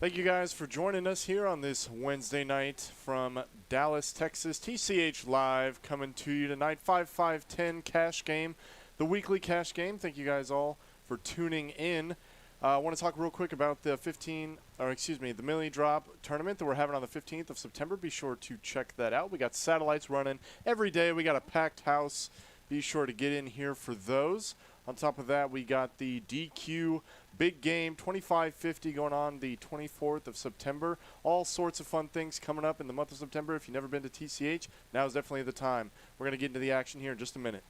Thank you guys for joining us here on this Wednesday night from Dallas, Texas. TCH Live coming to you tonight. 5-5-10 cash game, the weekly cash game. Thank you guys all for tuning in. I want to talk real quick about the the Millie Drop tournament that we're having on the 15th of September. Be sure to check that out. We got satellites running every day. We got a packed house. Be sure to get in here for those. On top of that, we got the DQ big game 2550 going on the 24th of September. All sorts of fun things coming up in the month of September. If you've never been to TCH, now is definitely the time. We're going to get into the action here in just a minute.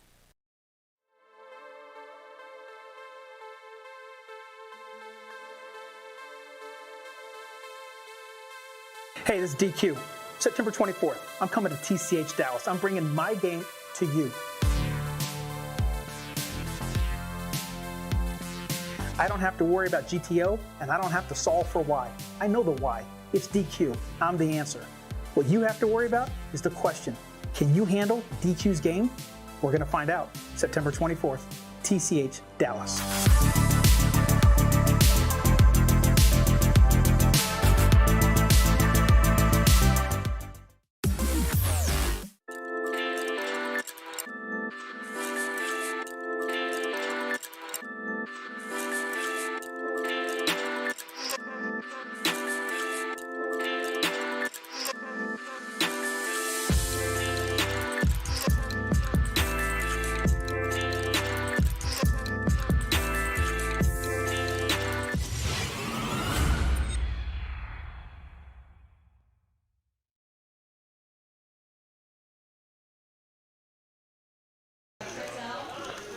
Hey, this is DQ. September 24th, I'm coming to TCH Dallas. I'm bringing my game to you. I don't have to worry about GTO, and I don't have to solve for why. I know the why. It's DQ. I'm the answer. What you have to worry about is the question. Can you handle DQ's game? We're going to find out. September 24th, TCH Dallas.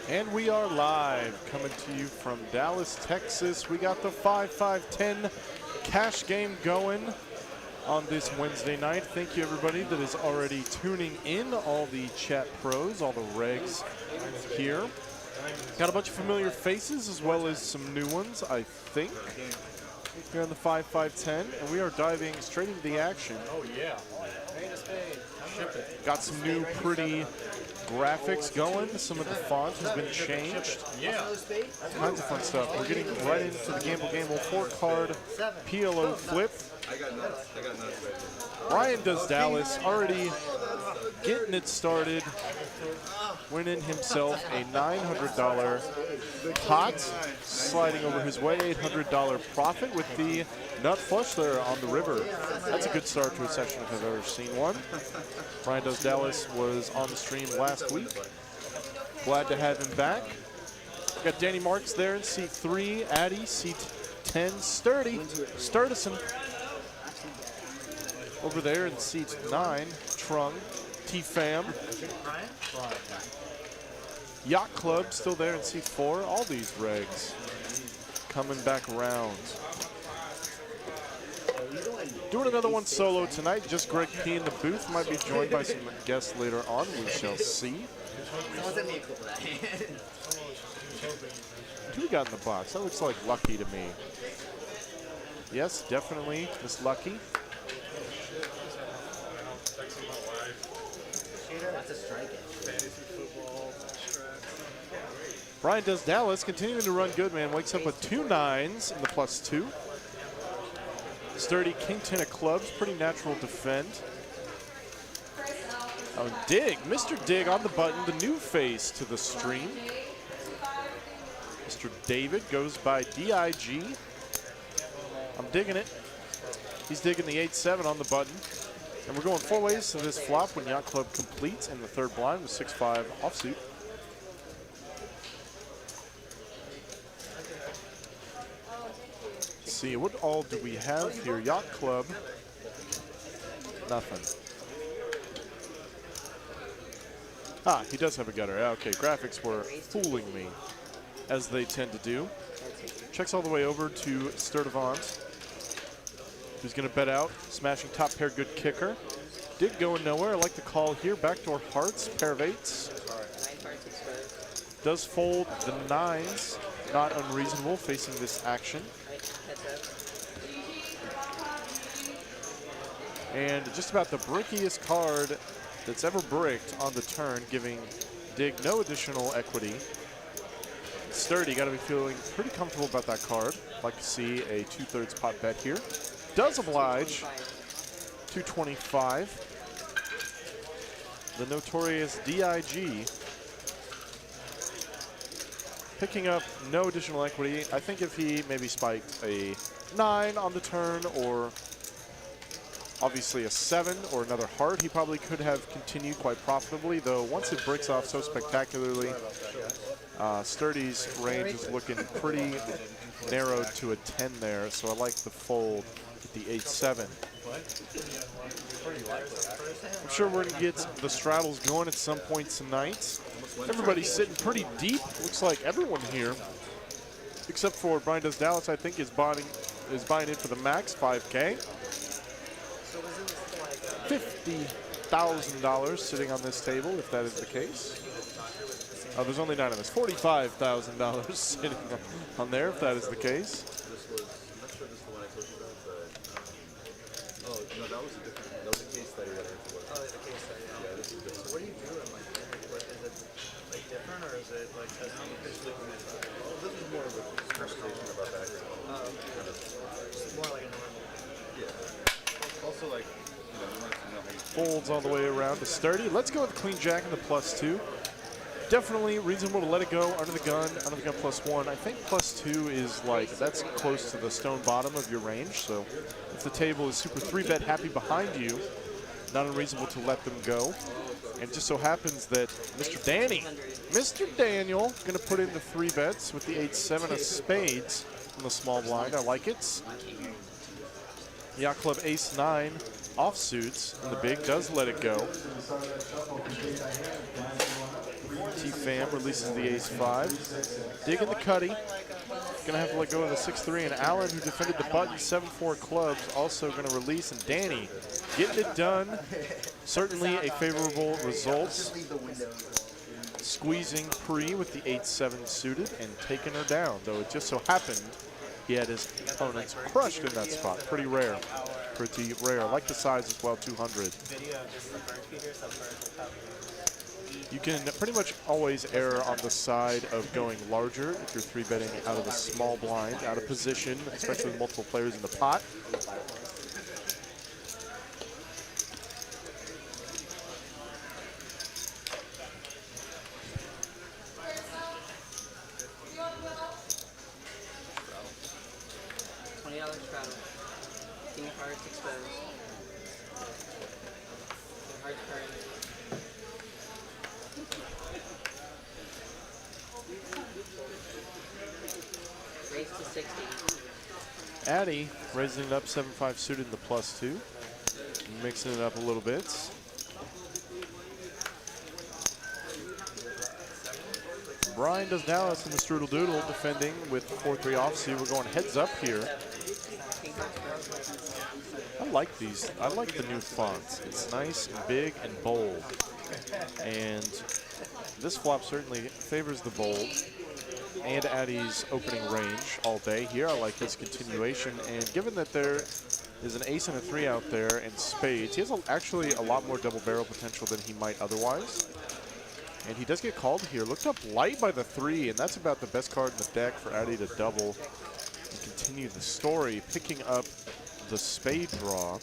And we are live, coming to you from Dallas, Texas. We got the 5-5-10 cash game going on this Wednesday night. Thank you, everybody that is already tuning in, all the chat pros, all the regs here. Got a bunch of familiar faces as well as some new ones, I think, here on the 5-5-10. And we are diving straight into the action. Oh, yeah. Got some new pretty graphics going. Some of the font has been changed. Yeah. Tons of fun stuff. We're getting right into the Gamble 4-card PLO flip. Ryan does Dallas, already getting it started, winning himself a $900 pot, sliding over his way, $800 profit with the nut flush there on the river. That's a good start to a session if I've ever seen one. Ryan does Dallas was on the stream last week. Glad to have him back. Got Danny Marks there in seat 3, Addy, seat 10, Sturdison over there in seat 9, Trung, T-Fam. Yacht Club still there in seat 4. All these regs coming back around. Doing another one solo tonight. Just Greg P in the booth. Might be joined by some guests later on. We shall see. Who we got in the box? That looks like Lucky to me. Yes, definitely Miss Lucky. Brian does Dallas, continuing to run good, man. Wakes up with 2 9s in the +2. Sturdy King 10 of clubs, pretty natural defend. Oh, Dig, Mr. Dig on the button, the new face to the stream. Mr. David goes by DIG. I'm digging it. He's digging the 8-7 on the button. And we're going 4 ways to this flop when Yacht Club completes in the 3rd blind with 6-5 offsuit. Let's see, what all do we have here? Yacht Club, nothing. Ah, he does have a gutter. Okay, graphics were fooling me, as they tend to do. Checks all the way over to Sturdivant, who's going to bet out. Smashing top pair, good kicker. Dig going nowhere. I like the call here. Backdoor hearts, pair of 8s. Does fold the 9s. Not unreasonable facing this action. And just about the brickiest card that's ever bricked on the turn, giving Dig no additional equity. Sturdy, got to be feeling pretty comfortable about that card. Like to see a 2/3 pot bet here. Does oblige. 225. The notorious DIG. Picking up no additional equity. I think if he maybe spiked a 9 on the turn, or obviously a 7 or another heart, he probably could have continued quite profitably, though once it breaks off so spectacularly, Sturdy's range is looking pretty narrowed to a 10 there, so I like the fold with the 8-7. I'm sure we're going to get the straddles going at some point tonight. Everybody's sitting pretty deep. Looks like everyone here, except for Brian Does Dallas, I think, is buying in for the max, 5K. $50,000 sitting on this table, if that is the case. Oh, there's only 9 of us. $45,000 sitting on there, if that is the case. Oh, no, that was a case study. Oh, the case study. Yeah, this is different. What do you do? Is it like different, or is it like officially committed? This is more of a conversation about that. It's more like a normal. Yeah. Also, like, you want to know how you Folds all the way around to Sturdy. Let's go with the Queen Jack and the +2. Definitely reasonable to let it go under the gun +1. I think +2 is like, that's close to the stone bottom of your range. So if the table is super 3-bet happy behind you, not unreasonable to let them go. And it just so happens that Mr. Daniel, going to put in the 3 bets with the 8-7 of spades from the small blind. I like it. Yacht Club Ace-9 offsuits, and the big does let it go. T-Fam releases the Ace-5. Digging the cutty. Gonna have to let go of the 6-3, and Allen, who defended the button, 7-4 clubs, also gonna release, and Danny getting it done. Certainly a favorable result. Squeezing pre with the 8-7 suited and taking her down, though it just so happened he had his opponents crushed in that spot. Pretty rare. Pretty rare. I like the size as well, 200. You can pretty much always err on the side of going larger if you're 3-betting out of a small blind, out of position, especially with multiple players in the pot. $20 straddle. King of Hearts exposed. Hearts current. Raise to 60. Addy raising it up 7-5 suited in the +2. Mixing it up a little bit. Brian Does Dallas in the Strudel Doodle defending with 4-3 offsuit. We're going heads up here. I like these. I like the new fonts. It's nice and big and bold. And this flop certainly favors the bold and Addy's opening range all day here. I like his continuation. And given that there is an ace and a 3 out there and spades, he has actually a lot more double barrel potential than he might otherwise. And he does get called here. Looked up light by the 3, and that's about the best card in the deck for Addy to double and continue the story, picking up the spade draw.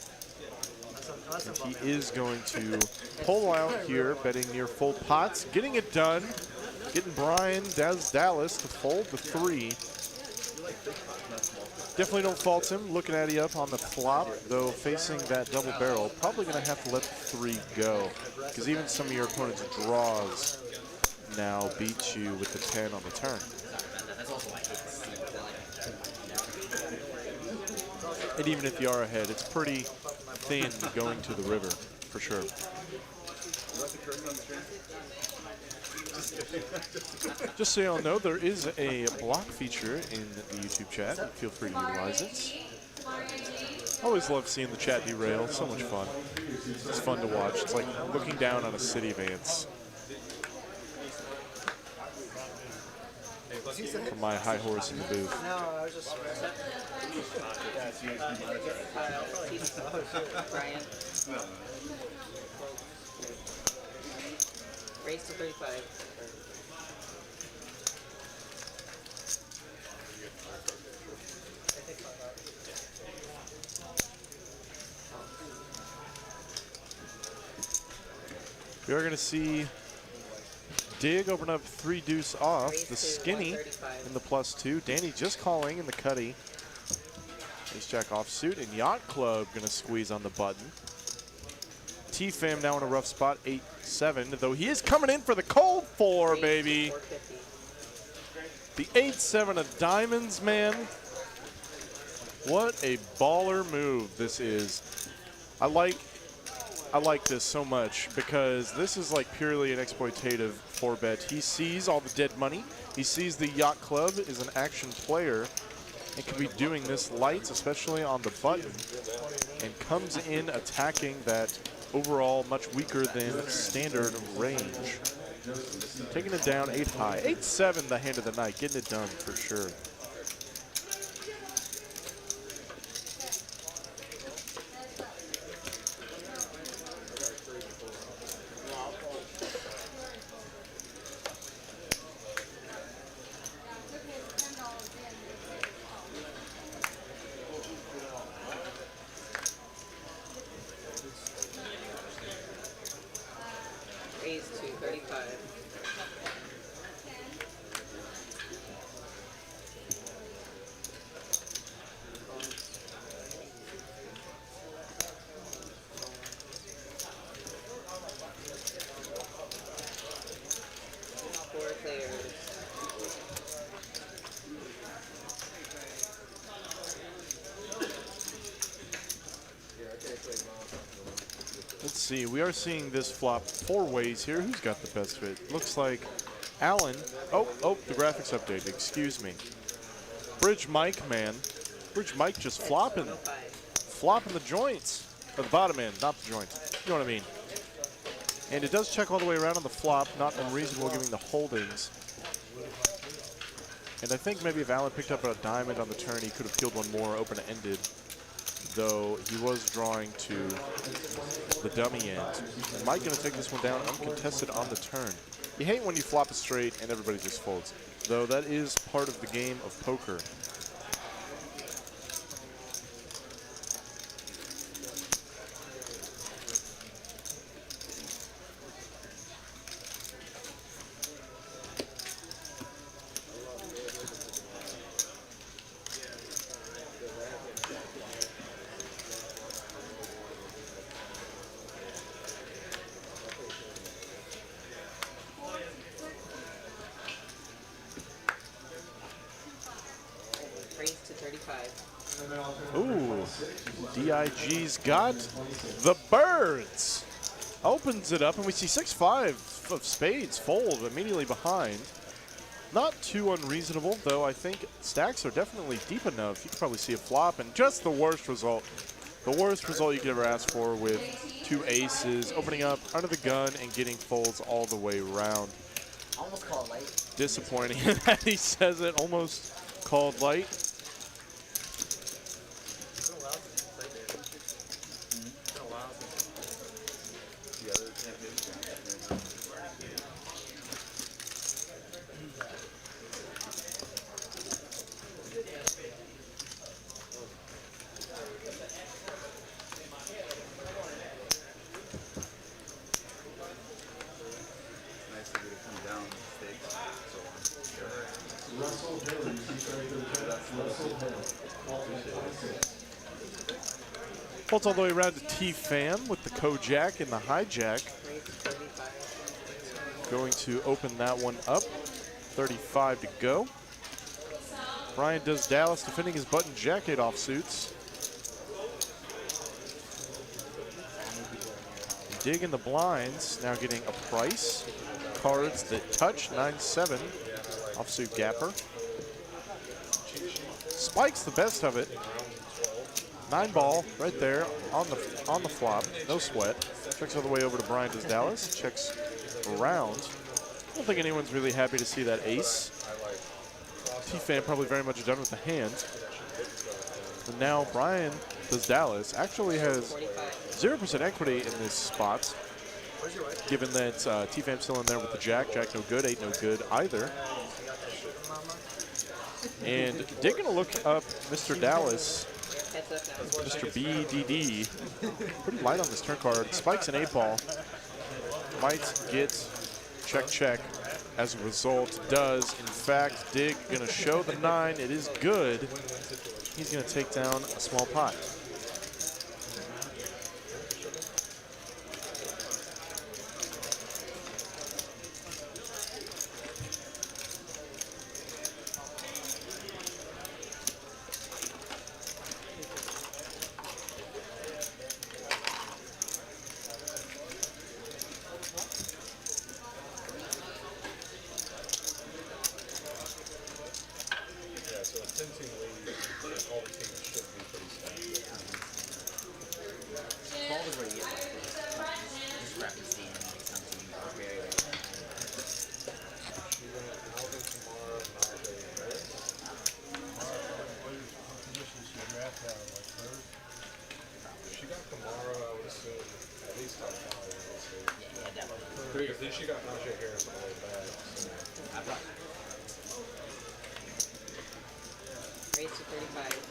And he is going to pull out here, betting near full pots, getting it done, getting Brian Does Dallas to fold the 3. Definitely don't fault him. Looking Addy up on the flop, though facing that double barrel, probably going to have to let the 3 go, because even some of your opponent's draws now beat you with the 10 on the turn. And even if you are ahead, it's pretty thin going to the river, for sure. Just so y'all know, there is a block feature in the YouTube chat. Feel free to utilize it. Always love seeing the chat derail. So much fun. It's fun to watch. It's like looking down on a city of ants. From my high horse in the booth. No, I was just... Brian. Raise to 35. We are going to see Dig open up 3 deuce off. Raise The to skinny 135. in the +2. Danny just calling in the cutty. Ace jack offsuit, and Yacht Club going to squeeze on the button. T-Fam now in a rough spot, 8-7, though he is coming in for the cold 4, Raise to baby. 450. The 8-7 of diamonds, man. What a baller move this is. I like this so much because this is like purely an exploitative 4-bet. He sees all the dead money. He sees the Yacht Club is an action player and could be doing this lights, especially on the button, and comes in attacking that overall much weaker than standard range. Taking it down 8 high. 8-7 the hand of the night, getting it done for sure. Raise to 35. Four players. Let's see, we are seeing this flop 4 ways here. Who's got the best fit? Looks like Alan. Oh, the graphics update, excuse me. Bridge Mike, man. Bridge Mike just flopping the joints. Or the bottom end, not the joints. You know what I mean. And it does check all the way around on the flop, not unreasonable given the holdings. And I think maybe if Alan picked up a diamond on the turn, he could have peeled one more open-ended, though he was drawing to the dummy end. And Mike going to take this one down uncontested on the turn. You hate when you flop a straight and everybody just folds, though that is part of the game of poker. Raise to 35. Ooh, DIG's got the birds. Opens it up, and we see 6-5 of spades fold immediately behind. Not too unreasonable, though I think stacks are definitely deep enough. You could probably see a flop, and just the worst result. The worst result you could ever ask for with 2 aces, opening up under the gun and getting folds all the way around. Almost called light. Disappointing that he says it, almost called light. Folds all the way around to T-Fam with the Kojak and the hijack. Raise to 35. Going to open that one up. 35 to go. Brian does Dallas, defending his button jacket offsuits. Dig in the blinds, now getting a price. Cards that touch, 9-7. Offsuit gapper. Spikes the best of it. 9-ball right there on the flop, no sweat. Checks all the way over to Brian does Dallas. Checks around. I don't think anyone's really happy to see that ace. T-Fan probably very much done with the hand. And now Brian does Dallas actually has 0% equity in this spot, given that T-Fam's still in there with the jack. Jack no good, 8 no good either. And Dick gonna look up Mr. Dallas, Mr. BDD. Pretty light on this turn card. Spikes an 8-ball. might get check, check. As a result, does in fact dig. Going to show the 9. It is good. He's going to take down a small pot. Then she got Najee Harris on the way back. Raise to 35.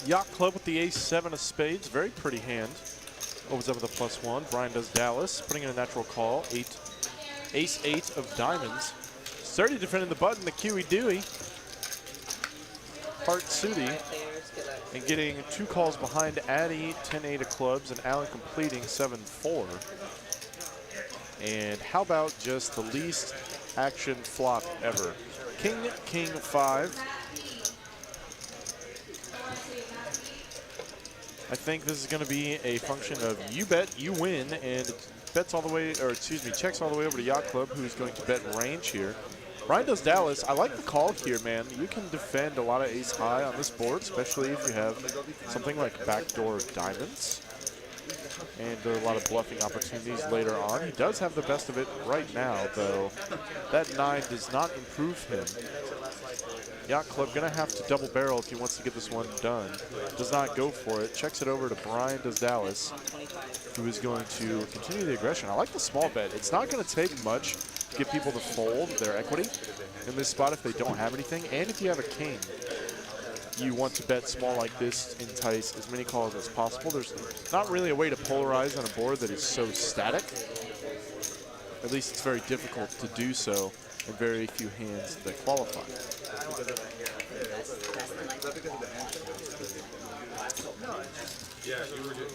Yacht Club with the ace-7 of spades. Very pretty hand. Opens up with a +1. Brian does Dallas, putting in a natural call. Ace-8 of diamonds. Sturdy defending the button, the Kiwi Dewey. Hart Sudi. And getting 2 calls behind Addy, 10-8 of clubs, and Allen completing 7-4. And how about just the least action flop ever? King, King 5. I think this is going to be a function of you bet, you win, and bets all the way, or excuse me, checks all the way over to Yacht Club, who's going to bet range here. Brian does Dallas. I like the call here, man. You can defend a lot of ace high on this board, especially if you have something like backdoor diamonds. And there are a lot of bluffing opportunities later on. He does have the best of it right now, though. That 9 does not improve him. Yacht Club gonna have to double barrel if he wants to get this one done. Does not go for it. Checks it over to Brian does Dallas, who is going to continue the aggression. I like the small bet. It's not gonna take much to get people to fold their equity in this spot if they don't have anything. And if you have a king, you want to bet small like this, entice as many calls as possible. There's not really a way to polarize on a board that is so static. At least it's very difficult to do so in very few hands that qualify. Yeah, you were just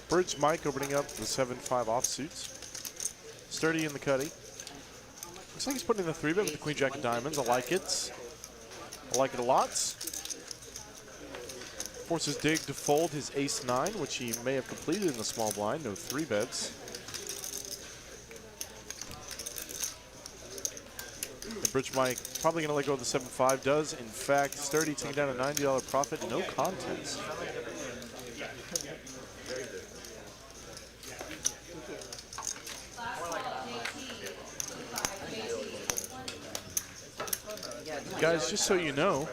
Bridge Mike opening up the 7-5 offsuits. Sturdy in the cutty. Looks like he's putting in the 3-bet with the Queen Jack of diamonds. I like it. I like it a lot. Forces Dig to fold his ace-9, which he may have completed in the small blind. No 3-bets. And Bridge Mike probably going to let go of the 7-5. Does, in fact, Sturdy taking down a $90 profit. No contest. Guys, just so you know,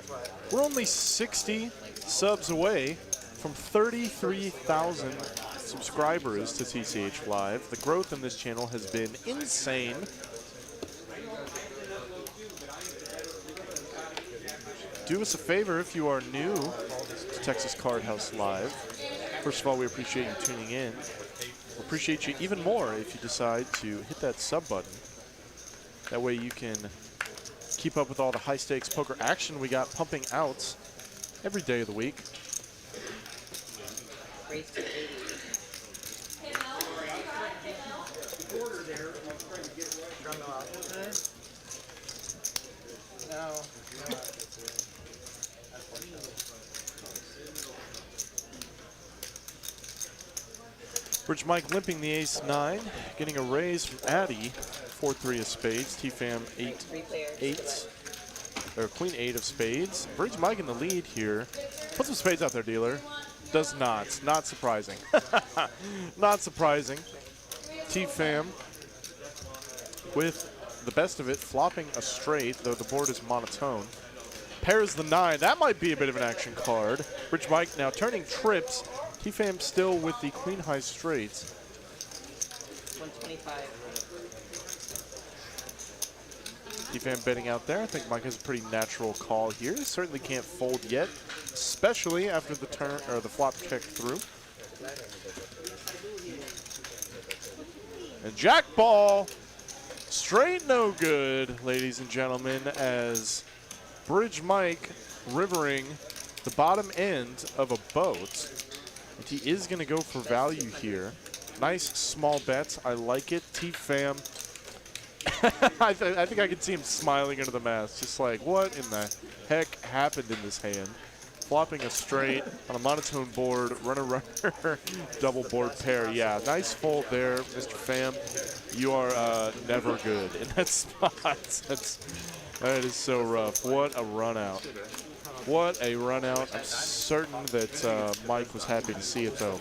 we're only 60 subs away from 33,000 subscribers to TCH Live. The growth in this channel has been insane. Do us a favor if you are new to Texas Card House Live. First of all, we appreciate you tuning in. We appreciate you even more if you decide to hit that sub button. That way you can keep up with all the high-stakes poker action we got pumping out every day of the week. Bridge Mike limping the ace-9, getting a raise from Addy. 4-3 of spades, T-Fam 8-8. or queen 8 of spades. Bridge Mike in the lead here. Put some spades out there, dealer. Does not. Not surprising. Not surprising. T-Fam with the best of it, flopping a straight, though the board is monotone. Pairs the 9. That might be a bit of an action card. Bridge Mike now turning trips. T-Fam still with the queen high straights. 125. T-Fam betting out there. I think Mike has a pretty natural call here. Certainly can't fold yet, especially after the turn or the flop check through. And jack ball, straight no good, ladies and gentlemen, as Bridge Mike rivering the bottom end of a boat. And he is going to go for value here. Nice small bets. I like it. T-Fam. I think I can see him smiling under the mask, just like, what in the heck happened in this hand? Flopping a straight on a monotone board, runner, double board pair. Yeah, nice fold there, Mr. Fam. You are never good in that spot. That is so rough. What a run out. What a run out. I'm certain that Mike was happy to see it, though.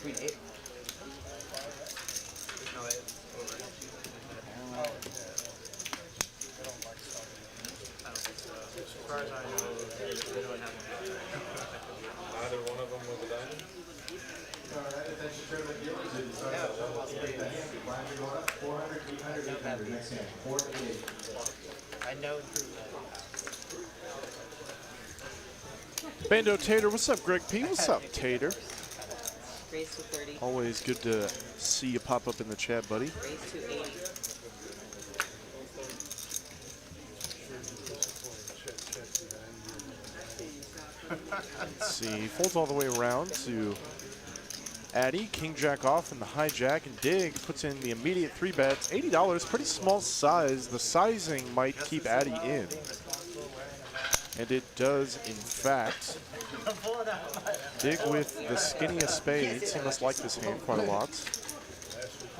Queen 8. As far as I know, they don't have one. Either one of them was a diamond? I know Bando Tater, what's up, Greg P? What's up, Tater? Raise to 30. Always good to see you pop up in the chat, buddy. Raise to 80. Let's see, folds all the way around to Addy, king jack off in the hijack, and Dig puts in the immediate 3 bets. $80, pretty small size. The sizing might keep Addy in. And it does, in fact. Dig with the skinniest spades. He must like this hand quite a lot.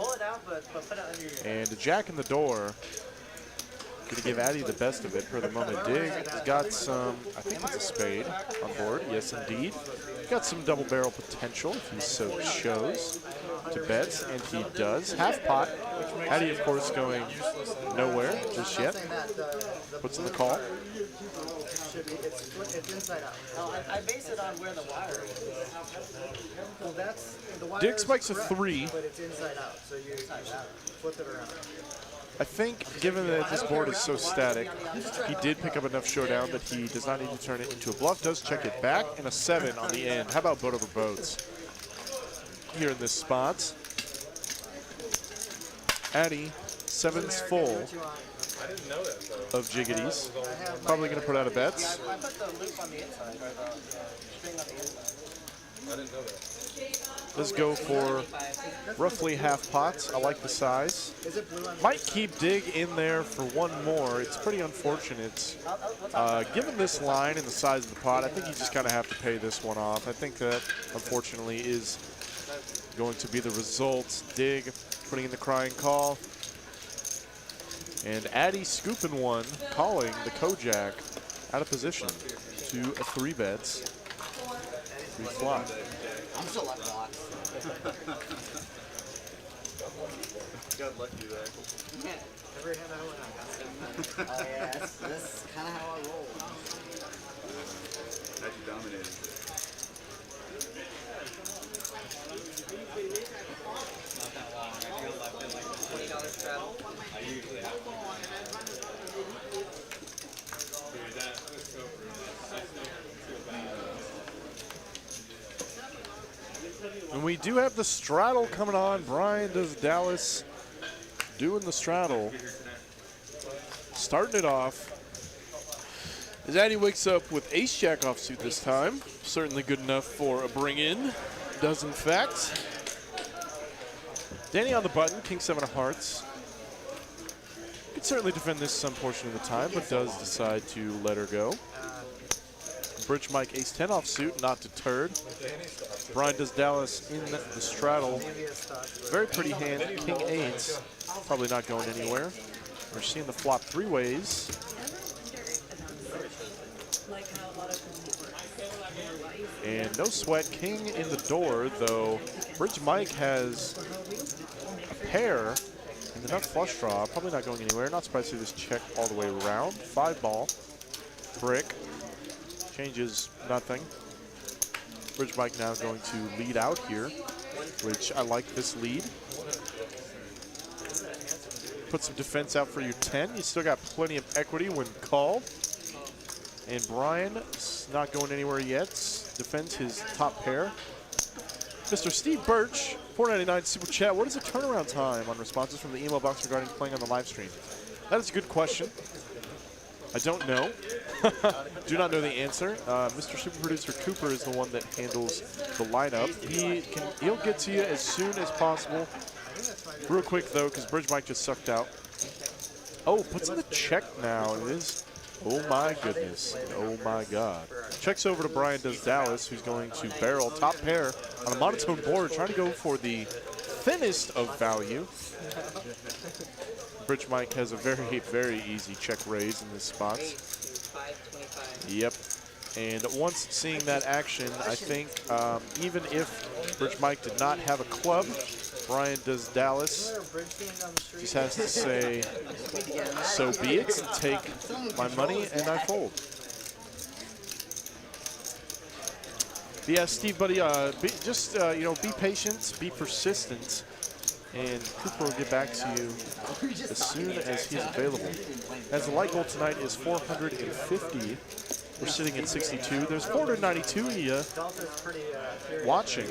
pull it out, but put it under your. And a jack in the door. Going to give Addy the best of it for the moment. Dig has got some, I think it's a spade on board. Yes, indeed. Got some double barrel potential if he so chose to bet, and he does. Half pot. Addy, of course, going nowhere just yet. Puts in the call. It's inside out. Oh, I base it on where the wire is. Well, that's the wire. Dig spikes a correct, 3. But it's inside out, so you flip it around. I think, given that this board is so static, he did pick up enough showdown that he does not need to turn it into a bluff. Does check it back, and a 7 on the end. How about boat over boats here in this spot? Addy, 7's full of jiggities. Probably going to put out a bets. I put the loop on the inside, or the string on the inside. I didn't know that. Let's go for roughly half pots. I like the size. Might keep Dig in there for one more. It's pretty unfortunate. Given this line and the size of the pot, I think you just kind of have to pay this one off. I think that, unfortunately, is going to be the result. Dig putting in the crying call. And Addy scooping one, calling the Kojak out of position to a 3 bets. 3 flop. I'm still like blocks. Got lucky there. Yeah. Every hand I went on. Oh yeah, that's kind of how I roll. Actually dominated. Not that long. I feel left in like $20 straddle. I usually have. And we do have the straddle coming on. Brian does Dallas doing the straddle. Starting it off. As Addy wakes up with ace-jack offsuit this time. Certainly good enough for a bring-in. Does in fact. Danny on the button, king 7 of hearts. Could certainly defend this some portion of the time, but does decide to let her go. Bridge Mike ace-10 offsuit, not deterred. Brian does Dallas in the straddle. Very pretty hand, king-8, probably not going anywhere. We're seeing the flop 3 ways. And no sweat, king in the door, though Bridge Mike has a pair and the nut flush draw, probably not going anywhere. Not surprised to see this check all the way around. 5-ball, brick, changes nothing. Bridge Mike now going to lead out here, which I like this lead. Put some defense out for your 10. You still got plenty of equity when called. And Brian not going anywhere yet. Defends his top pair. Mr. Steve Birch, $4.99 super chat. What is the turnaround time on responses from the email box regarding playing on the live stream? That is a good question. I don't know. Do not know the answer. Mr. Super Producer Cooper is the one that handles the lineup. He'll get to you as soon as possible. Real quick though, because Bridge Mike just sucked out. Oh, puts in the check now. It is. Oh my goodness. Oh my God. Checks over to Brian does Dallas, who's going to barrel top pair on a monotone board, trying to go for the thinnest of value. Bridge Mike has a very, very easy check raise in this spot. Yep. And once seeing that action, I think even if Bridge Mike did not have a club, Brian does Dallas. Just has to say, so be it. Take my money and I fold. But yeah, Steve, buddy, you know, be patient, be persistent, and Cooper will get back to you as soon as he's available. As the light goal tonight is 450. We're sitting at 62. There's 492 of you watching.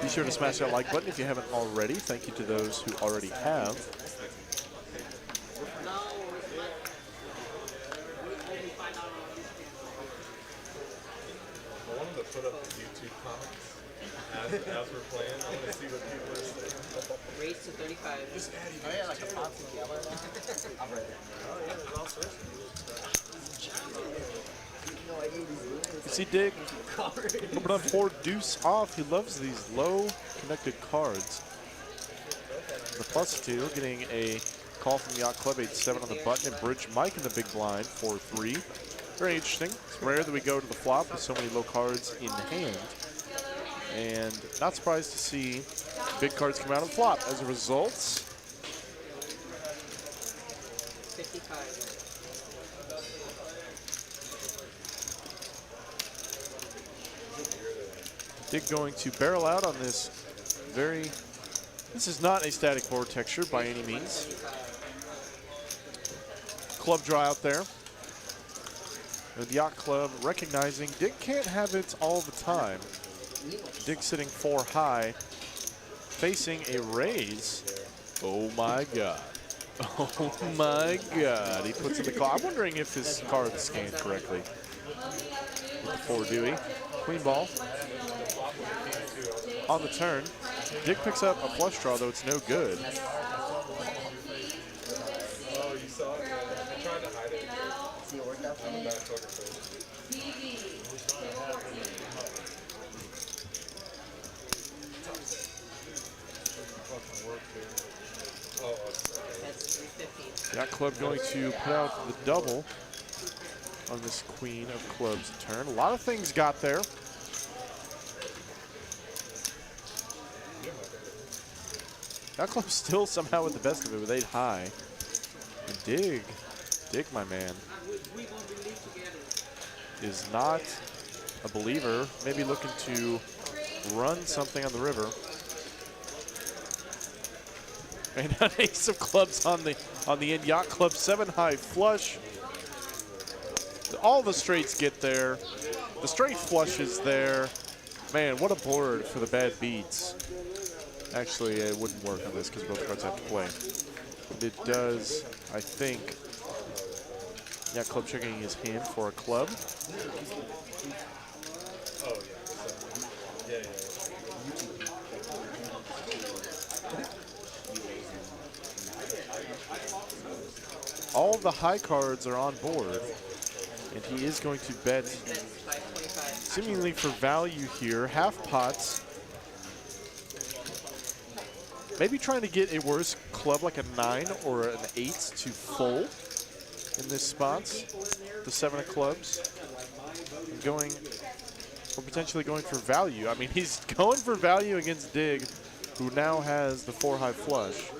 Be sure to smash that like button if you haven't already. Thank you to those who already have. I wanted to put up the YouTube comments as we're playing. I want to see what people are saying. Race to 35. Oh yeah, like a Ponzi yellow. I'm right there. Oh yeah, there's all sorts of weird stuff. You see Dig open up 4 deuce off. He loves these low connected cards. The +2 getting a call from Yacht Club 8-7 on the button, and Bridge Mike in the big blind 4-3. Very interesting. It's rare that we go to the flop with so many low cards in hand. And not surprised to see big cards come out of the flop. As a result, 55. Dig going to barrel out on this this is not a static board texture by any means. Club draw out there. And the Yacht Club recognizing Dig can't have it all the time. Dig sitting 4 high, facing a raise. Oh my God. Oh my God. He puts in the call. I'm wondering if his card is scanned correctly. With the 4 Dewey. Queen ball. On the turn. Dig picks up a flush draw, though it's no good. Oh, you saw it? I tried to hide it. See it worked out for I'm a me? bad poker player. Fucking work here. Oh, okay. That's 350. Yacht Club going to put out the double on this Queen of Clubs turn. A lot of things got there. Yacht Club still somehow with the best of it with 8 high. And Dig, my man, is not a believer. Maybe looking to run something on the river. And an ace of clubs on the end. Yacht Club 7 high flush. All the straights get there. The straight flush is there. Man, what a board for the bad beats. Actually, it wouldn't work on this because both cards have to play. But it does, I think. Yacht Club checking his hand for a club. Oh, yeah. Yeah. All the high cards are on board. And he is going to bet That's 525. seemingly for value here. Half pots. Maybe trying to get a worse club like a 9 or an 8 to fold in this spot. The 7 of clubs. And going, or potentially going for value. I mean, he's going for value against Dig, who now has the 4 high flush.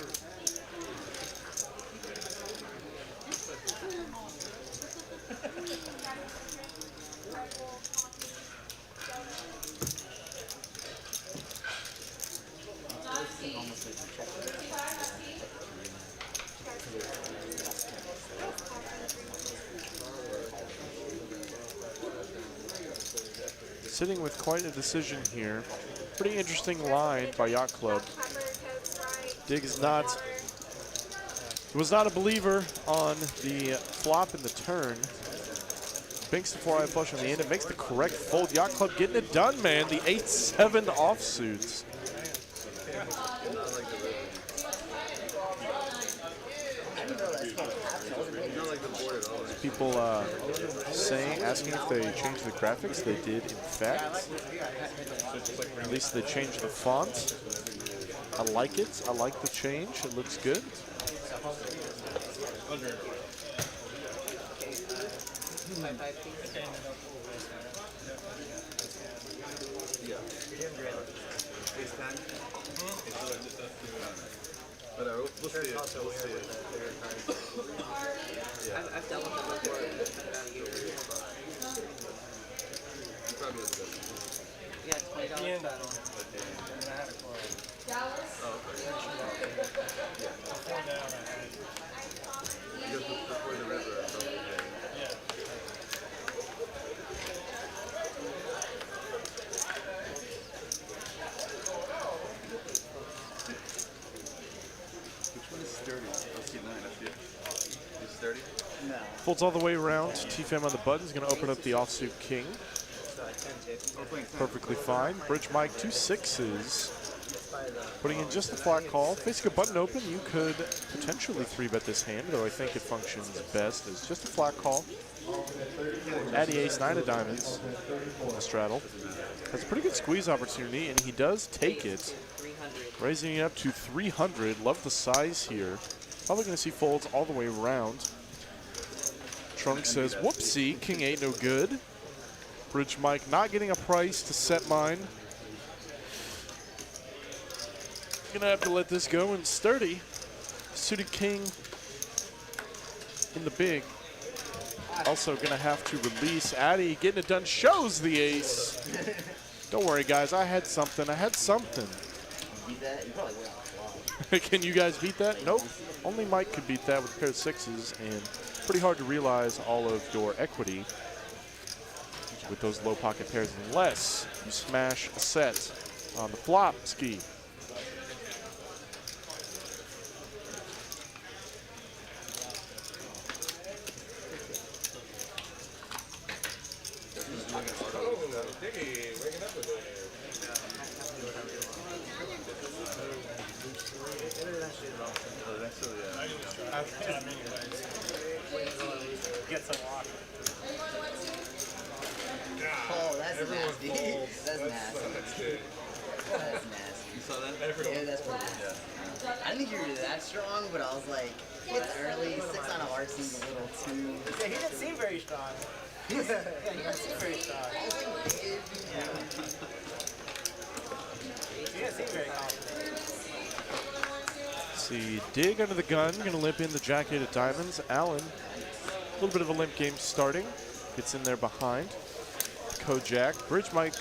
Sitting with quite a decision here. Pretty interesting line by Yacht Club. Dig is was not a believer on the flop in the turn. Binks the 4 high flush on the end. It makes the correct fold. Yacht Club getting it done, man. The 8-7 offsuits. People asking if they changed the graphics. They did, in fact. At least they changed the font. I like it. I like the change. It looks good. But we'll see it. We'll see it. I've dealt with it before. About a year. You probably have the best. Yeah, $20. Because before the river or something. Which one is sturdy? I see 9. I see it. Is sturdy? No. Folds all the way around. T-Fam on the button is going to open up the offsuit king. Perfectly fine. Bridge Mike, 2 6s. Putting in just the flat call. Facing a button open, you could potentially 3-bet this hand, though I think it functions best as just a flat call. Addy ace, 9 of diamonds on the straddle. Has a pretty good squeeze opportunity, and he does take it. Raising it up to 300. Love the size here. Probably going to see folds all the way around. Trunk says, whoopsie, king 8 no good. Bridge Mike not getting a price to set mine. Gonna have to let this go, and sturdy. Suited king in the big. Also gonna have to release. Addy getting it done, shows the ace. Don't worry guys, I had something. Beat that? You probably would have. Can you guys beat that? Nope. Only Mike could beat that with a pair of 6s, and pretty hard to realize all of your equity with those low pocket pairs unless you smash a set on the flop ski. Oh, that's nasty. That's nasty. That's nasty. You saw that? Yeah, that's pretty good. I didn't think you were that strong, but I was like, it's early. 6 on a heart seems a little too. Yeah, he didn't seem very strong. Yeah, he didn't seem very strong. He didn't seem very confident. See, Dig under the gun, gonna limp in the jack 8 of diamonds. Allen, a little bit of a limp game starting. Gets in there behind. Kojak. Bridge Mike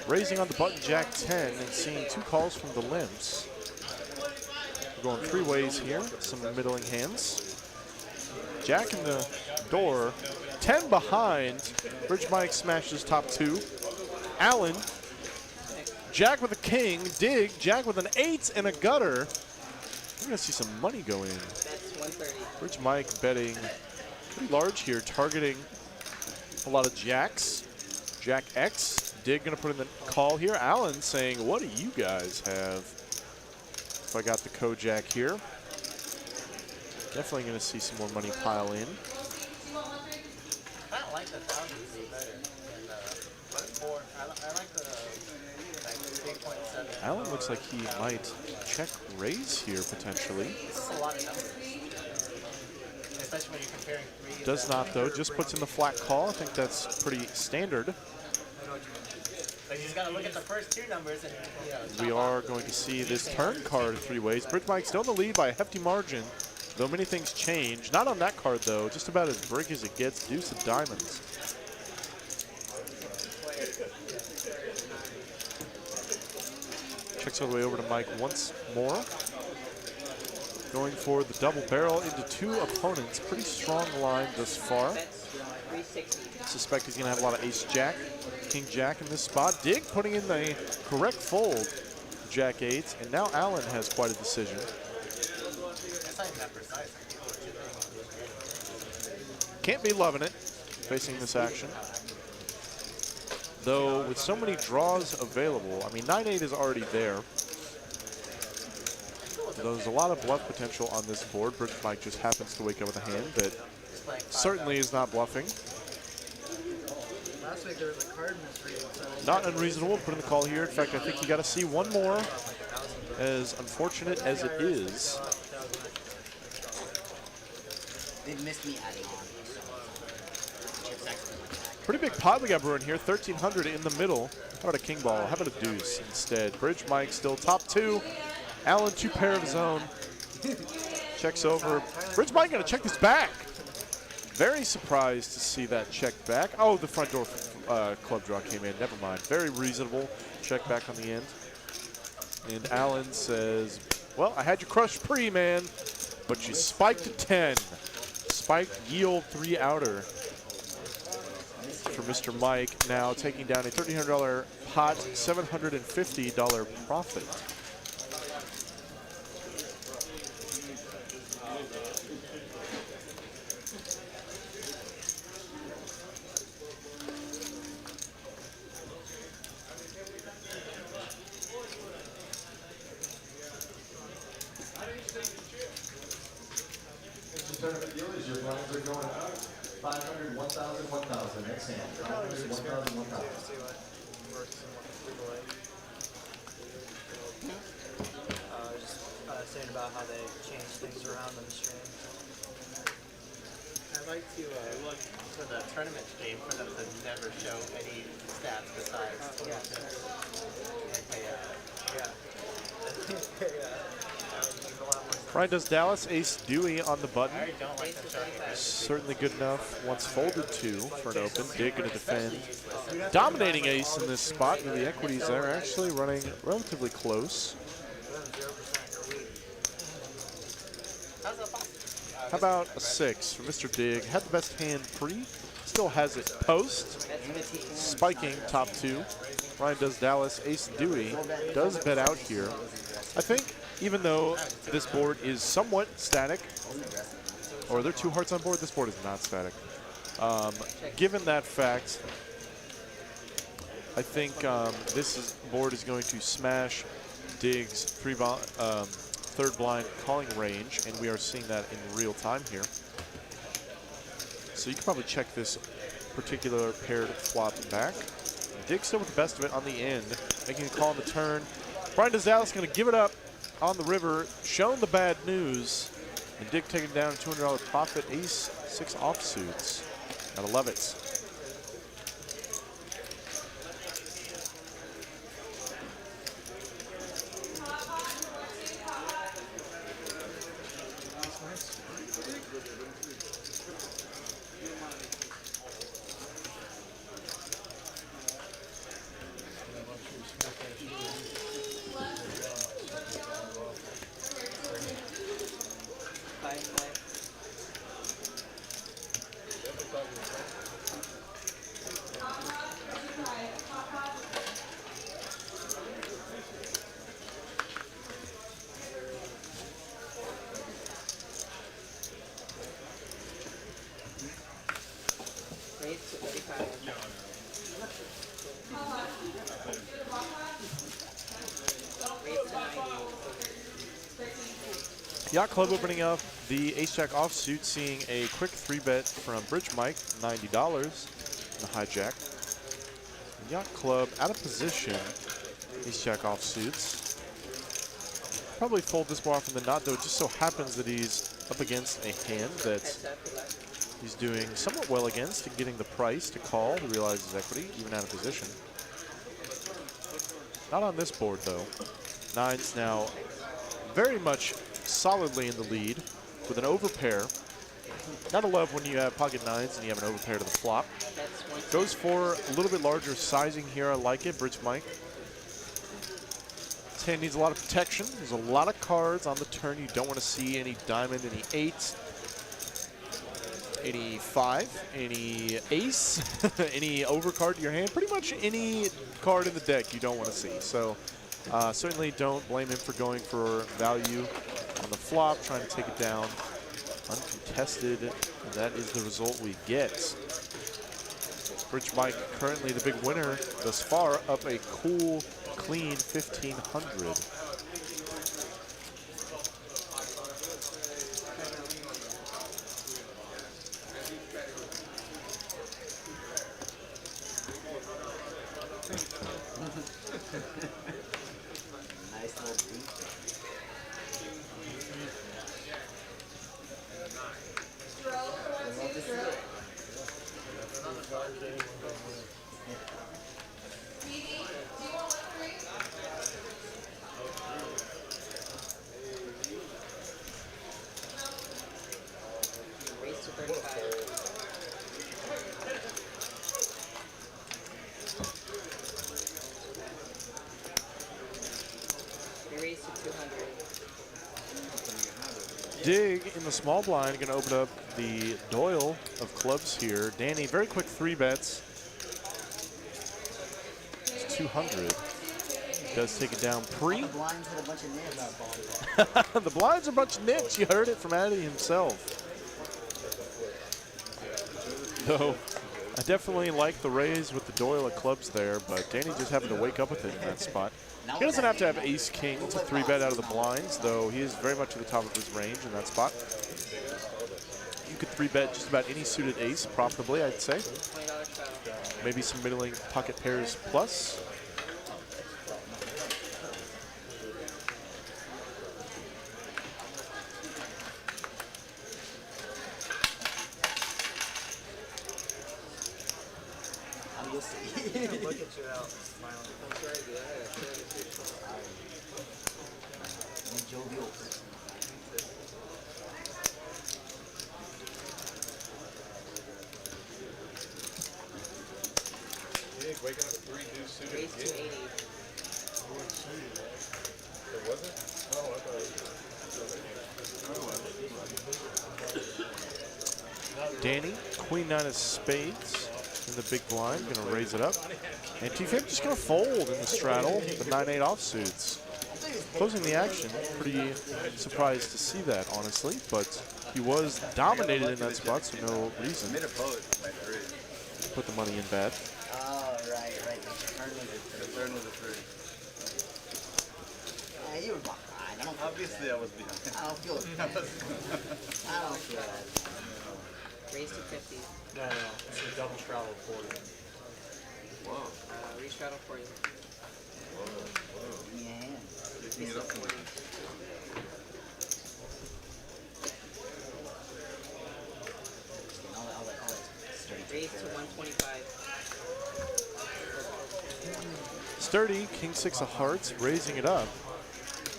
raising on the button jack 10 and seeing 2 calls from the limps. We're going 3 ways here. Some middling hands. Jack in the door. 10 behind. Bridge Mike smashes top 2. Allen. Jack with a king. Dig. Jack with an 8 and a gutter. We're going to see some money go in. That's 130. Bridge Mike betting pretty large here, targeting a lot of jacks. Jack X. Dig going to put in the call here. Allen saying, what do you guys have? If I got the Kojak here. Definitely going to see some more money pile in. thousands is better than 4. I like the like 3.7. Allen looks like he might check raise here potentially. This is a lot of numbers, especially when you're comparing 3. Does not though, just puts in the flat call. I think that's pretty standard. I know what you mean. But you just gotta look at the first 2 numbers and We are going to see this turn card 3 ways. Bridge Mike still in the lead by a hefty margin, though many things change. Not on that card though, just about as brick as it gets. Deuce of diamonds. Checks all the way over to Mike once more. Going for the double barrel into 2 opponents. Pretty strong line thus far. 360. Suspect he's going to have a lot of ace-jack, king-jack in this spot. Dig putting in the correct fold, jack-8, and now Allen has quite a decision. It's not even that precise. Can't be loving it, facing this action. Though, with so many draws available, I mean, 9-8 is already there. There's a lot of bluff potential on this board. Bridge Mike just happens to wake up with a hand that certainly is not bluffing. Last week there was a card misread. So Not unreasonable, put in the call here. In fact, I think you got to see one more, as unfortunate as it is. They missed me adding on. Pretty big pot we got brewing here, 1,300 in the middle. How about a king ball? How about a deuce instead? Bridge Mike still top 2. Allen 2 pair of his own. Checks over. Bridge Mike gonna check this back. Very surprised to see that check back. Oh, the front door club draw came in. Never mind. Very reasonable. Check back on the end. And Allen says, well, I had you crushed pre, man, but you spiked a 10. Spiked yield 3 outer for Mr. Mike. Now taking down a $1,300 pot, $750 profit. Tournament deal is your blinds are going up. 500, 1,000, 1,000. Next hand. 500, 1,000, 1,000. see what works and what people like. Just saying about how they change things around on the stream. I'd like to look for the tournament stream for them to never show any stats besides total chips. Yeah. Brian does Dallas, ace Dewey on the button. I don't like that shot. Certainly good enough once folded to for an open. Dig going to defend. Dominating ace in this spot, and the equities are actually running relatively close. How about a 6 for Mr. Dig? Had the best hand pre, still has it post. Spiking top 2. Brian does Dallas, ace Dewey does bet out here. I think even though this board is somewhat static, or are there 2 hearts on board? This board is not static. Given that fact, I think this board is going to smash Dig's third blind calling range, and we are seeing that in real time here. So you can probably check this particular paired flop back. Dig still with the best of it on the end, making a call on the turn. Brian DeZalis going to give it up on the river, shown the bad news, and Dig taking down a $200 profit, ace 6 offsuits. Gotta love it. Yacht Club opening up the ace-jack offsuit, seeing a quick 3-bet from Bridge Mike, $90. the hijack. Yacht Club out of position. Ace Jack offsuits. Probably fold this more often than not, though it just so happens that he's up against a hand that he's doing somewhat well against and getting the price to call to realize his equity, even out of position. Not on this board, though. Nine's now very much solidly in the lead with an overpair. Gotta love when you have pocket nines and you have an overpair to the flop. Goes for a little bit larger sizing here. I like it. Bridge Mike. This hand needs a lot of protection. There's a lot of cards on the turn. You don't want to see any diamond, any eights, any five, any ace, any overcard to your hand. Pretty much any card in the deck you don't want to see. So certainly don't blame him for going for value on the flop, trying to take it down uncontested, and that is the result we get. Bridge Mike currently the big winner thus far, up a cool, clean 1,500. Nice little beat. Raise to 35. Raise to 200. Dig in the small blind, going to open up the Doyle of clubs here. Danny, very quick 3-bets. It's 200. Does take it down pre. The blinds had a bunch of nits. The blinds are a bunch of nits. You heard it from Addy himself. So I definitely like the raise with the Doyle of clubs there, but Danny just happened to wake up with it in that spot. He doesn't have to have ace-king to 3-bet out of the blinds, though he is very much at the top of his range in that spot. You could 3-bet just about any suited ace profitably, I'd say. $20 foul. Maybe some middling pocket pairs plus. You'll see. Look at you out, smiling. That's right, yeah. I'm a jovial person. Waking up 3 deuce suited. Raise to 80. Was it? Oh, I thought Danny, queen nine of spades in the big blind, going to raise it up. And Tchlive just going to fold in the straddle, the 9-8 offsuits. Closing the action, pretty surprised to see that, honestly, but he was dominated in that spot, so no reason made a boat by 3. put the money in bad. Oh, right. The turn was a 3. You were behind. I don't feel Obviously, I was behind. I don't feel it. I don't feel that. Raise to 50. No, it's a double straddle for you. Whoa. Restraddle for you. Give me a hand. Picking it up for me. I'll let Sturdy Raise take to care of 125. Sturdy, king 6 of hearts, raising it up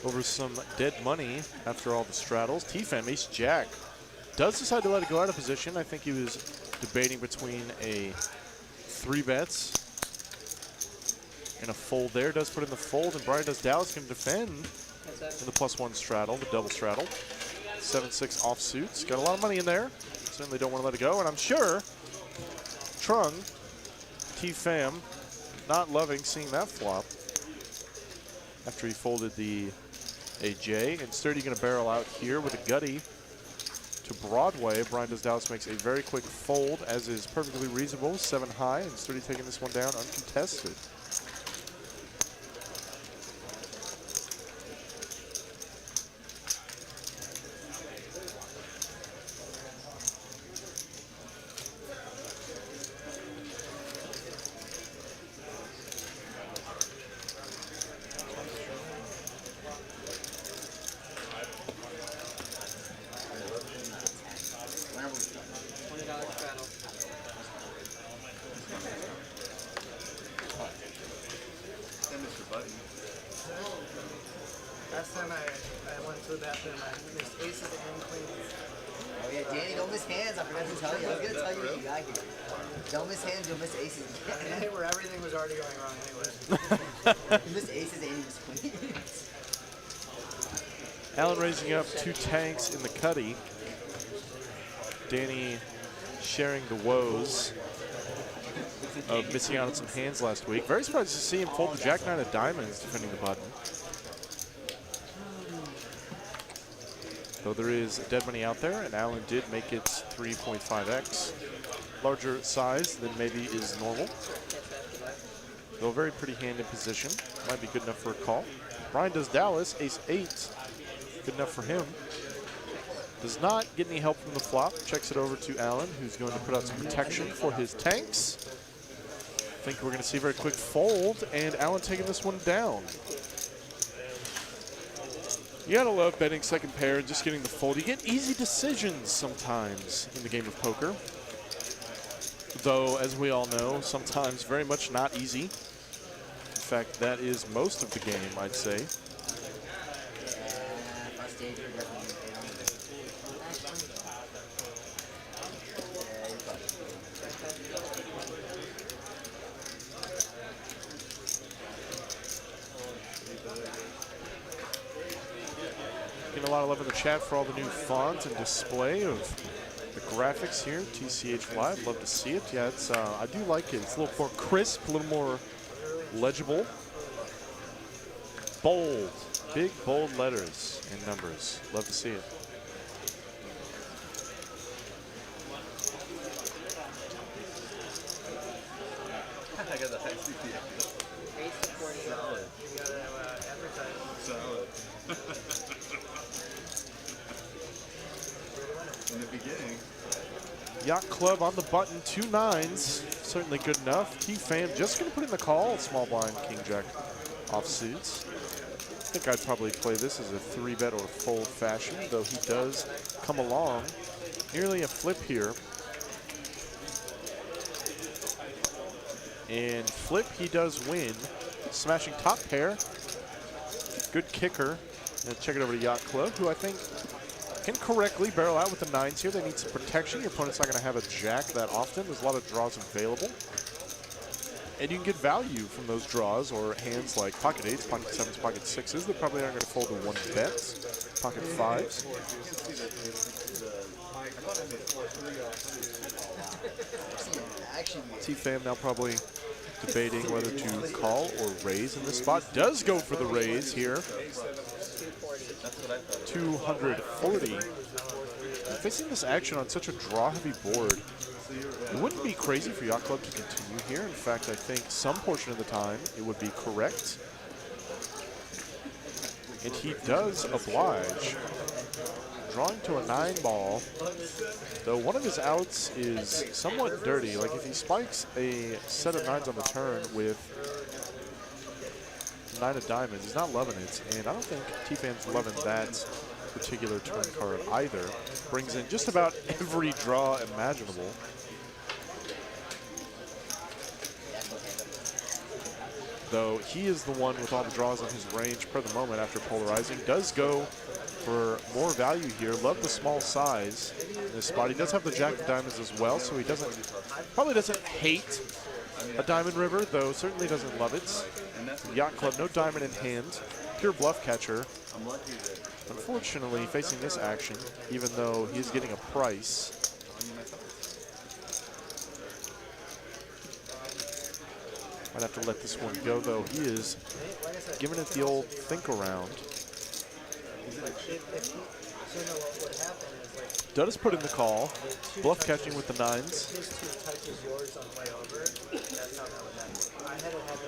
over some dead money after all the straddles. Tchlive, ace jack. Does decide to let it go out of position. I think he was debating between a 3-bets and a fold there. Does put in the fold, and Brian does Dallas can defend in the +1 straddle, the double straddle. 7-6 offsuits. Got a lot of money in there. Certainly don't want to let it go, and I'm sure Trung, T-Fam, not loving seeing that flop after he folded the AJ. And Sturdy going to barrel out here with a gutty to Broadway. Brian Does Dallas makes a very quick fold, as is perfectly reasonable. 7 high, and Sturdy taking this one down uncontested. to the bathroom. I missed aces and queens. Oh yeah, Danny, don't miss hands. I forgot to tell you. I was gonna tell you what you got here. Don't miss hands, you'll miss aces. And hit where everything was already going wrong anyway. You missed aces and you missed queens. Alan raising up 2 tanks in the cuddy. Danny sharing the woes of missing out on some hands last week. Very surprised to see him fold the Jack-9 of diamonds defending the button. Though there is dead money out there, and Alan did make it 3.5x. Larger size than maybe is normal. Though a very pretty hand in position. Might be good enough for a call. Brian does Dallas, ace-8. Good enough for him. Does not get any help from the flop. Checks it over to Alan, who's going to put out some protection for his tanks. I think we're going to see a very quick fold, and Alan taking this one down. You gotta love betting second pair and just getting the fold. You get easy decisions sometimes in the game of poker. Though, as we all know, sometimes very much not easy. In fact, that is most of the game, I'd say. First stage, we're definitely Getting a lot of love in the chat for all the new font and display of the graphics here. TCH Live, love to see it. Yeah, it's I do like it. It's a little more crisp, a little more legible. Bold, big bold letters and numbers. Love to see it. I got the high CPA. Raise to 40. Solid. You gotta advertise. Solid. In the beginning. Yacht Club on the button, 2 9s. Certainly good enough. T-Fam just going to put in the call. Small blind, King Jack offsuits. I think I'd probably play this as a 3-bet or fold fashion, though he does come along. Nearly a flip here. And flip, he does win. Smashing top pair. Good kicker. And check it over to Yacht Club, who I think can correctly barrel out with the 9s here. They need some protection. Your opponent's not going to have a jack that often. There's a lot of draws available. And you can get value from those draws or hands like pocket 8s, pocket 7s, pocket 6s that probably aren't going to fold to 1 bet. Pocket 5s. T-Fam now probably debating whether to call or raise in this spot. Does go for the raise here. 240. Facing this action on such a draw-heavy board, it wouldn't be crazy for Yacht Club to continue here. In fact, I think some portion of the time it would be correct. And he does oblige. Drawing to a 9 ball, though one of his outs is somewhat dirty. Like if he spikes a set of 9s on the turn with 9 of diamonds, he's not loving it. And I don't think T-Fam's loving that particular turn card either. Brings in just about every draw imaginable. Though he is the one with all the draws on his range per the moment after polarizing. Does go for more value here. Love the small size in this spot. He does have the jack of diamonds as well, so he probably doesn't hate a diamond river, though certainly doesn't love it. Yacht Club, no diamond in hand. Pure bluff catcher. Unfortunately, facing this action, even though he's getting a price, might have to let this one go, though. He is giving it the old think around. Does put in the call. Bluff catching with the 9s.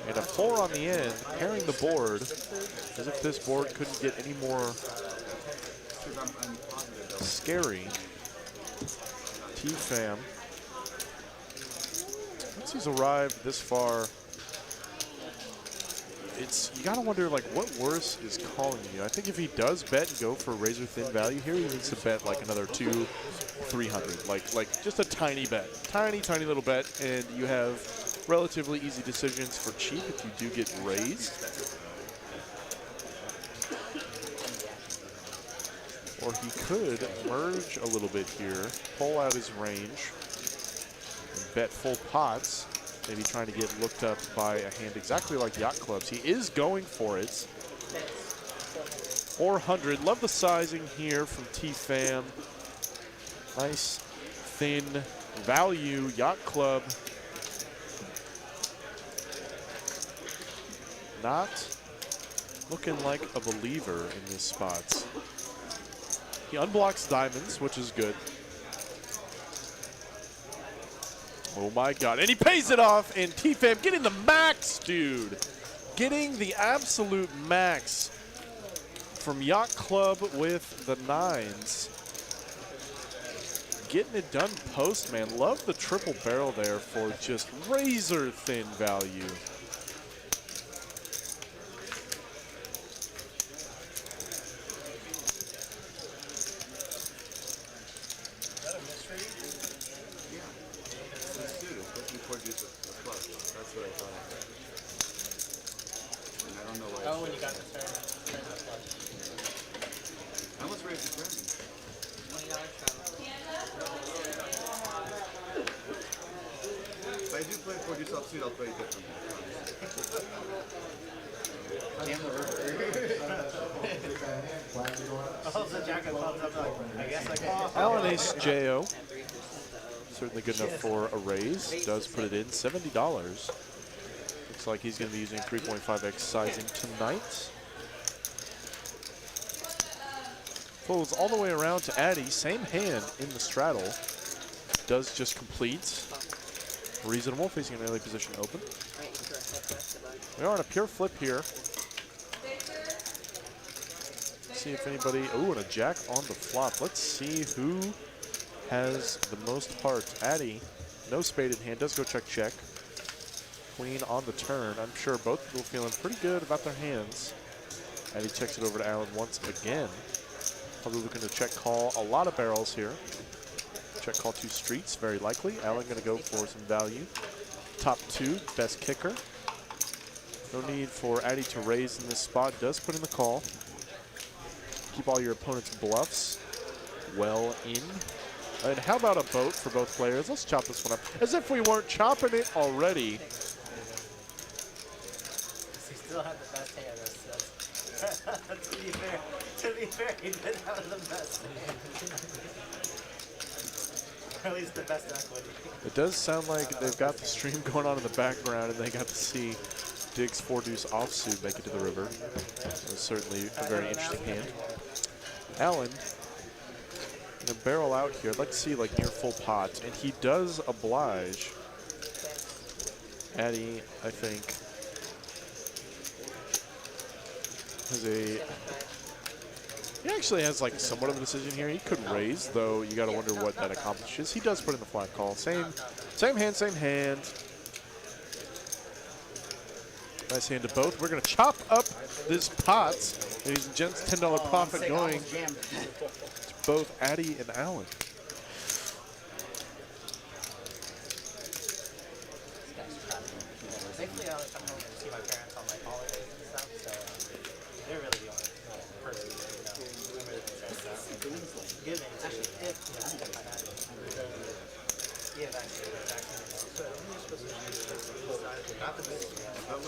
And a 4 on the end, pairing the board as if this board couldn't get any more scary. T-Fam. Once he's arrived this far, you gotta wonder, like, what worse is calling you? I think if he does bet and go for razor thin value here, he needs to bet like another 200-300, like just a tiny bet, tiny little bet, and you have relatively easy decisions for cheap if you do get raised. or he could merge a little bit here, pull out his range, and bet full pots, maybe trying to get looked up by a hand exactly like Yacht Club's. He is going for it. 400. Love the sizing here from T-Fam. Nice, thin value Yacht Club. Not looking like a believer in this spot. He unblocks diamonds, which is good. Oh my God, and he pays it off, and T-Fam getting the max, dude. Getting the absolute max from Yacht Club with the 9s. Getting it done post, man. Love the triple barrel there for just razor thin value. That's what I thought. And I don't know why. Oh, when you got the turn flush. How much raise the turn? $20 travel. If I do play for yourself soon, I'll play different. Oh, the jack of clubs, I'm like, I guess I can. Alan Ace J.O. Certainly good enough for a raise. Does put it in $70. Looks like he's going to be using 3.5x sizing tonight. Folds all the way around to Addy. Same hand in the straddle. Does just complete. Reasonable, facing an early position open. We are on a pure flip here. See if anybody. Oh, and a jack on the flop. Let's see who has the most hearts. Addy, no spade in hand, does go check. Queen on the turn. I'm sure both people feeling pretty good about their hands. Addy checks it over to Alan once again. Probably looking to check call a lot of barrels here. Check call 2 streets, very likely. Alan going to go for some value. Top 2, best kicker. No need for Addy to raise in this spot. Does put in the call. Keep all your opponent's bluffs well in. And how about a boat for both players? Let's chop this one up. As if we weren't chopping it already. He still had the best hand. That's to be fair, he did have the best hand. Or at least the best equity. It does sound like they've got the stream going on in the background, and they got to see Diggs 4-deuce offsuit make it to the river. That was certainly a very interesting hand. Alan, gonna barrel out here. I'd like to see like near full pot, and he does oblige. Addy, I think, has a. He actually has like somewhat of a decision here. He could raise, though. You got to wonder what that accomplishes. He does put in the flat call. Same hand, same hand. Nice hand to both. We're gonna chop up this pot. Ladies and gents, $10 profit going to both Addy and Alan. Thankfully, I come home and see my parents on like holidays and stuff, so they're really the only person that I'm really concerned about. Giving, actually, if I had it. Yeah, actually. So I'm just supposed to not the best. That's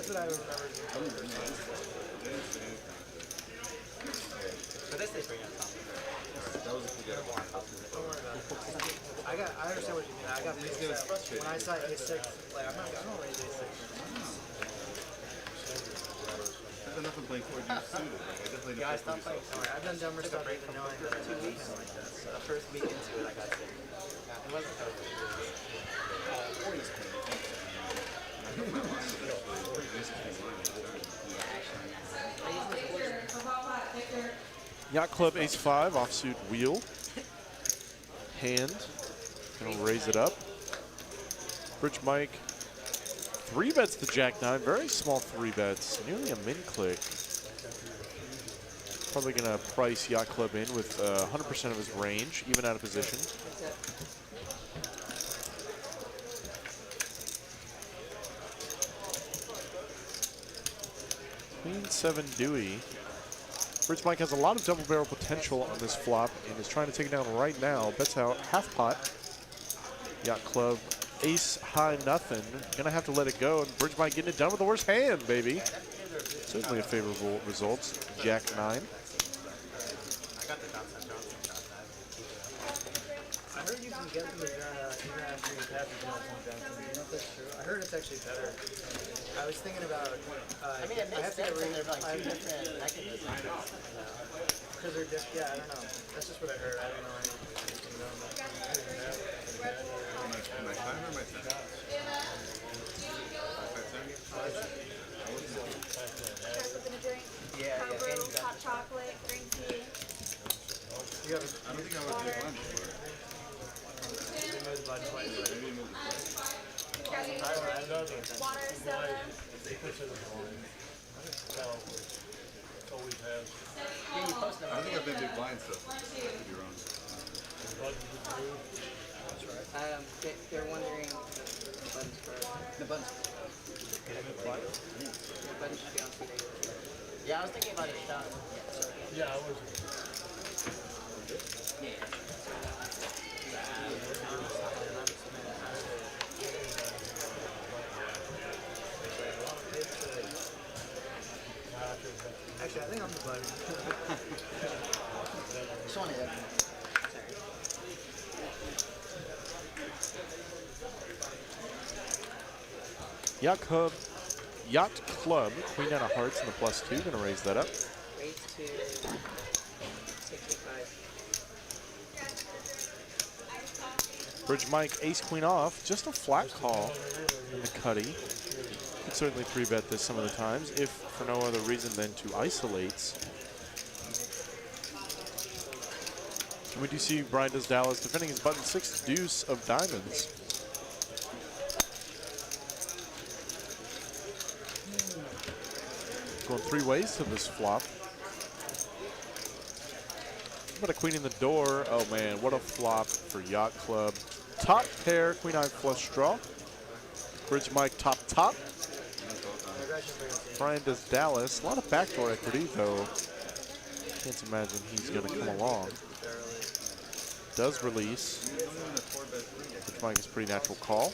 what I remember. But this they bring up top. That was a good one. I understand what you mean. I got these guys frustrated. When I saw A6, like I don't raise A6. I've enough of playing 4G suited. I definitely Yeah, I stopped playing. I've done dumber stuff even knowing that 2 weeks like that. So the first week into it, I got sick. It wasn't COVID. Yacht Club Ace-5, offsuit wheel. Hand, gonna raise it up. Bridge Mike, 3 bets to Jack-9, very small 3 bets, nearly a min click. Probably gonna price Yacht Club in with 100% of his range, even out of position. Queen Queen 7 Dewey. Bridge Mike has a lot of double barrel potential on this flop and is trying to take it down right now. Bets out half pot. Yacht Club, ace high nothing. Gonna have to let it go, and Bridge Mike getting it done with the worst hand, baby. Certainly a favorable result. Jack 9. I got the Johnson shot. I heard you can get them even after you pass the Johnson. Do you know if that's true? I heard it's actually better. I was thinking about. I mean, it makes sense that they're like two different mechanisms. Because they're different. Yeah, I don't know. That's just what I heard. I don't know anything about that. My time or my time? Yeah, Cold yeah. brew, hot chocolate, green tea. You have I don't think I would take lunch for it. Water, soda. Yeah, you post them I on don't think I've been big blind stuff. I could be wrong. They're wondering the buttons for the buttons. the buttons should be on CD. Yeah, I was thinking about a shot. Yeah, I was. Actually, I think I'm the buddy. Just wanted to. Yacht Club, Queen 9 of Hearts and the +2. Gonna raise that up. Raise to 65. Bridge Mike, ace queen off. Just a flat call in the cutty. Could certainly 3-bet this some of the times, if for no other reason than to isolate. And we do see Brian does Dallas defending his button 6 deuce of diamonds. Going 3 ways to this flop. But a queen in the door. Oh man, what a flop for Yacht Club. Top pair, Queen 9 flush draw. Bridge Mike top. Brian does Dallas. A lot of backdoor equity though. Can't imagine he's gonna come along. Does release. Bridge Mike is pretty natural call.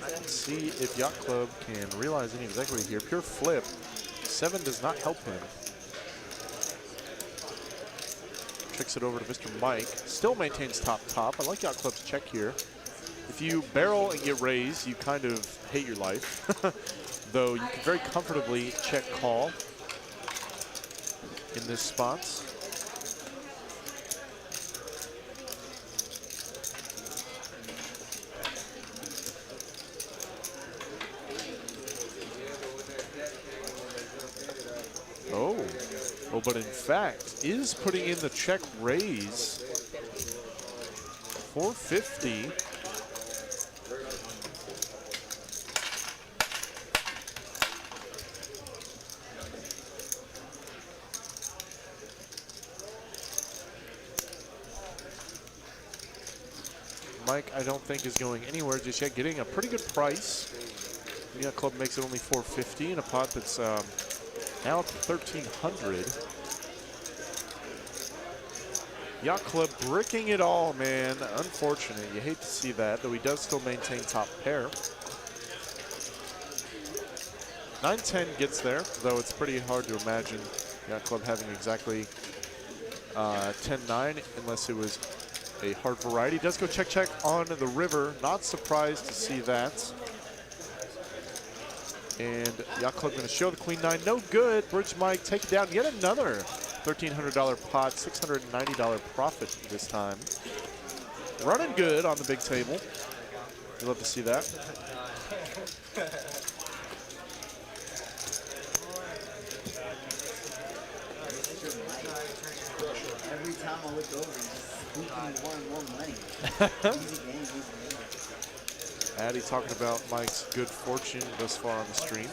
Let's see if Yacht Club can realize any of his equity here. Pure flip. 7 does not help him. Tricks it over to Mr. Mike. Still maintains top. I like Yacht Club's check here. If you barrel and get raised, you kind of hate your life. Though you can very comfortably check call in this spot. Oh, but in fact, is putting in the check raise. 450. Mike, I don't think is going anywhere just yet. Getting a pretty good price. Yacht Club makes it only 450 in a pot that's now up to 1,300. Yacht Club bricking it all, man. Unfortunate. You hate to see that, though he does still maintain top pair. 9-10 gets there, though it's pretty hard to imagine Yacht Club having exactly 10-9 unless it was a hard variety. Does go check on the river. Not surprised to see that. And Yacht Club going to show the Queen 9. No good. Bridge Mike take it down. Yet another $1,300 pot. $690 profit this time. Running good on the big table. You love to see that. Every time I look over, he's just squeaking more and more money. Easy game, easy game. Addy talking about Mike's good fortune thus far on the stream.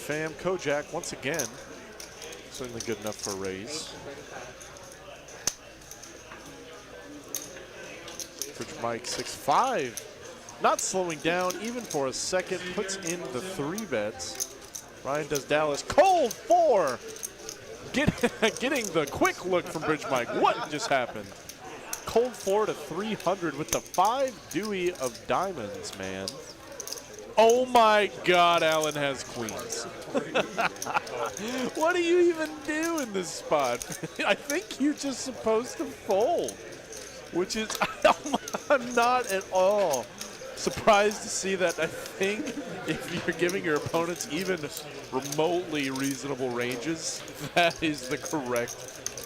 fam. Kojak once again. Certainly good enough for a raise. Bridge Mike 6'5". Not slowing down even for a second. Puts in the 3 bets. Ryan does Dallas. Cold 4. Getting the quick look from Bridge Mike. What just happened? Cold 4 to 300 with the 5 Dewey of diamonds, man. Oh my God, Allen has queens. What do you even do in this spot? I think you're just supposed to fold, which is, I'm not at all surprised to see that. I think if you're giving your opponents even remotely reasonable ranges, that is the correct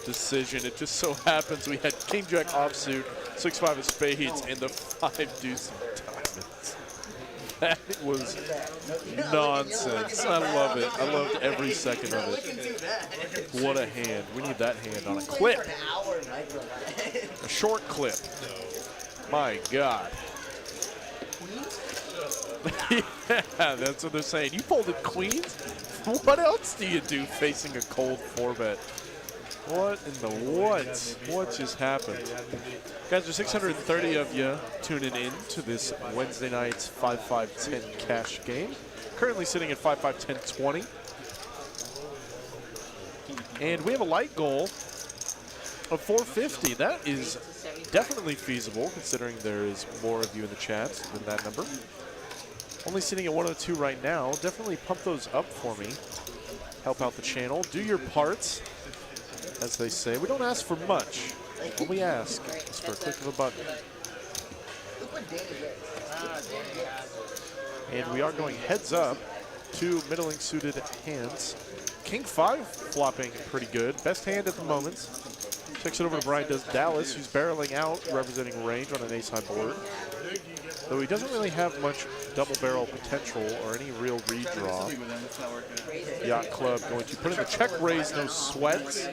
decision. It just so happens we had King Jack offsuit, 6-5 of spades, and the 5 deuce of diamonds. That was nonsense. I love it. I loved every second of it. What a hand. We need that hand on a clip. A short clip. My God. Yeah, that's what they're saying. You folded queens? What else do you do facing a cold 4-bet? What in the what? What just happened? Guys, there's 630 of you tuning in to this Wednesday night's 5-5-10 cash game. Currently sitting at 5-5-10-20. And we have a light goal of 450. That is definitely feasible, considering there is more of you in the chat than that number. Only sitting at 102 right now. Definitely pump those up for me. Help out the channel. Do your parts, as they say. We don't ask for much. What we ask is for a click of a button. And we are going heads up. 2 middling suited hands. King 5 flopping pretty good. Best hand at the moment. Checks it over to Brian does Dallas, who's barreling out, representing range on an ace-high board. Though he doesn't really have much double barrel potential or any real redraw. Yacht Club going to put in the check raise, no sweats.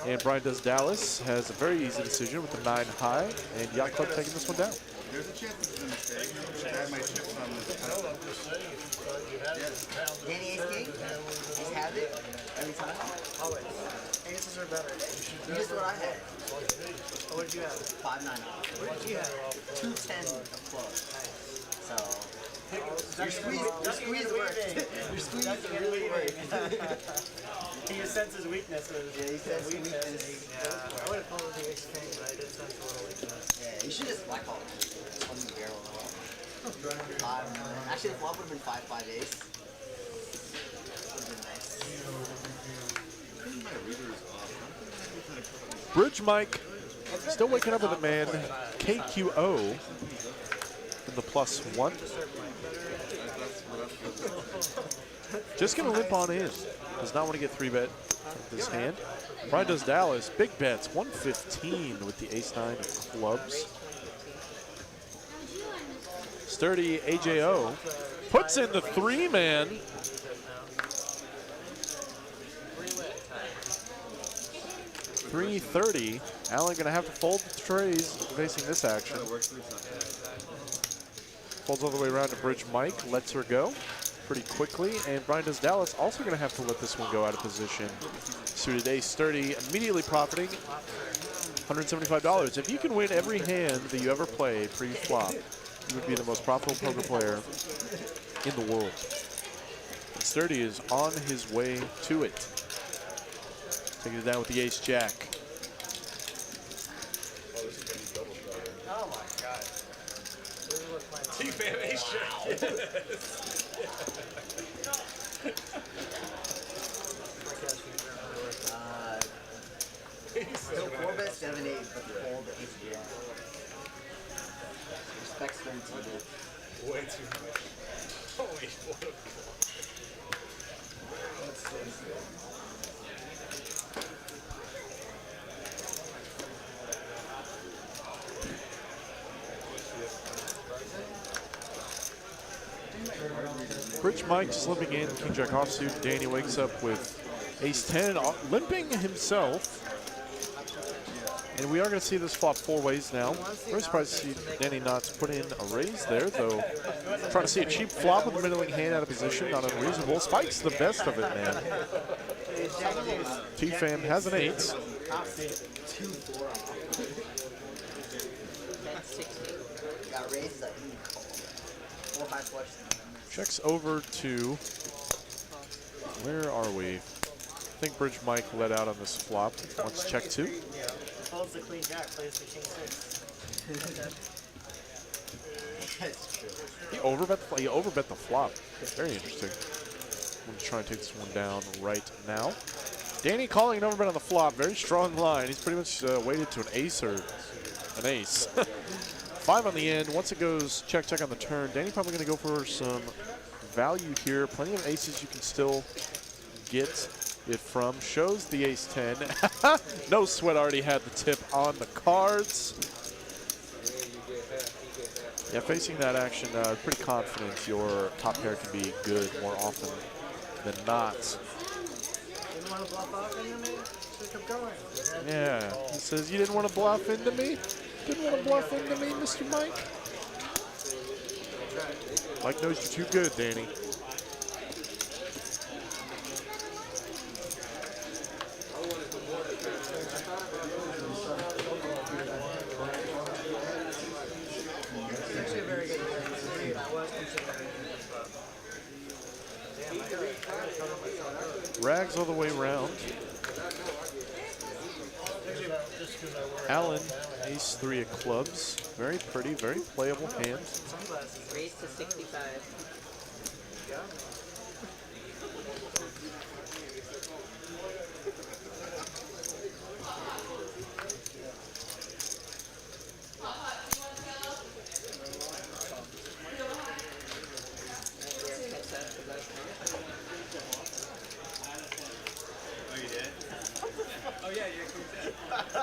And Brian does Dallas has a very easy decision with the 9 high, and Yacht Club taking this one down. There's a chance it's a mistake. I had my chips on this. Danny Ace King? He's had it every time? Always. Aces are better. You just what I had. What did you have? 5-9. What did you have? 2-10 of clubs. So your squeeze worked. Your squeeze really worked. He just senses weaknesses. Yeah, he senses weaknesses. Yeah. I would have followed the ace king, but I did sense a little weakness. Yeah, you should just black call on the barrel. Actually, the flop would have been 5-5 ace. Would have been nice. Bridge Mike still waking up with a man. KQO in the +1. Just going to limp on in. Does not want to get 3-bet with this hand. Brian does Dallas. Big bets. 115 with the ace-9 of clubs. Sturdy AJO puts in the 3-man. $330. Allen going to have to fold the trays facing this action. Folds all the way around to Bridge Mike. Lets her go pretty quickly. And Brian does Dallas also going to have to let this one go out of position. Suited ace. Sturdy immediately profiting $175. If you can win every hand that you ever play pre-flop, you would be the most profitable poker player in the world. And Sturdy is on his way to it. Taking it down with the ace-jack. Oh my God. T-Fam ace-jack. Still 4-bet 7-8, but fold the ace-jack. Respect strength to it. Way too much. Holy fuck. Bridge Mike slipping in, King Jack offsuit. Danny wakes up with ace-10, limping himself. And we are going to see this flop 4 ways now. Very surprised to see Danny Knotts put in a raise there, though. Trying to see a cheap flop with the middling hand out of position, not unreasonable. Spike's the best of it, man. T-Fam has an 8. Checks over to, where are we? I think Bridge Mike let out on this flop. Wants check 2. Folds the queen jack, plays the king 6. He overbet the flop. Very interesting. I'm going to try and take this one down right now. Danny calling an overbet on the flop. Very strong line. He's pretty much weighted to an ace or an ace. 5 on the end. Once it goes check, check on the turn, Danny probably going to go for some value here. Plenty of aces you can still get it from. Shows the ace-10. No sweat, already had the tip on the cards. Yeah, facing that action, pretty confident your top pair can be good more often than not. Didn't want to bluff off into me? Should have kept going. Yeah, he says, you didn't want to bluff into me? Didn't want to bluff into me, Mr. Mike? Mike knows you're too good, Danny. Rags all the way around. Allen, ace-3 of clubs. Very pretty, very playable hand. Raise to 65.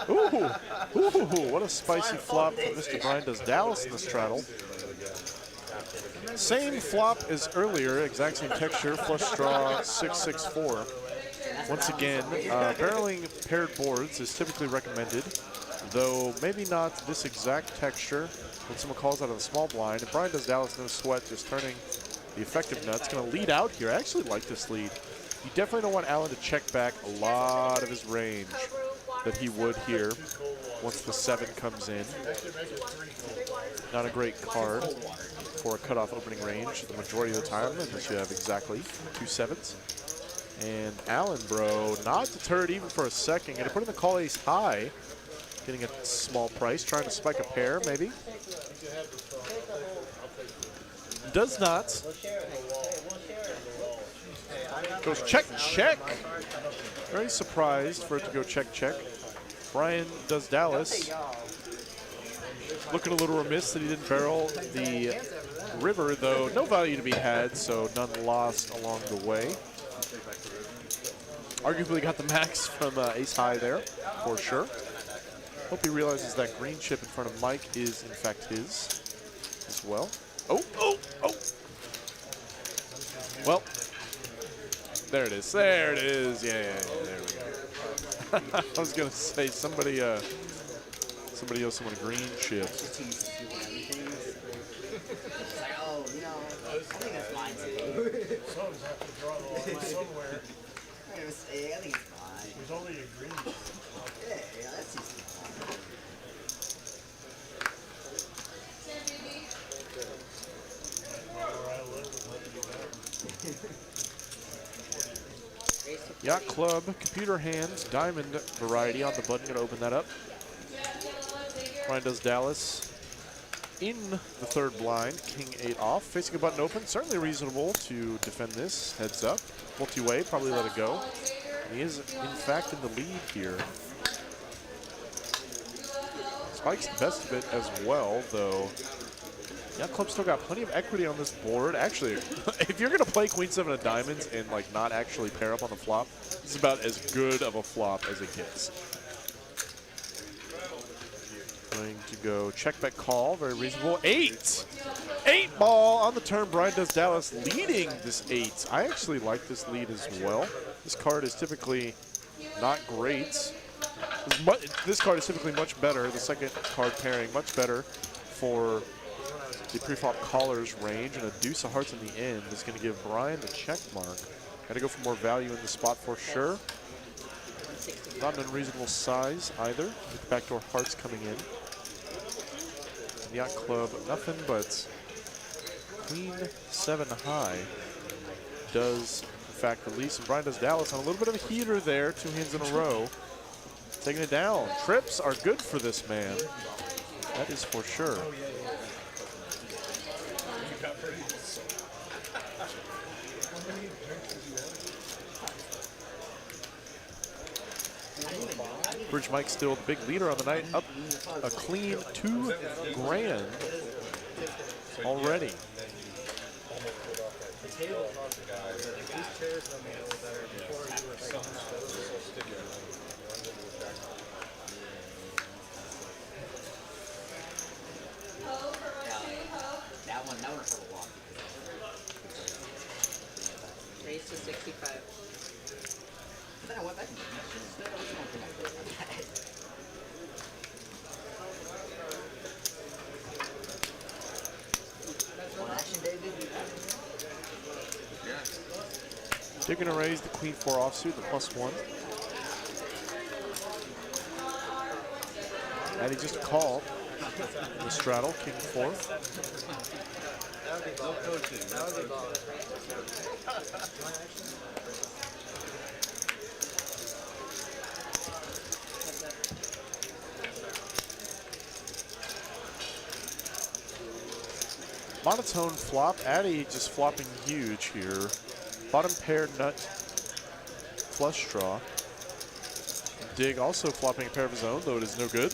Ooh, what a spicy flop from Mr. Brian Does Dallas in the straddle. Same flop as earlier, exact same texture, flush draw 6-6-4. Once again, barreling paired boards is typically recommended, though maybe not this exact texture when someone calls out of the small blind. And Brian Does Dallas, no sweat, just turning the effective nuts. Going to lead out here. I actually like this lead. You definitely don't want Allen to check back a lot of his range that he would here once the 7 comes in. Not a great card for a cutoff opening range the majority of the time, unless you have exactly 2 7s. And Allen, bro, not deterred even for a second. Going to put in the call ace high, getting a small price, trying to spike a pair, maybe. Does not. Goes check, check. Very surprised for it to go check, check. Brian Does Dallas looking a little remiss that he didn't barrel the river, though no value to be had, so none lost along the way. Arguably got the max from ace high there, for sure. Hope he realizes that green chip in front of Mike is in fact his as well. Oh. Well, there it is. There it is. Yeah, there we go. I was gonna say somebody owes someone a green chip. Oh, you know, I think that's mine too. Someone's have to draw the line somewhere. I think it's fine. There's only a green. Yeah, that's just fine. Yacht Club, computer hands, diamond variety on the button. Gonna open that up. Brian Does Dallas in the 3rd blind, king 8 off, facing a button open. Certainly reasonable to defend this. Heads up, multi-way, probably let it go. And he is in fact in the lead here. Spike's the best of it as well, though. Yacht Club still got plenty of equity on this board. Actually, if you're gonna play Queen 7 of diamonds and like not actually pair up on the flop, this is about as good of a flop as it gets. Going to go check back call, very reasonable. 8 ball on the turn. Brian Does Dallas leading this 8. I actually like this lead as well. This card is typically not great This card is typically much better. The second card pairing much better for the preflop caller's range, and a deuce of hearts in the end is going to give Brian the check mark. Got to go for more value in the spot for sure. Not an unreasonable size either, with backdoor hearts coming in. Yacht Club, nothing but queen 7 high does in fact release, and Brian does Dallas on a little bit of a heater there, 2 hands in a row. Taking it down. Trips are good for this man. That is for sure. Bridge Mike still the big leader on the night, up a clean $2 grand already. That one for a walk. Raise to 65. Then I went back and one action, David. They're going to raise the queen 4 offsuit, the +1. Addie just a call. The straddle, king 4. Monotone flop. Addie just flopping huge here. Bottom pair nut flush draw. Dig also flopping a pair of his own, though it is no good.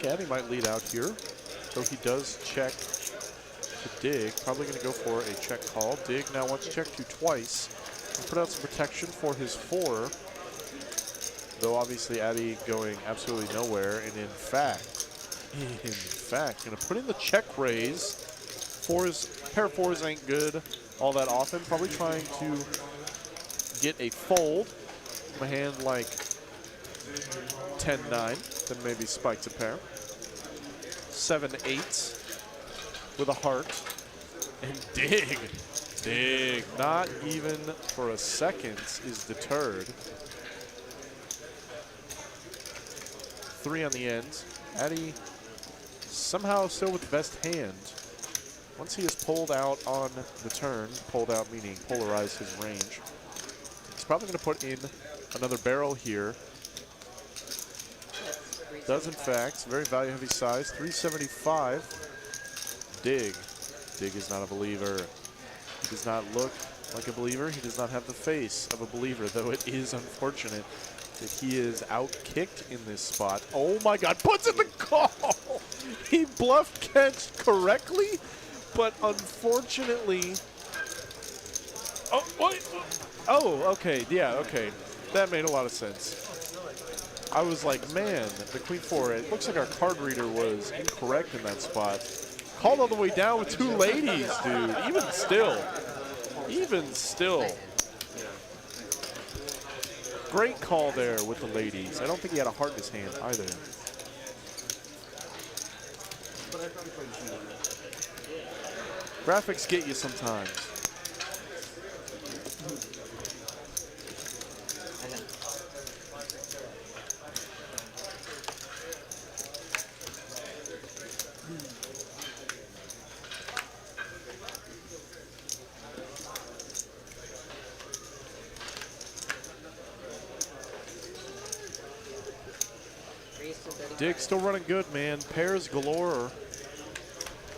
Addie might lead out here, though he does check to Dig. Probably going to go for a check call. Dig now wants to check to twice and put out some protection for his 4. Though obviously Addie going absolutely nowhere, and in fact, going to put in the check raise. Pair of 4s ain't good all that often. Probably trying to get a fold from a hand like 10-9, then maybe spikes a pair. 7-8 with a heart, and Dig, not even for a second is deterred. 3 on the end. Addie somehow still with the best hand. Once he is pulled out on the turn, pulled out meaning polarized his range, he's probably going to put in another barrel here. Does in fact, very value heavy size, 375. Dig is not a believer. He does not look like a believer. He does not have the face of a believer, though it is unfortunate that he is out-kicked in this spot. Oh my God, puts in the call! He bluff catched correctly, but unfortunately... Oh, what? Oh, okay, yeah, okay. That made a lot of sense. I was like, man, the queen 4, it looks like our card reader was incorrect in that spot. Called all the way down with 2 ladies, dude. Even still. Great call there with the ladies. I don't think he had a heart in his hand either. Graphics get you sometimes. Dig still running good, man. Pairs galore.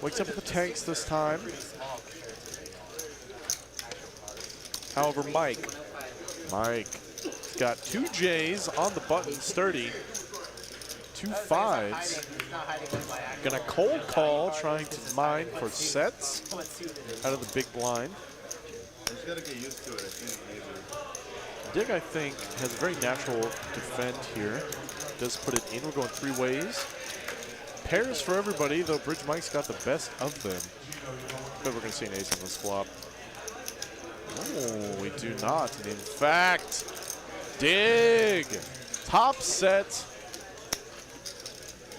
Wakes up with the tanks this time. However, Mike's got 2 J's on the button, sturdy. 2 5s. Gonna cold call, trying to mine for sets out of the big blind. I just gotta get used to it. I think Dig, I think, has a very natural defend here. Does put it in. We're going 3 ways. Pairs for everybody, though Bridge Mike's got the best of them. But we're going to see an ace on this flop. Oh, we do not. And in fact, dig. Top set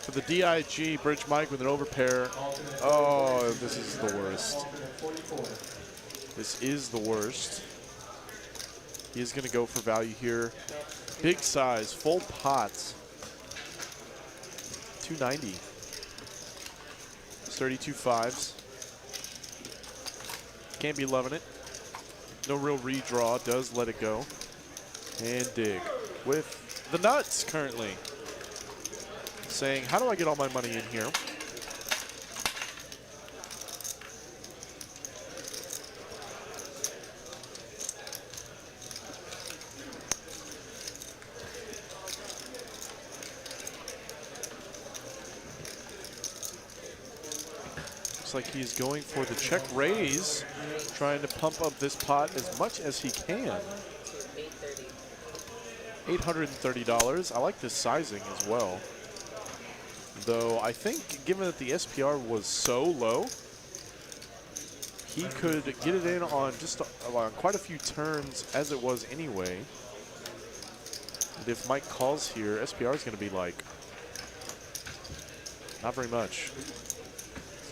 for the DIG. Bridge Mike with an overpair. Oh, this is the worst. This is the worst. He is going to go for value here. Big size, full pot. 290. 32 fives. Can't be loving it. No real redraw. Does let it go. And dig with the nuts currently. Saying, how do I get all my money in here? Like he's going for the check raise, trying to pump up this pot as much as he can. $830. I like this sizing as well. Though I think given that the SPR was so low, he could get it in on just on quite a few turns as it was anyway. And if Mike calls here, SPR is going to be like, not very much.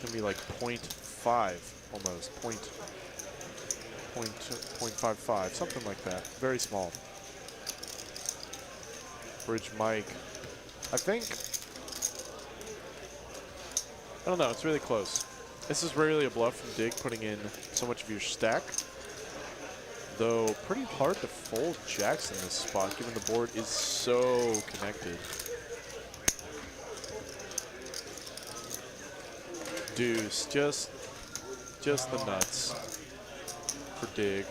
It's going to be like 0.5 almost, 0.55, something like that. Very small. Bridge Mike. I think, I don't know, it's really close. This is rarely a bluff from Dig, putting in so much of your stack. Though pretty hard to fold jacks in this spot, given the board is so connected. Deuce, just the nuts for Dig.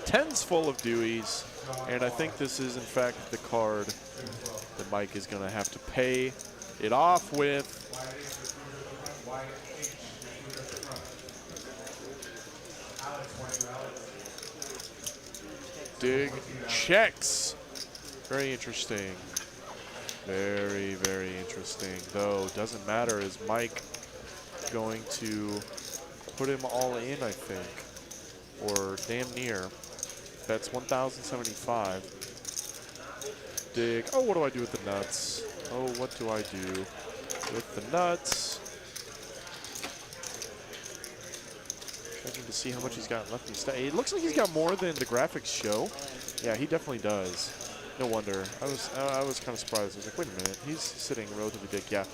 Tens full of Deweys, and I think this is in fact the card that Mike is going to have to pay it off with. Dig checks. Very interesting. Very, very interesting. Though, doesn't matter. Is Mike going to put him all in, I think? Or damn near. That's 1,075. Dig. Oh, what do I do with the nuts? Oh, what do I do with the nuts? Checking to see how much he's got left in the stack. It looks like he's got more than the graphics show. Yeah, he definitely does. No wonder. I was kind of surprised. I was like, wait a minute. He's sitting relatively big. Yeah.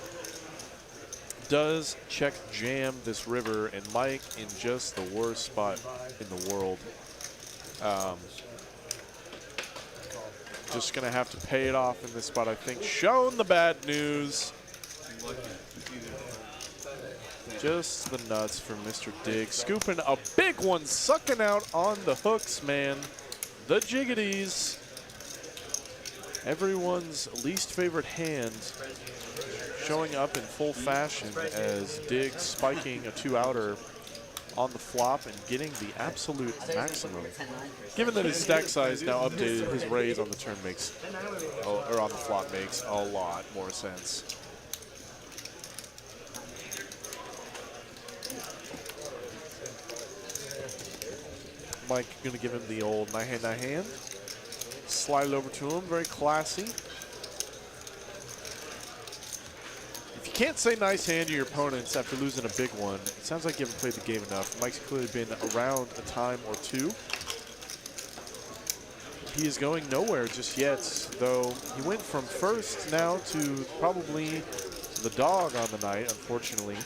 Does check jam this river, and Mike in just the worst spot in the world. Just gonna have to pay it off in this spot, I think. Shown the bad news. Just the nuts for Mr. Dig. Scooping a big one, sucking out on the hooks, man. The jiggities. Everyone's least favorite hand showing up in full fashion as Dig spiking a 2-outer on the flop and getting the absolute maximum. Given that his stack size now updated, his raise on the turn makes, or on the flop makes a lot more sense. Mike gonna give him the old nine hand. Slide it over to him, very classy. If you can't say nice hand to your opponents after losing a big one, it sounds like you haven't played the game enough. Mike's clearly been around a time or two. He is going nowhere just yet, though he went from first now to probably the dog on the night, unfortunately.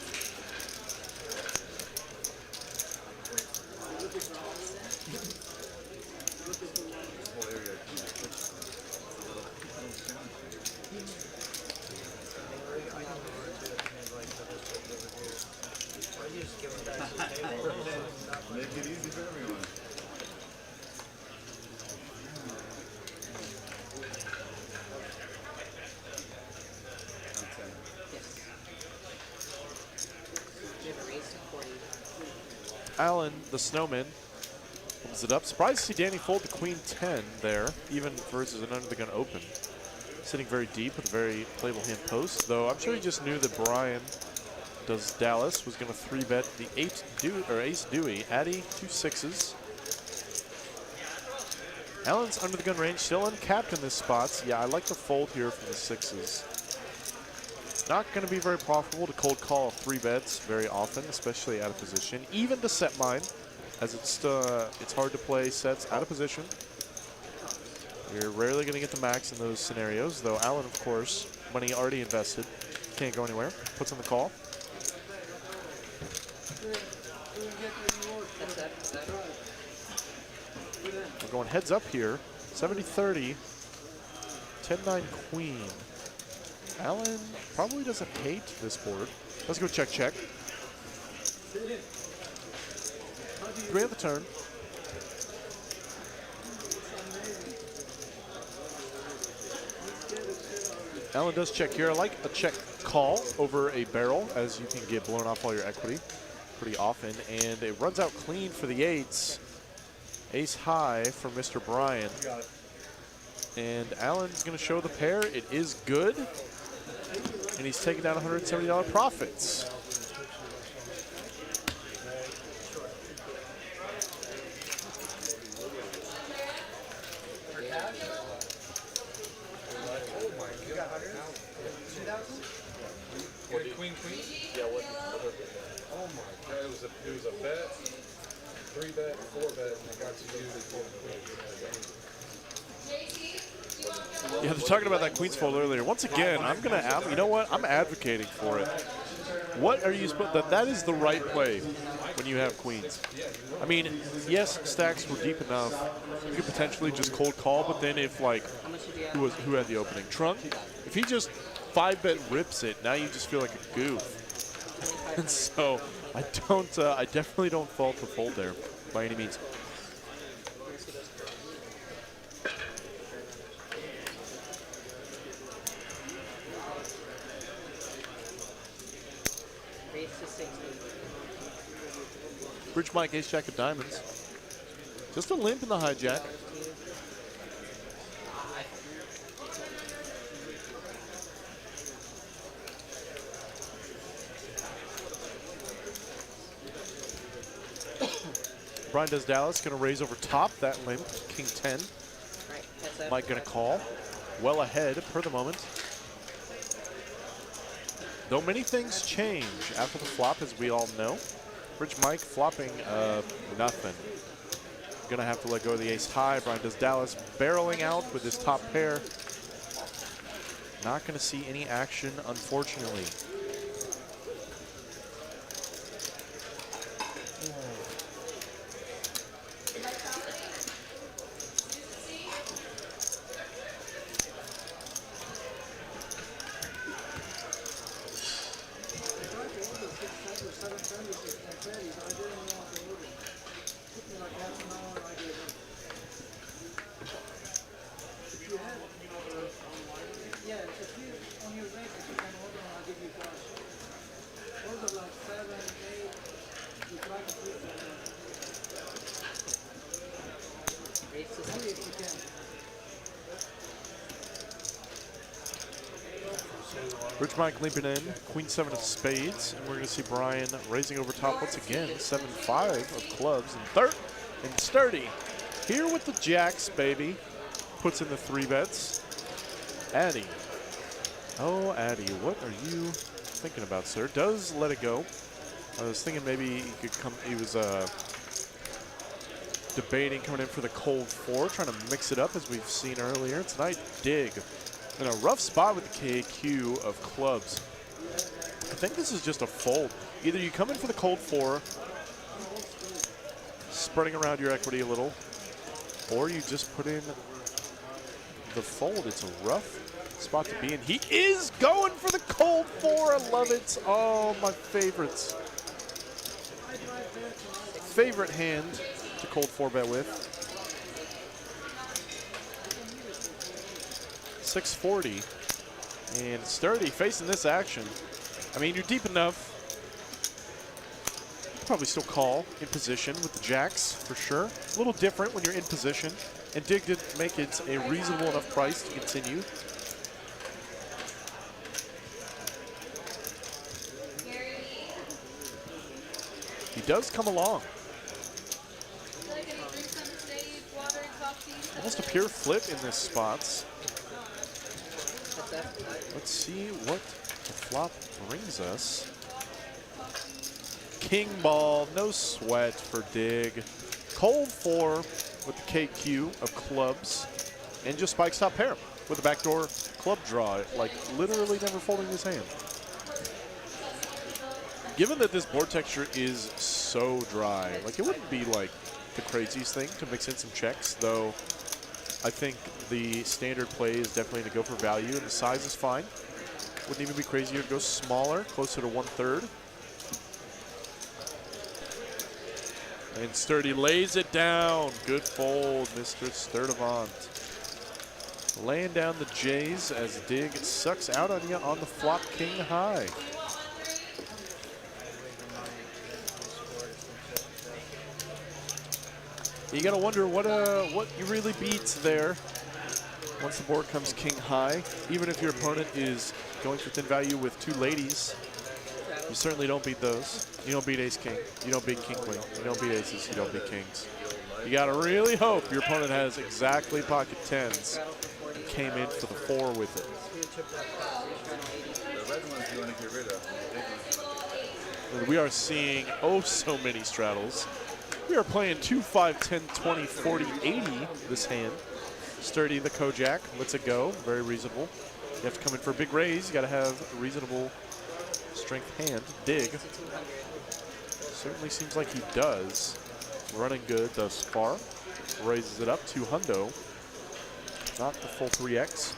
Make it easy for everyone. Alan, the snowman, opens it up. Surprised to see Danny fold the queen 10 there, even versus an under the gun open. Sitting very deep with a very playable hand post, though I'm sure he just knew that Brian Dallas was going to 3-bet the ace Dewey. Addy, 2 6s. Allen's under the gun range, still uncapped in this spot. Yeah, I like the fold here from the 6s. Not going to be very profitable to cold call 3 bets very often, especially out of position. Even to set mine, as it's hard to play sets out of position. You're rarely going to get the max in those scenarios, though Allen, of course, money already invested, can't go anywhere. Puts on the call. We're going heads up here. 70-30. 10-9 queen. Allen probably doesn't hate this board. Let's go check, check. 3 on the turn. Allen does check here. I like a check call over a barrel, as you can get blown off all your equity pretty often. And it runs out clean for the 8s. Ace high for Mr. Bryan. And Allen's going to show the pair. It is good. And he's taking down $170 profits. Queen? Yeah, what? Oh my God, it was a bet, 3 bet, 4 bet, and they got to do the queen. Yeah, they're talking about that Queen's fold earlier. Once again, I'm going to, you know what? I'm advocating for it. What are you supposed to, that is the right play when you have Queens. I mean, yes, stacks were deep enough. You could potentially just cold call, but then if, like, who had the opening? Trunk? If he just 5-bet rips it, now you just feel like a goof. And so I definitely don't fault the fold there by any means. Bridge Mike, ace jack of diamonds. Just a limp in the hijack. Brian does Dallas, going to raise over top that limp, king 10. Mike going to call, well ahead per the moment. Though many things change after the flop, as we all know. Bridge Mike flopping nothing. Going to have to let go of the ace high. Brian does Dallas, barreling out with his top pair. Not going to see any action, unfortunately. Bridge Mike leaping in, queen 7 of spades, and we're going to see Brian raising over top once again, 7-5 of clubs, and third and sturdy. Here with the jacks, baby, puts in the 3 bets. Addy, oh Addy, what are you thinking about, sir? Does let it go. I was thinking maybe he could come. He was debating coming in for the cold 4, trying to mix it up as we've seen earlier. Tonight, dig. In a rough spot with the KQ of clubs. I think this is just a fold. Either you come in for the cold 4, spreading around your equity a little, or you just put in the fold. It's a rough spot to be in. He is going for the cold 4. I love it. Oh, my favorites. Favorite hand to cold 4-bet with. 640 and sturdy facing this action. I mean, you're deep enough. Probably still call in position with the jacks for sure. A little different when you're in position, and dig did make it a reasonable enough price to continue. He does come along. Almost a pure flip in this spots. Let's see what the flop brings us. King ball, no sweat for Dig. Cold 4 with the KQ of clubs. And just spikes top pair with a backdoor club draw, like literally never folding his hand. Given that this board texture is so dry, like it wouldn't be like the craziest thing to mix in some checks, though I think the standard play is definitely to go for value, and the size is fine. Wouldn't even be crazier to go smaller, closer to 1/3. And Sturdy lays it down. Good fold, Mr. Sturdivant. Laying down the J's as Dig sucks out on you on the flop king high. You gotta wonder what you really beats there once the board comes king high. Even if your opponent is going for thin value with 2 ladies, you certainly don't beat those. You don't beat ace king. You don't beat king queen. You don't beat aces. You don't beat kings. You gotta really hope your opponent has exactly pocket 10s and came in for the 4 with it. The red ones you want to get rid of. We are seeing oh so many straddles. We are playing 2, 5, 10, 20, 40, 80 this hand. Sturdy the Kojak lets it go. Very reasonable. You have to come in for a big raise. You got to have a reasonable strength hand. Dig. Certainly seems like he does. Running good thus far. Raises it up to hundo. Not the full 3x.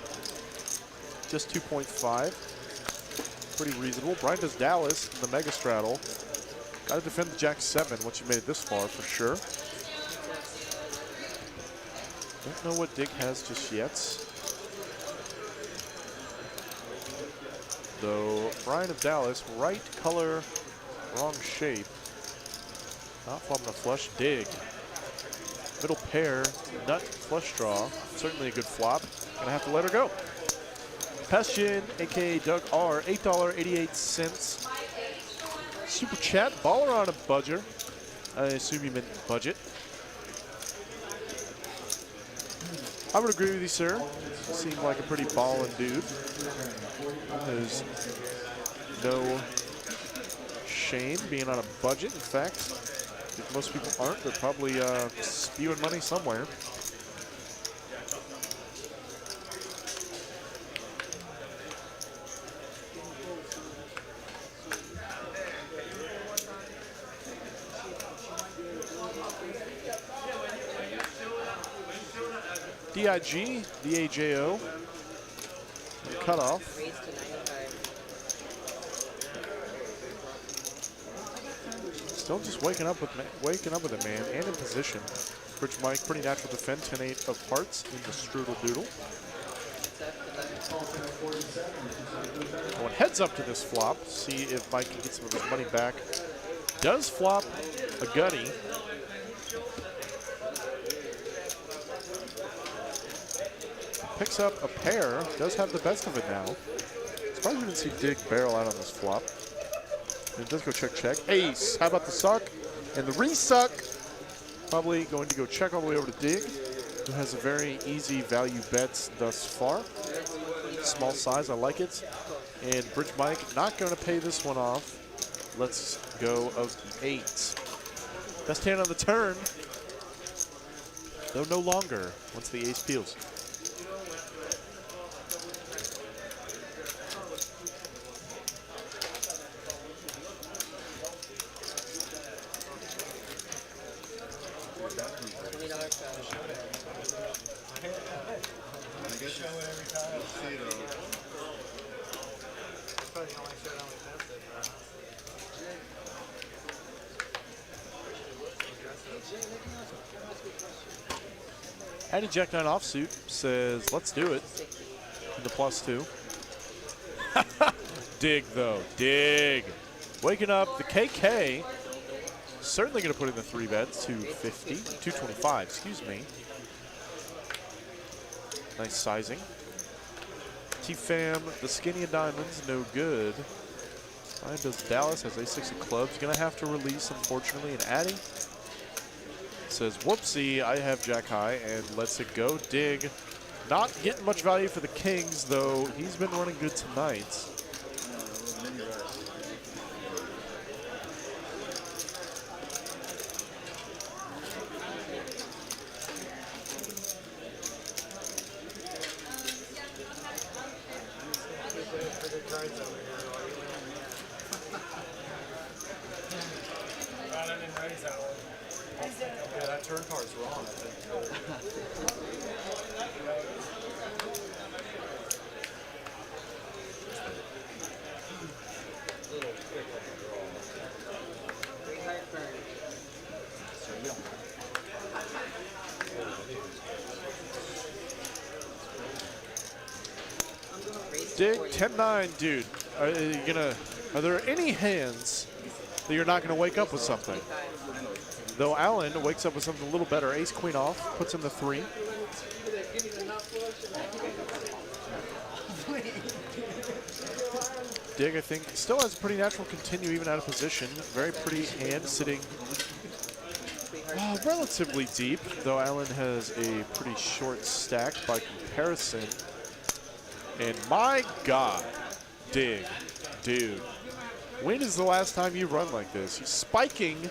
Just 2.5. Pretty reasonable. Brian does Dallas in the mega straddle. Got to defend the Jack 7 once you made it this far for sure. Don't know what Dig has just yet. Though Brian of Dallas, right color, wrong shape. Not flopping a flush. Dig. Middle pair, nut flush draw. Certainly a good flop. Gonna have to let her go. Passion, aka Doug R, $8.88. Super chat, baller on a budger. I assume you meant budget. I would agree with you, sir. You seem like a pretty ballin' dude. There's no shame being on a budget. In fact, if most people aren't, they're probably spewing money somewhere. DIG, the AJO, cutoff. Still just waking up with it, man, and in position. Bridge Mike, pretty natural defend, 10-8 of hearts in the strudel doodle. Going heads up to this flop, see if Mike can get some of his money back. Does flop a gutty. Picks up a pair, does have the best of it now. Surprised we didn't see Dig barrel out on this flop. And it does go check, check. Ace, how about the suck? And the re-suck. Probably going to go check all the way over to Dig, who has a very easy value bets thus far. Small size, I like it. And Bridge Mike not going to pay this one off. Let's go of the 8. Best hand on the turn, though no longer once the ace peels. Addy Jack 9 offsuit says, let's do it. In the +2. Dig, though. Dig. Waking up the KK. Certainly going to put in the 3 bets. 250. 225, excuse me. Nice sizing. T-Fam, the skinny of diamonds, no good. Ryan does Dallas, has a6 of clubs. Going to have to release, unfortunately, an Addy. says, whoopsie, I have jack high and lets it go. Dig. Not getting much value for the kings, though. He's been running good tonight. Yeah, that turn card's wrong, I think. Dig 10-9, dude. Are there any hands that you're not gonna wake up with something? Though Allen wakes up with something a little better. Ace queen off, puts in the 3. Dig, I think, still has a pretty natural continue even out of position. Very pretty hand sitting relatively deep, though Allen has a pretty short stack by comparison. And my God, Dig, dude, when is the last time you run like this? He's spiking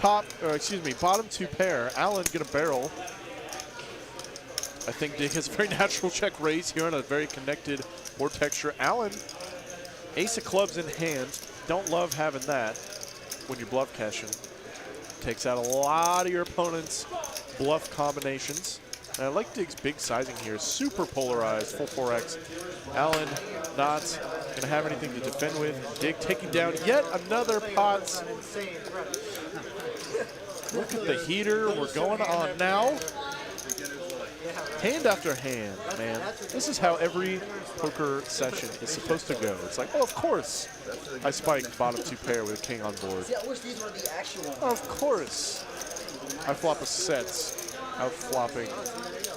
bottom 2 pair. Allen gonna barrel. I think Dig has a very natural check raise here on a very connected board texture. Allen, ace of clubs in hand. Don't love having that when you're bluff cashing. Takes out a lot of your opponent's bluff combinations. And I like Dig's big sizing here. Super polarized, full 4X. Allen not gonna have anything to defend with. Dig taking down yet another pot. Look at the heater. We're going on now. Hand after hand, man. This is how every poker session is supposed to go. It's like, oh, of course, I spiked bottom 2 pair with a king on board. See, I wish these were the actual ones. Of course. I flop a set, out flopping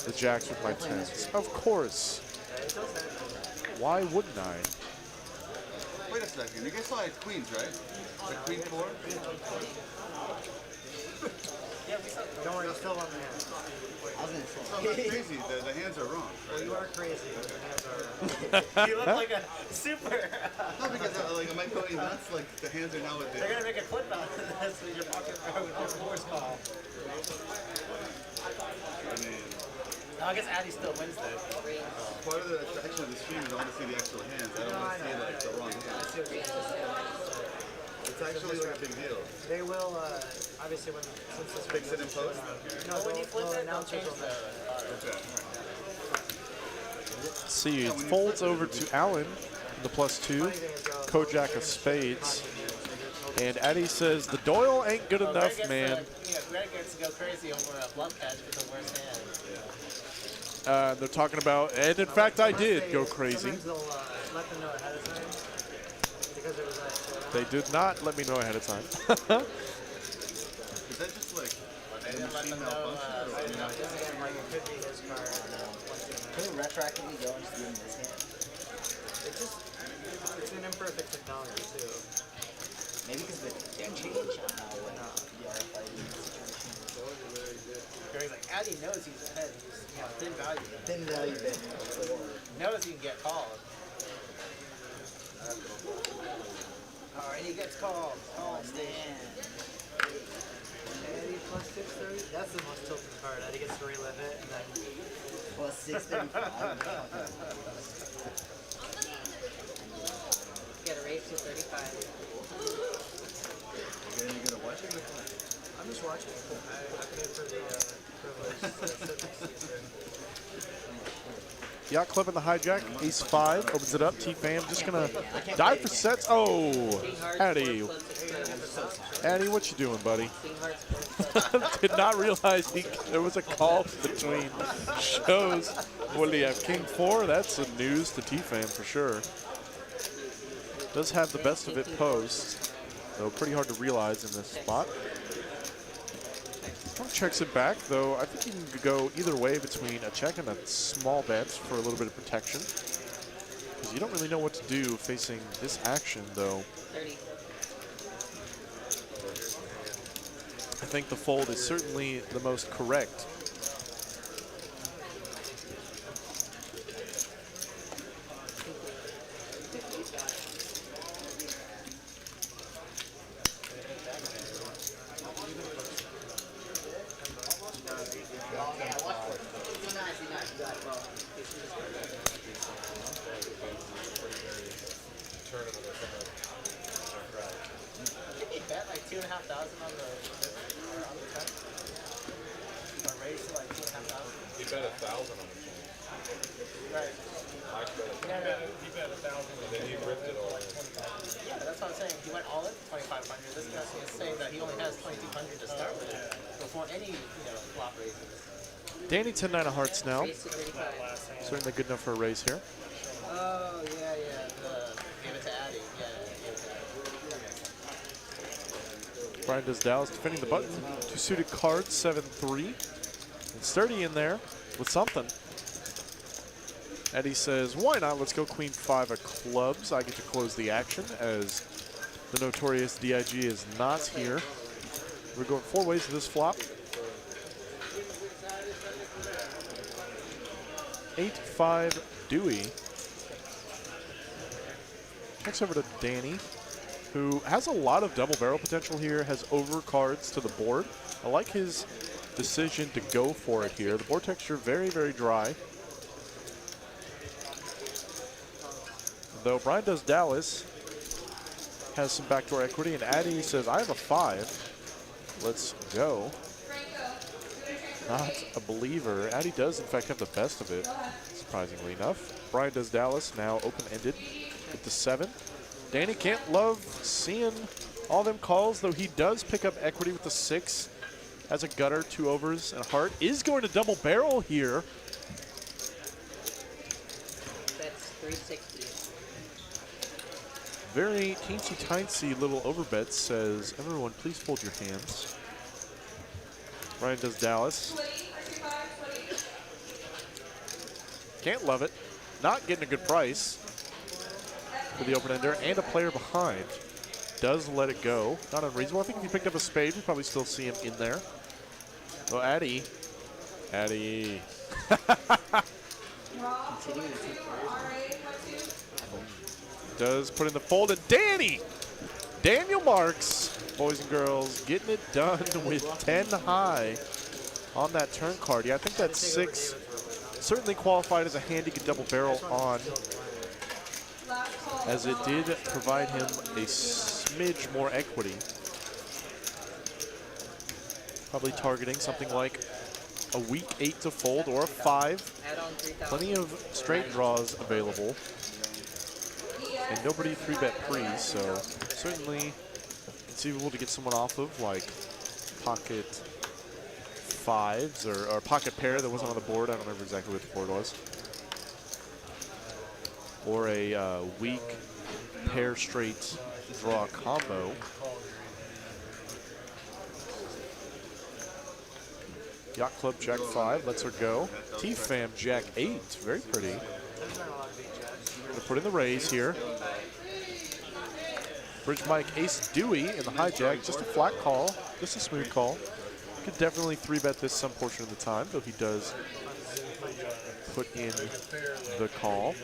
the jacks with my 10s. Of course. Why wouldn't I? Wait a second. You guys saw like queens, right? The queen 4? Don't worry, you still on the hand. I was gonna say. So I'm not crazy. The hands are wrong. Well, you are crazy, but the hands are. You look like a super. No, because like, am I going nuts? Like the hands are now with They're gonna make a clip out of this with your pocket with your force call. I mean, I guess Addy still wins though. part of the attraction of the stream is I want to see the actual hands. I don't want to see like the wrong hands. It's actually like a big deal. They will, obviously, since this Fix it in post? No, when you flip it, they'll change the. Okay. See, it folds over to Allen, the +2, Kojak of spades. And Addy says, the Doyle ain't good enough, man. Greg gets to go crazy over a bluff catch with the worst hand. They're talking about, and in fact, I did go crazy. Sometimes they'll let them know ahead of time. Because it was They did not let me know ahead of time. Is that just like a machine malfunction? it could be his card. Could it retroactively go into the this hand? It's an imperfect technology too. Maybe because the change on how the RFID situation. Greg's like, Addy knows he's ahead. He's, thin value. Thin value bit. Knows he can get called. And he gets called. Call stand. Addy plus 630. That's the most tilted card. Addy gets to relive it and then Plus 635. Get a raise to 35. Are you gonna watch it? I'm just watching. I paid for the privilege. Yacht Club in the hijack, ace-5, opens it up. T-Fam just gonna dive for sets. Oh, Addy. Addy, what you doing, buddy? Did not realize there was a call between shows. What do you have, King 4? That's a news to T-Fam for sure. Does have the best of it post, though pretty hard to realize in this spot. Checks it back, though I think you can go either way between a check and a small bet for a little bit of protection. Because you don't really know what to do facing this action, though. 30. I think the fold is certainly the most correct. Bet like 2,500 on the turn. Or raise to like 2,500. He bet 1,000 on the chain. Right. Mike bet 1,000. He bet 1,000 and then he ripped it all in. Yeah, that's what I'm saying. He went all in 2,500. This guy is saying that he only has 2,200 to start with before any flop raises. Danny 10-9 of hearts now. Certainly good enough for a raise here. Oh, yeah. Give it to Addy. Yeah, give it to Addy. Brian does Dallas defending the button. Two suited cards, 7-3. And Sturdy in there with something. Eddie says, why not? Let's go queen 5 of clubs. I get to close the action as the notorious DIG is not here. We're going 4 ways to this flop. 8-5 Dewey. Next over to Danny, who has a lot of double barrel potential here, has over cards to the board. I like his decision to go for it here. The board texture very, very dry. Though Brian does Dallas, has some backdoor equity, and Addy says, I have a 5. Let's go. Not a believer. Addy does, in fact, have the best of it, surprisingly enough. Brian does Dallas, now open-ended with the 7. Danny can't love seeing all them calls, though he does pick up equity with the 6 as a gutter, 2 overs, and a heart. Is going to double barrel here. That's 360. Very teensy-tiny little overbet says, everyone, please fold your hands. Brian does Dallas. Can't love it. Not getting a good price for the open-ender, and a player behind. Does let it go. Not unreasonable. I think if he picked up a spade, we'd probably still see him in there. Oh, Addy. Does put in the fold, and Daniel Marks, boys and girls, getting it done with 10 high on that turn card. Yeah, I think that 6 certainly qualified as a hand he could double barrel on, as it did provide him a smidge more equity. Probably targeting something like a weak 8 to fold or a 5. Plenty of straight draws available. And nobody 3-bet pre, so certainly conceivable to get someone off of, like pocket 5s or pocket pair that wasn't on the board. I don't remember exactly what the board was. Or a weak pair straight draw combo. Yacht Club Jack 5 lets her go. T-Fam Jack 8, very pretty. Gonna put in the raise here. Bridge Mike Ace Dewey in the hijack, just a flat call, just a smooth call. Could definitely 3-bet this some portion of the time, though he does put in the call.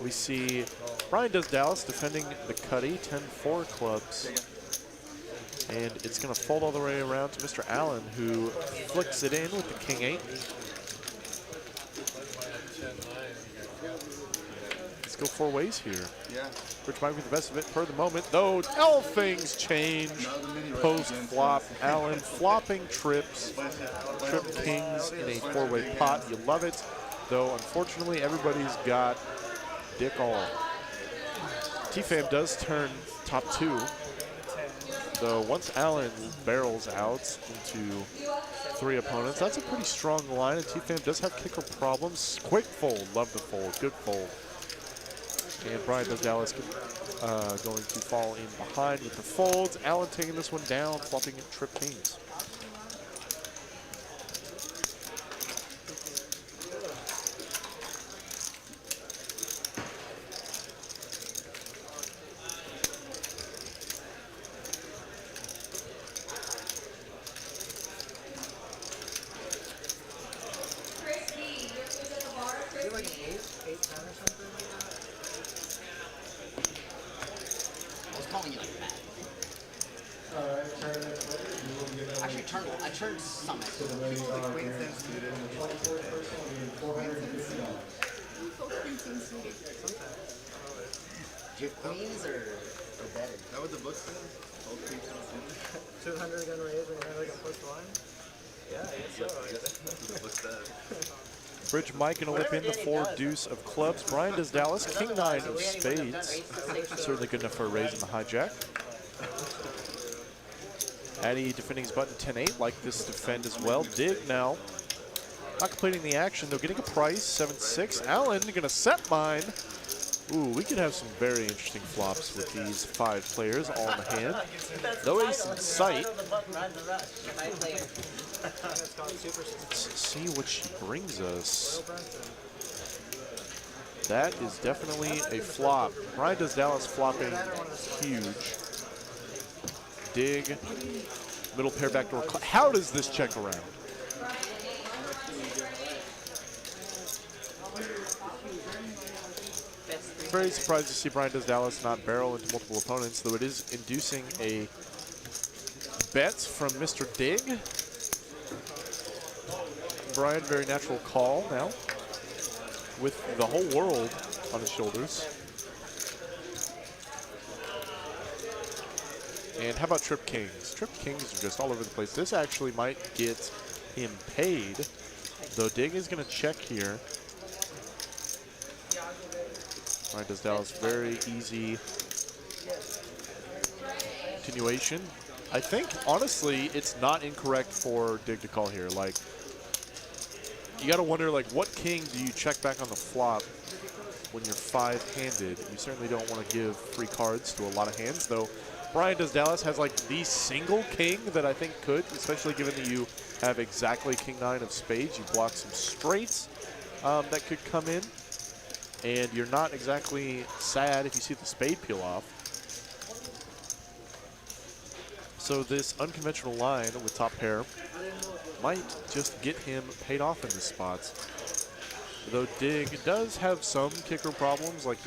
We see Brian does Dallas defending the Cuddy, 10-4 clubs. And it's going to fold all the way around to Mr. Allen, who flicks it in with the King 8. Let's go 4 ways here. Yeah. Rich might be the best of it per the moment, though all things change post-flop. Allen flopping trips, trip kings in a 4-way pot. You love it, though unfortunately everybody's got dick all. T-Fam does turn top 2. So once Allen barrels out into 3 opponents, that's a pretty strong line, and T-Fam does have kicker problems. Quick fold, love the fold, good fold. And Brian does Dallas going to fall in behind with the folds. Allen taking this one down, flopping trip kings. I turned Summit. Queen 10 suited. Do you have queens or better? Is that what the book says? All queen 10 suited? 200 gun raise and you're like a push line? Yeah, I guess so. What's that? Bridge Mike gonna whip in the 4 deuce of clubs. Brian does Dallas, king 9 of spades. Certainly good enough for a raise in the hijack. Addy defending his button 10-8, like this defend as well. Dig now. Not completing the action, though getting a price, 7-6. Allen gonna set mine. Ooh, we could have some very interesting flops with these 5 players all in the hand. No ace in sight. Let's see what she brings us. That is definitely a flop. Brian does Dallas flopping huge. Dig, middle pair backdoor. How does this check around? Very surprised to see Brian does Dallas not barrel into multiple opponents, though it is inducing a bet from Mr. Dig. Brian, very natural call now with the whole world on his shoulders. And how about Trip Kings? Trip Kings are just all over the place. This actually might get him paid, though Dig is going to check here. Brian does Dallas, very easy continuation. I think, honestly, it's not incorrect for Dig to call here. Like, you got to wonder, like, what king do you check back on the flop when you're 5-handed? You certainly don't want to give free cards to a lot of hands, though. Brian does Dallas has like the single king that I think could, especially given that you have exactly king 9 of spades. You block some straights that could come in, and you're not exactly sad if you see the spade peel off. So this unconventional line with top pair might just get him paid off in the spots. Though Dig does have some kicker problems, like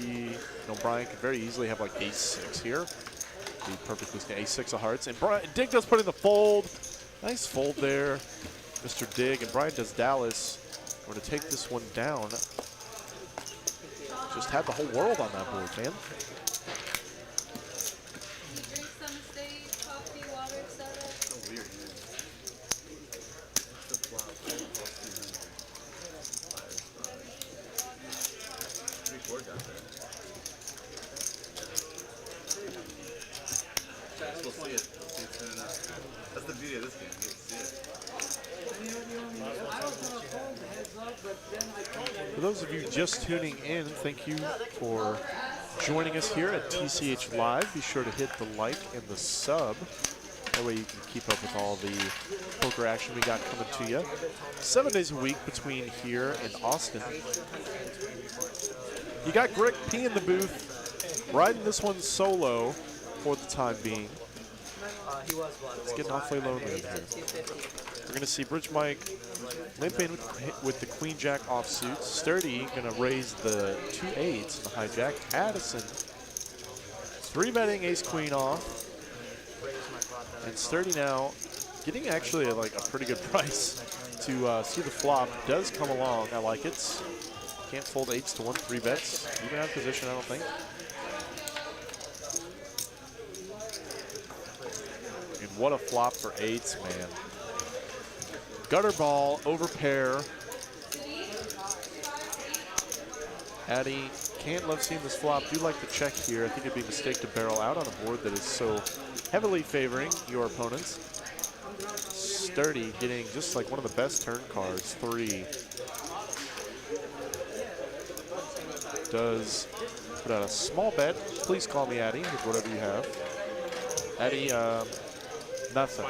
Brian could very easily have like ace-6 here. Be perfectly ace-6 of hearts, and Dig does put in the fold. Nice fold there, Mr. Dig, and Brian does Dallas. We're to take this one down. Just had the whole world on that board, man. Drinks on the stage, coffee, water, soda. So weird. Pretty short got there. We'll see it. We'll see it soon enough. That's the beauty of this game. You get to see it. For those of you just tuning in, thank you for joining us here at TCH Live. Be sure to hit the like and the sub. That way you can keep up with all the poker action we got coming to you. 7 days a week between here and Austin. You got Greg P in the booth, riding this one solo for the time being. It's getting awfully lonely in here. We're going to see Bridge Mike limp in with the Queen Jack offsuit. Sturdy going to raise the 2 8s in the hijack. Addison 3-betting ace queen off. And Sturdy now getting actually like a pretty good price to see the flop. Does come along. I like it. Can't fold 8s to 1 3-bets. Even out of position, I don't think. And what a flop for 8s, man. Gutter ball, over pair. Addy, can't love seeing this flop. Do like the check here. I think it'd be a mistake to barrel out on a board that is so heavily favoring your opponents. Sturdy getting just like one of the best turn cards, 3. Does put out a small bet. Please call me Addy with whatever you have. Addy, nothing.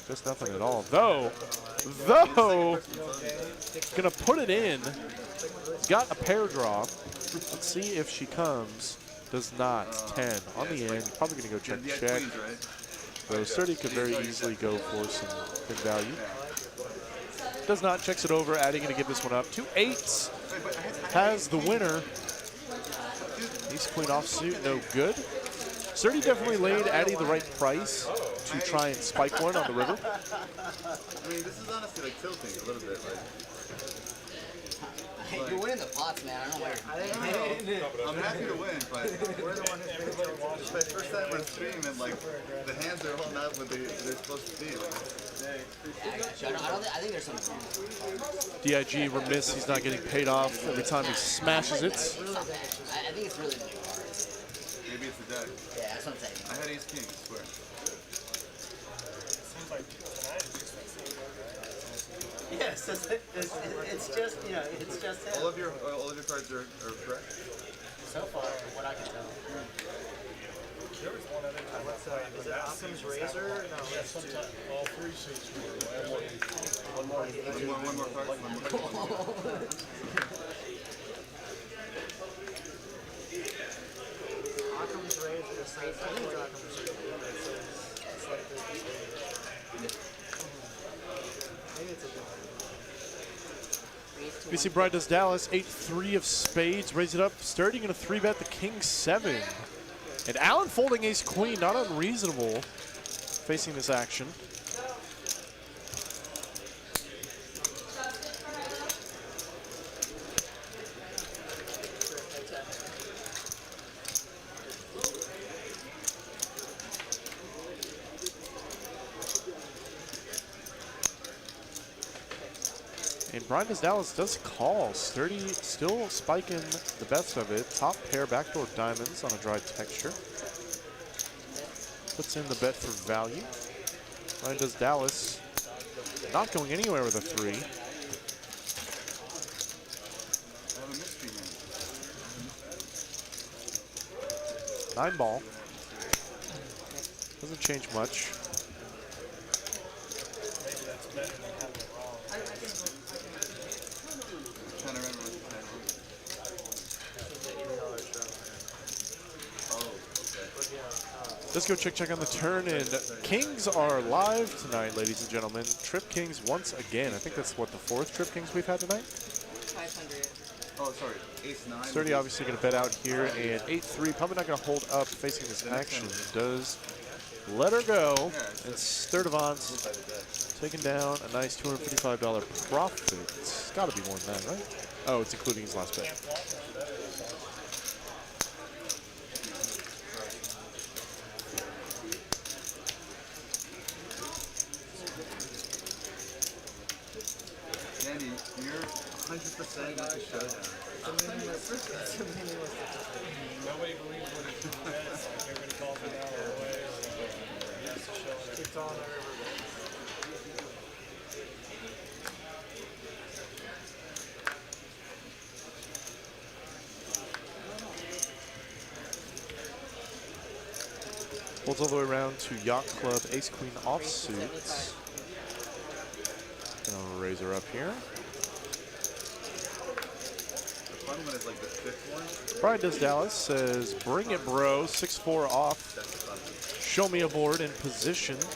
Just nothing at all. Though, gonna put it in. Got a pair draw. Let's see if she comes. Does not. 10 on the end. Probably gonna go check. Though Sturdy could very easily go for some thin value. Does not. Checks it over. Addy gonna give this one up. 2 8s. Has the winner. Ace queen offsuit, no good. Sturdy definitely laid Addy the right price to try and spike one on the river. I mean, this is honestly like tilting a little bit. Like, Hey, you're winning the pots, man. I don't know why you're I'm happy to win, but we're the one who's been it's my first time on stream and like the hands are all not what they're supposed to be. Like, Yeah, I got you. I think there's something wrong. DIG remiss, he's not getting paid off every time he smashes it. I think it's really the new cards. maybe it's a deck. Yeah, that's what I'm saying. I had ace king, I swear. Seems like tonight is just that same card, right? Yes, it's just, you know, it's just him. All of your cards are correct. So far, what I can tell. There was one other time. Is it Occam's Razor? No, Yeah, sometimes all three seats were. One more card. One more. Occam's Razor. I think it's Occam's Razor. It's like this. Maybe it's a different. BC Bride does Dallas, 8-3 of spades, raise it up, Sturdy gonna 3-bet the king 7. And Allen folding ace queen, not unreasonable facing this action. And Brian Dallas does call. Sturdy still spiking the best of it. Top pair backdoor diamonds on a dry texture. Puts in the bet for value. Brian Dallas not going anywhere with a 3. I have a mystery man. 9 ball. Doesn't change much. I'm trying to remember what the plan was. Let's go check on the turn, and Kings are live tonight, ladies and gentlemen. Trip Kings once again. I think that's what, the 4th Trip Kings we've had tonight? 500. Oh, sorry. Ace 9. Sturdy obviously going to bet out here, and 8-3 probably not going to hold up facing this action. Does let her go, and Sturdivant's taking down a nice $255 profit. It's got to be more than that, right? Oh, it's including his last bet. Danny, you're 100% with the showdown. Nobody believes what it's doing. Like everybody calls it out all the way. Yes, showing it. It's on the river. Holds all the way around to Yacht Club, Ace Queen offsuit. Gonna raise her up here. The fun one is like the 5th one. Brian does Dallas says, bring it, bro. 6-4 off. That's the fun one. Show me a board in position. That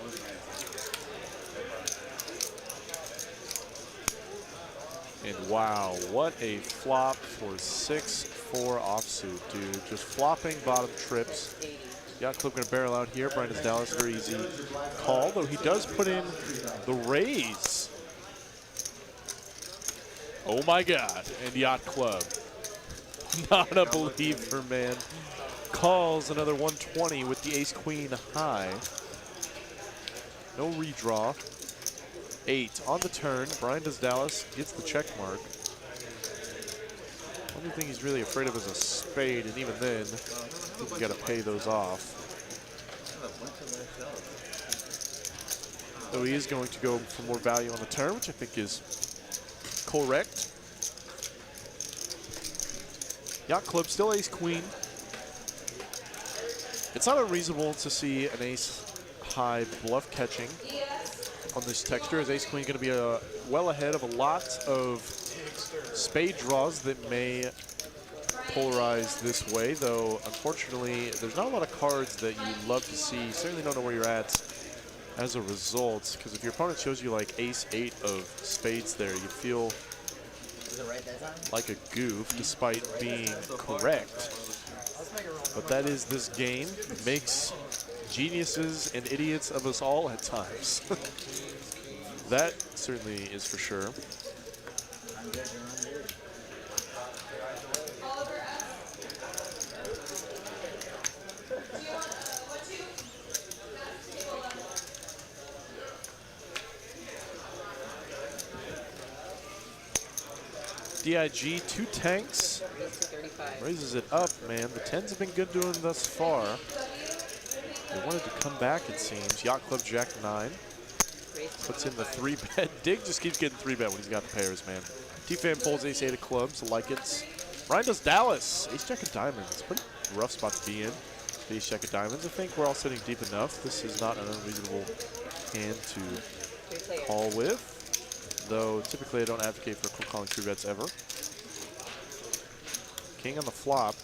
was nice. And wow, what a flop for 6-4 offsuit, dude. Just flopping bottom trips. Yacht Club gonna barrel out here. Brian does Dallas, very easy call, though he does put in the raise. Oh my God, and Yacht Club. Not a believer, man. Calls another 120 with the ace queen high. No redraw. 8 on the turn. Brian does Dallas, gets the check mark. Only thing he's really afraid of is a spade, and even then, he's got to pay those off. Though he is going to go for more value on the turn, which I think is correct. Yacht Club still ace queen. It's not unreasonable to see an ace high bluff catching on this texture, as ace queen going to be well ahead of a lot of spade draws that may polarize this way, though unfortunately there's not a lot of cards that you love to see. Certainly don't know where you're at as a result, because if your opponent shows you like ace-8 of spades there, you feel like a goof despite being correct. But that is this game. Makes geniuses and idiots of us all at times. That certainly is for sure. DIG, 2 tanks. Raises it up, man. The 10s have been good doing thus far. They wanted to come back, it seems. Yacht Club, Jack 9. Puts in the 3-bet. Dig just keeps getting 3-bet when he's got the pairs, man. T-Fan pulls ace-8 of clubs, like it. Ryan does Dallas. Ace-Jack of diamonds. Pretty rough spot to be in. Ace-Jack of diamonds. I think we're all sitting deep enough. This is not an unreasonable hand to call with. Though typically I don't advocate for calling 3-bets ever. King on the flop.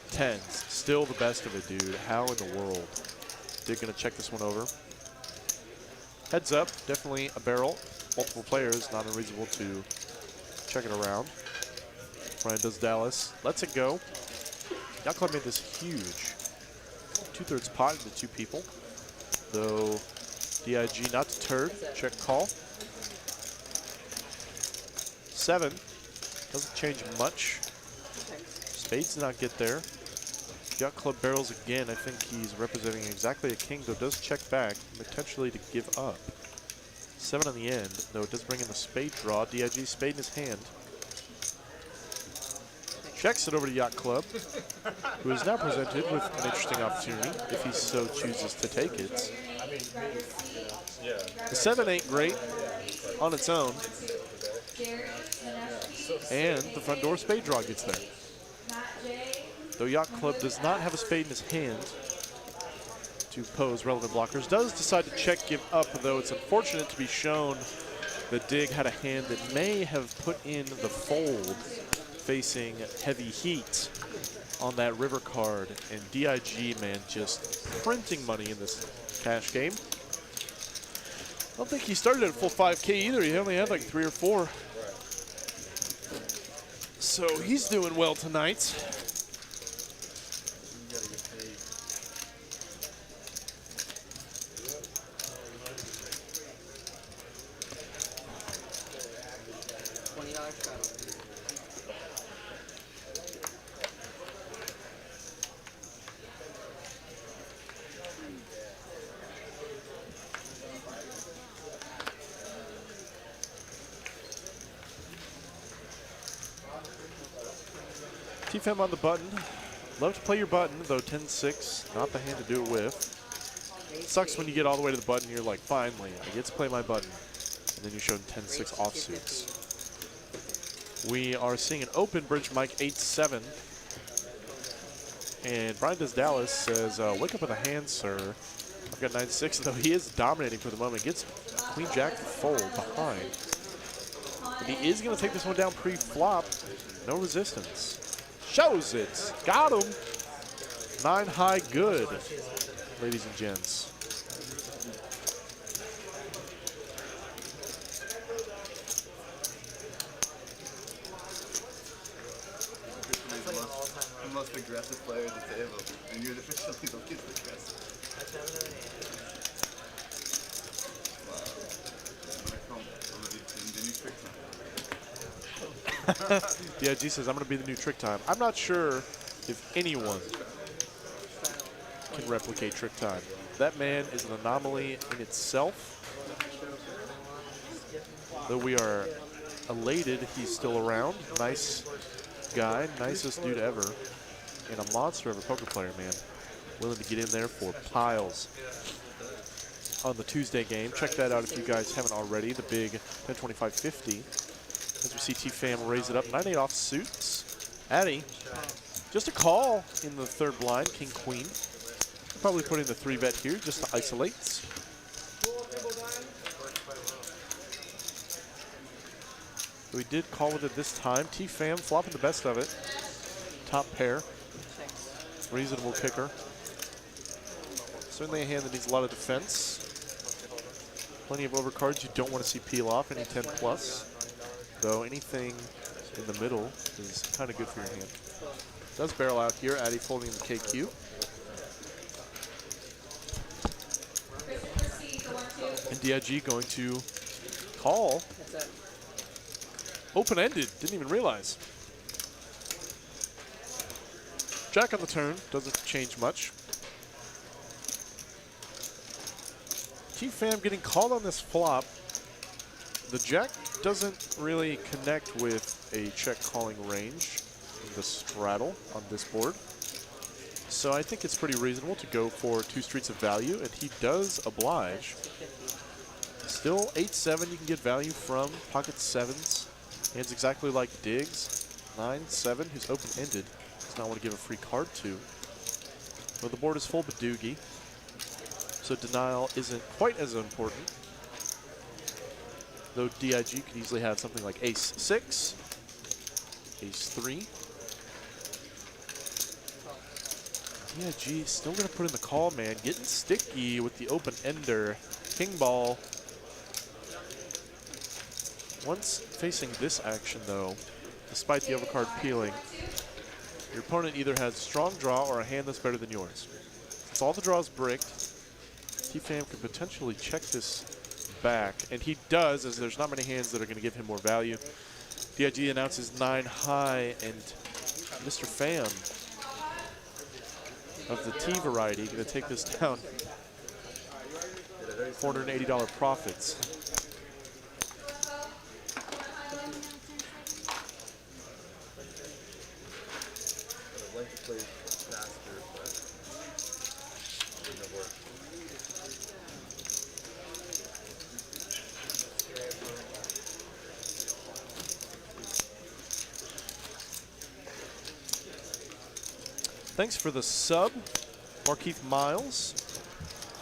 10s. Still the best of it, dude. How in the world? Dig gonna check this one over. Heads up, definitely a barrel. Multiple players, not unreasonable to check it around. Ryan does Dallas. Lets it go. Yacht Club made this huge 2/3 pot into 2 people. Though DIG not deterred. Check call. 7. Doesn't change much. Spades did not get there. Yacht Club barrels again. I think he's representing exactly a king, though does check back, potentially to give up. 7 on the end, though it does bring in the spade draw. DIG spade in his hand. Checks it over to Yacht Club, who is now presented with an interesting opportunity, if he so chooses to take it. The 7 ain't great on its own. And the front door spade draw gets there. Though Yacht Club does not have a spade in his hand to pose relevant blockers, does decide to check give up, though it's unfortunate to be shown that Dig had a hand that may have put in the fold facing heavy heat on that river card. And DIG, man, just printing money in this cash game. I don't think he started at full 5K either. He only had like 3 or 4. So he's doing well tonight. T-Fem on the button. Love to play your button, though 10-6, not the hand to do it with. Sucks when you get all the way to the button, you're like, finally, I get to play my button. And then you show 10-6 offsuits. We are seeing an open bridge mic 8-7. And Brian does Dallas says, wake up in the hand, sir. I've got 9-6, though he is dominating for the moment. Gets Queen Jack to fold behind. But he is going to take this one down pre-flop. No resistance. Shows it. Got him. 9 high good, ladies and gents. The most aggressive player at the table, and you're officially the least aggressive. DIG says, I'm going to be the new Trick Time. I'm not sure if anyone can replicate Trick Time. That man is an anomaly in itself. Though we are elated he's still around. Nice guy, nicest dude ever. And a monster of a poker player, man. Willing to get in there for piles on the Tuesday game. Check that out if you guys haven't already. The big 10-25-50. As we see T-Fam raise it up, 9-8 off suits. Addy, just a call in the third blind, King Queen. Probably putting the 3-bet here just to isolate. We did call with it this time. T-Fam flopping the best of it. Top pair. Reasonable kicker. Certainly a hand that needs a lot of defense. Plenty of overcards you don't want to see peel off, any 10 plus. Though anything in the middle is kind of good for your hand. Does barrel out here. Addy folding the KQ. And DIG going to call. Open-ended. Didn't even realize. Jack on the turn. Doesn't change much. T-Fam getting called on this flop. The Jack doesn't really connect with a check calling range in the straddle on this board. So I think it's pretty reasonable to go for 2 streets of value, and he does oblige. Still 8-7, you can get value from pocket 7s. Hands exactly like Diggs. 9-7, who's open-ended. Does not want to give a free card to. Well, the board is full Badoogie, so denial isn't quite as important. Though DIG could easily have something like Ace-6, Ace-3. DIG still going to put in the call, man. Getting sticky with the open-ender. King ball. Once facing this action, though, despite the overcard peeling, your opponent either has a strong draw or a hand that's better than yours. Since all the draws bricked, T-Fam could potentially check this back, and he does, as there's not many hands that are going to give him more value. DIG announces 9 high, and Mr. Fam of the T variety going to take this down. $480 profits. I'd like to play faster, but it didn't work. Thanks for the sub, Markeith Miles.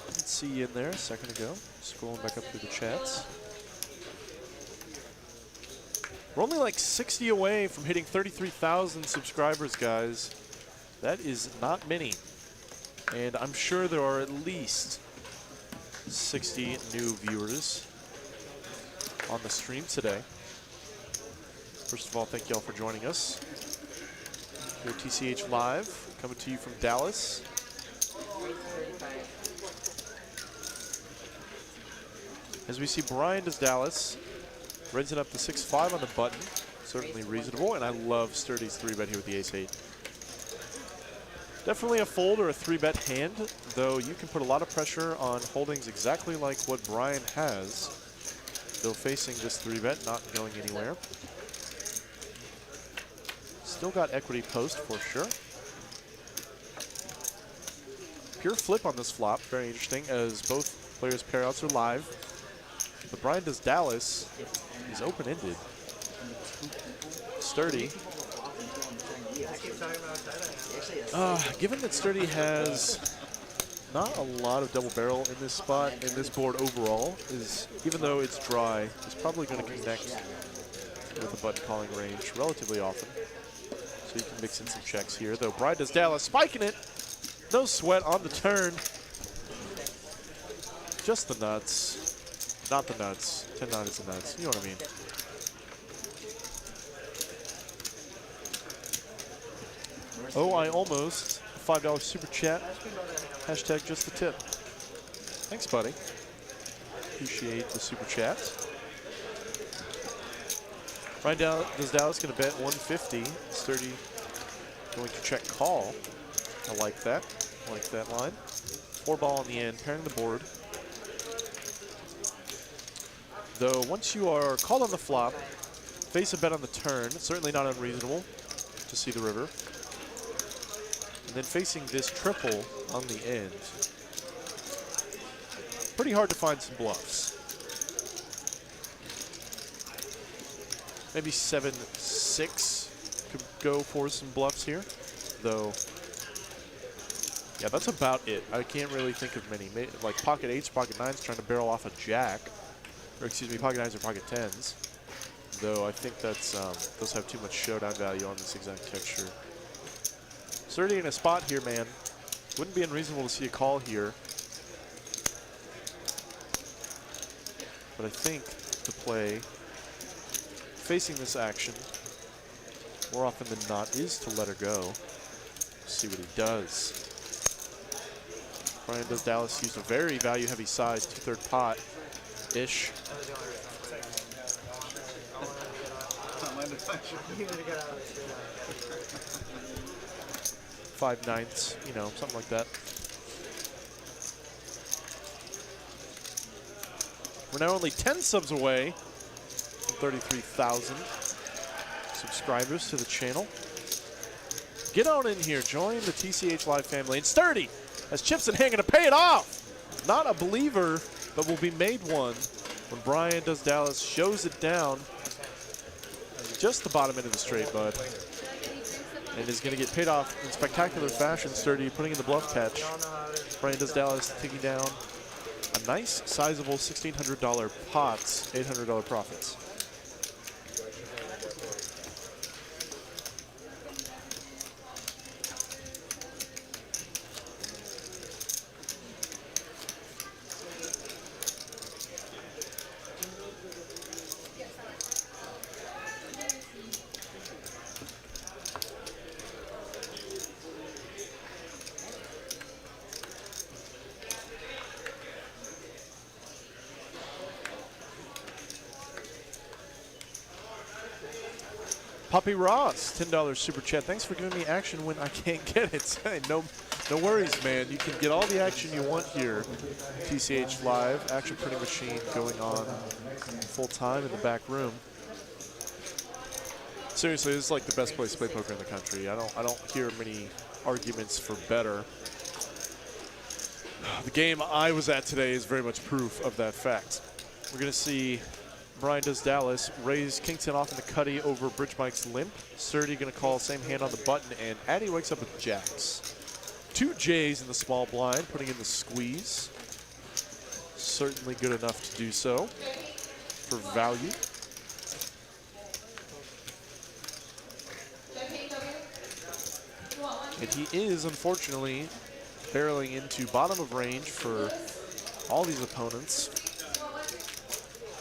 Didn't see you in there a second ago. Scrolling back up through the chats. We're only like 60 away from hitting 33,000 subscribers, guys. That is not many. And I'm sure there are at least 60 new viewers on the stream today. First of all, thank you all for joining us here at TCH Live. Coming to you from Dallas. As we see, Brian does Dallas. Raising up to 6-5 on the button. Certainly reasonable, and I love Sturdy's 3-bet here with the Ace-8. Definitely a fold or a 3-bet hand, though you can put a lot of pressure on holdings exactly like what Brian has, though facing this 3-bet, not going anywhere. Still got equity post for sure. Pure flip on this flop, very interesting, as both players' pairouts are live. But Brian does Dallas. He's open-ended. Sturdy. Given that Sturdy has not a lot of double barrel in this spot, and this board overall is, even though it's dry, is probably going to connect with the button calling range relatively often. So you can mix in some checks here, though Brian does Dallas, spiking it. No sweat on the turn. Just the nuts. Not the nuts. 10-9 is the nuts. You know what I mean. Oh, I almost. $5 super chat. Hashtag just the tip. Thanks, buddy. Appreciate the super chat. Right now, does Dallas going to bet 150. Sturdy going to check call. I like that. I like that line. 4-ball on the end, pairing the board. Though once you are called on the flop, face a bet on the turn, certainly not unreasonable to see the river. And then facing this triple on the end. Pretty hard to find some bluffs. Maybe 7-6 could go for some bluffs here, though. Yeah, that's about it. I can't really think of many. Like pocket 8s, pocket 9s trying to barrel off a jack. Or excuse me, pocket 9s or pocket 10s. Though I think that's those have too much showdown value on this exact texture. Sturdy in a spot here, man. Wouldn't be unreasonable to see a call here. But I think the play facing this action more often than not is to let her go. see what he does. Brian does Dallas used a very value-heavy size, 2/3 pot-ish. You gotta get out of this. 5/9, you know, something like that. We're now only 10 subs away from 33,000 subscribers to the channel. Get on in here, join the TCH Live family. And Sturdy has chips in hand, gonna pay it off. Not a believer, but will be made one when Brian does Dallas, shows it down. Just the bottom end of the straight, bud. And is gonna get paid off in spectacular fashion. Sturdy putting in the bluff catch. Brian does Dallas taking down a nice, sizable $1,600 pots, $800 profits. Poppy Ross, $10 super chat. Thanks for giving me action when I can't get it. no worries, man. You can get all the action you want here. TCH Live, action printing machine going on full time in the back room. Seriously, this is like the best place to play poker in the country. I don't hear many arguments for better. The game I was at today is very much proof of that fact. We're gonna see Brian does Dallas, raise Kingston off in the cutty over Bridge Mike's limp. Sturdy gonna call same hand on the button, and Addy wakes up with jacks. 2 J's in the small blind, putting in the squeeze. Certainly good enough to do so for value. And he is, unfortunately, barreling into bottom of range for all these opponents.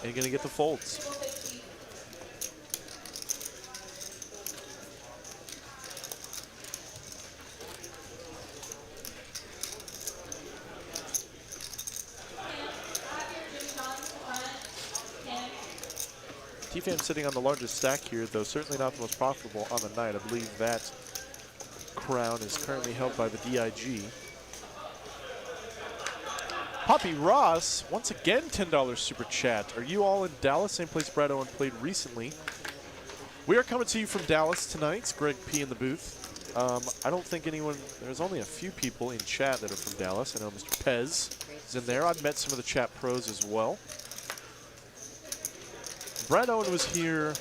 And gonna get the folds. T-Fam sitting on the largest stack here, though certainly not the most profitable on the night. I believe that crown is currently held by the DIG. Poppy Ross, once again, $10 super chat. Are you all in Dallas? Same place Brad Owen played recently. We are coming to you from Dallas tonight. It's Greg P in the booth. I don't think anyone, there's only a few people in chat that are from Dallas. I know Mr. Pez is in there. I've met some of the chat pros as well. Brad Owen was here,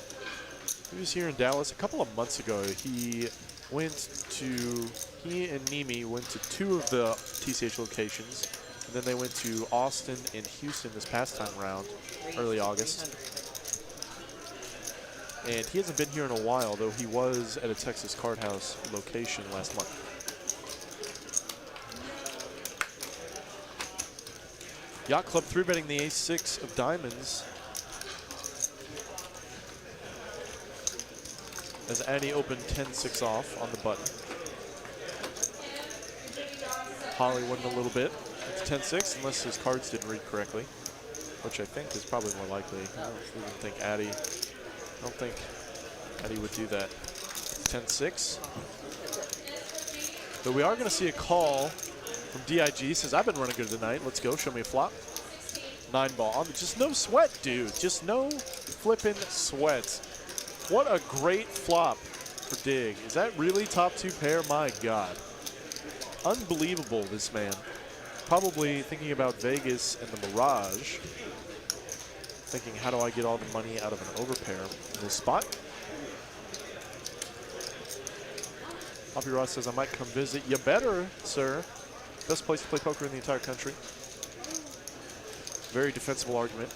he was here in Dallas a couple of months ago. He and Neeme went to 2 of the TCH locations. And then they went to Austin and Houston this past time around, early August. And he hasn't been here in a while, though he was at a Texas Card House location last month. Yacht Club 3-betting the ace-6 of diamonds. As Addy opened 10-6 off on the button. Holly won a little bit. It's 10-6 unless his cards didn't read correctly, which I think is probably more likely. I don't think Addy would do that. It's 10-6. But we are going to see a call from DIG. Says, I've been running good tonight. Let's go. Show me a flop. 9-ball. Just no sweat, dude. Just no flippin' sweat. What a great flop for Dig. Is that really top 2 pair? My God. Unbelievable, this man. Probably thinking about Vegas and the Mirage. Thinking, how do I get all the money out of an overpair in this spot? Poppy Ross says, I might come visit. You better, sir. Best place to play poker in the entire country. Very defensible argument.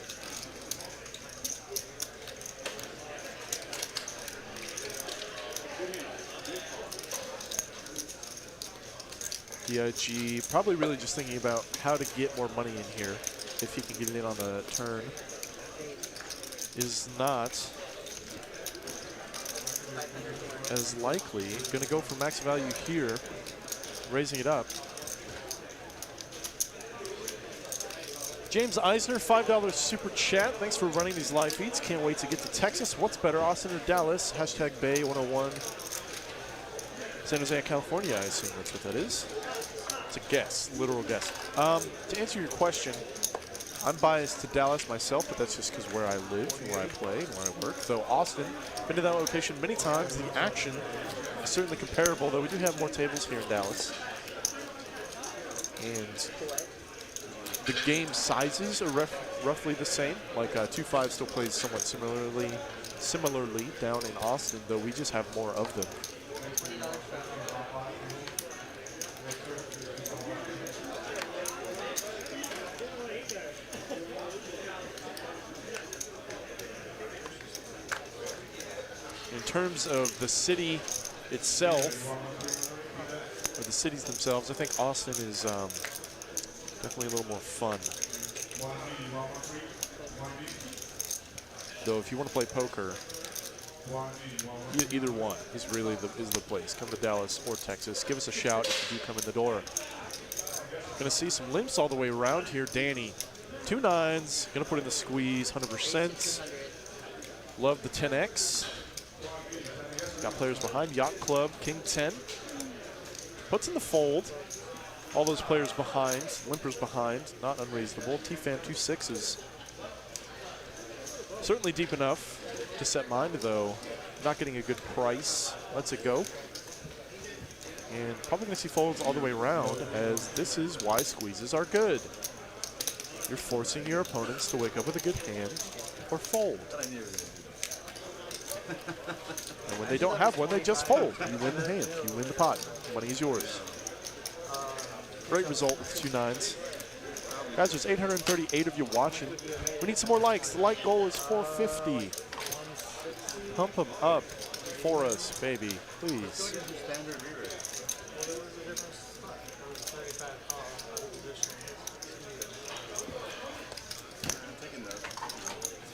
DIG probably really just thinking about how to get more money in here if he can get it in on the turn. Is not as likely. Going to go for max value here. raising it up. James Eisner, $5 super chat. Thanks for running these live feeds. Can't wait to get to Texas. What's better, Austin or Dallas? Hashtag Bay101. San Jose, California, I assume that's what that is. It's a guess, literal guess. To answer your question, I'm biased to Dallas myself, but that's just because where I live, where I play, and where I work. Though Austin, been to that location many times. The action is certainly comparable, though we do have more tables here in Dallas. And the game sizes are roughly the same. Like 2-5 still plays somewhat similarly down in Austin, though we just have more of them. In terms of the city itself, or the cities themselves, I think Austin is definitely a little more fun. Though if you want to play poker, either one is really the place. Come to Dallas or Texas. Give us a shout if you do come in the door. Gonna see some limps all the way around here. Danny, 2 9s. Gonna put in the squeeze, 100%. Love the 10X. Got players behind. Yacht Club, King 10. Puts in the fold. All those players behind. Limpers behind. Not unreasonable. T-Fam 2 6s. Certainly deep enough to set mine, though not getting a good price. Lets it go. And probably going to see folds all the way around, as this is why squeezes are good. You're forcing your opponents to wake up with a good hand or fold. And when they don't have one, they just fold. You win the hand. You win the pot. Money is yours. Great result with 2 9s. Guys, there's 838 of you watching. We need some more likes. The like goal is 450. Pump them up for us, baby, please.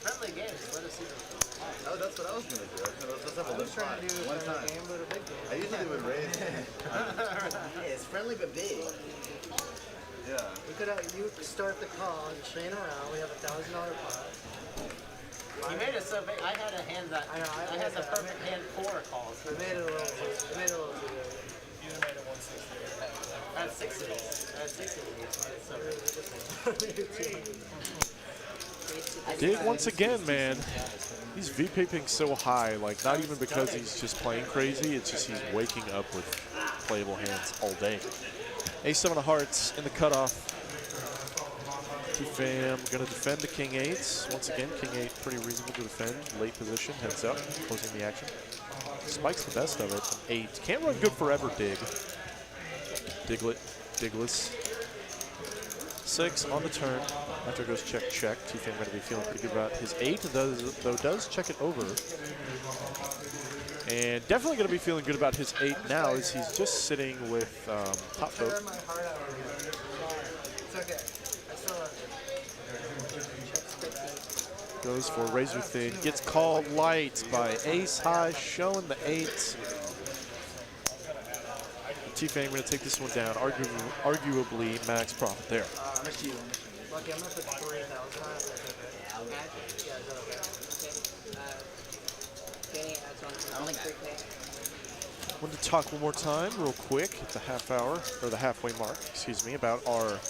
Friendly games. Let us see them. Oh, that's what I was gonna do. Let's have a look Trying to do one a time. game, but a big game. I usually would raise. Yeah, it's friendly but big. Yeah. We could have you start the call and chain around. We have $1,000 pot. You made it so big. I had a hand that I know, I had the perfect hand for calls. We made it a little too. We made it a little too big. You made it 160. I had 6 of these. I had 6 of these. Dig once again, man. He's VPing so high, like not even because he's just playing crazy, it's just he's waking up with playable hands all day. Ace-7 of hearts in the cutoff. T-Fam gonna defend the King 8s. Once again, King 8 pretty reasonable to defend. Late position, heads up, closing the action. Spikes the best of it. 8. Can't run good forever, Dig. Digless. 6 on the turn. After it goes check, check. T-Fam going to be feeling pretty good about his 8, though does check it over. And definitely going to be feeling good about his 8 now, as he's just sitting with top vote. Tear my heart out over here. It's okay. I still love you. Goes for razor thin. Gets called light by Ace High, showing the 8. T-Fam going to take this one down. Arguably max profit there. Lucky, I'm going to put 3,000 on it. Okay. Yeah, is that okay? Danny adds on to the 3K. Wanted to talk one more time, real quick, at the half hour, or the halfway mark, excuse me, about our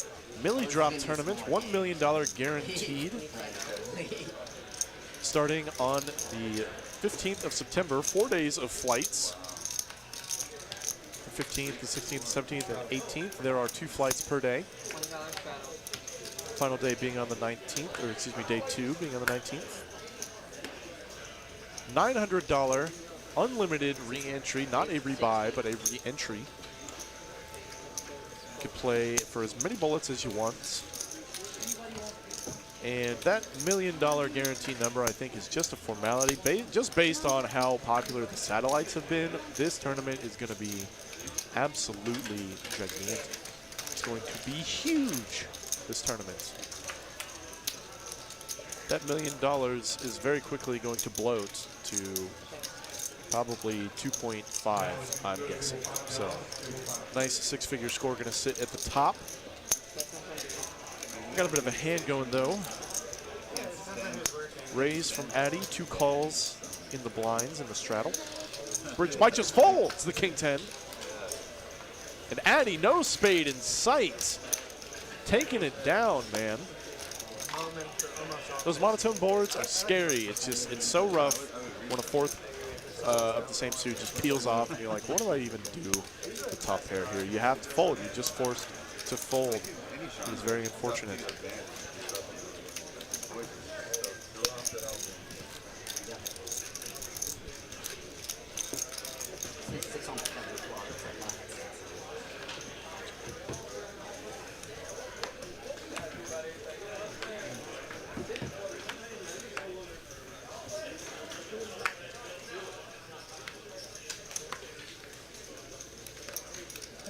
Millie Drop tournament. $1 million guaranteed. Starting on the 15th of September, 4 days of flights. The 15th, the 16th, the 17th, and 18th. There are 2 flights per day. Final day being on the 19th, or excuse me, day 2 being on the 19th. $900 unlimited re-entry, not a rebuy, but a re-entry. You can play for as many bullets as you want. And that $1 million guarantee number, I think, is just a formality. Just based on how popular the satellites have been, this tournament is going to be absolutely gigantic. It's going to be huge, this tournament. That $1 million is very quickly going to bloat to probably 2.5, I'm guessing. So Nice six-figure score going to sit at the top. Got a bit of a hand going, though. Raise from Addy, 2 calls in the blinds in the straddle. Bridge might just fold to the king-10. And Addy, no spade in sight. Taking it down, man. Those monotone boards are scary. It's so rough when a fourth of the same suit just peels off and you're like, what do I even do with top pair here? You have to fold. You're just forced to fold. It is very unfortunate.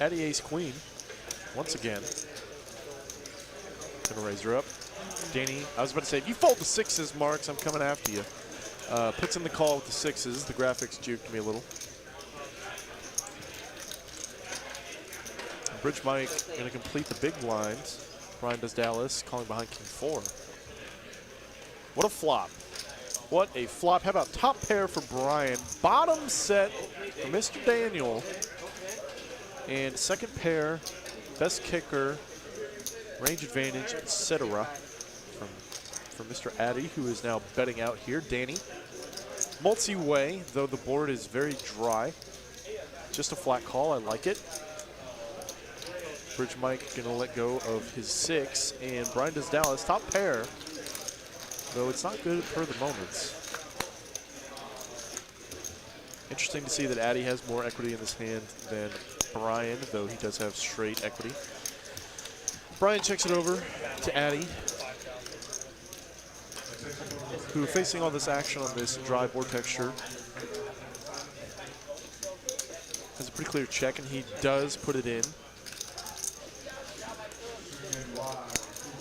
Addy ace queen, once again. Gonna raise her up. Danny, I was about to say, if you fold the 6s, Marks, I'm coming after you. Puts in the call with the 6s. The graphics juked me a little. Bridge Mike gonna complete the big blinds. Brian does Dallas, calling behind king 4. What a flop. What a flop. How about top pair for Brian? Bottom set for Mr. Daniel. And second pair, best kicker, range advantage, etc. from Mr. Addy, who is now betting out here. Danny, multi-way, though the board is very dry. Just a flat call, I like it. Bridge Mike gonna let go of his 6, and Brian does Dallas, top pair, though it's not good for the moments. Interesting to see that Addy has more equity in this hand than Brian, though he does have straight equity. Brian checks it over to Addy, who, facing all this action on this dry board texture, has a pretty clear check, and he does put it in.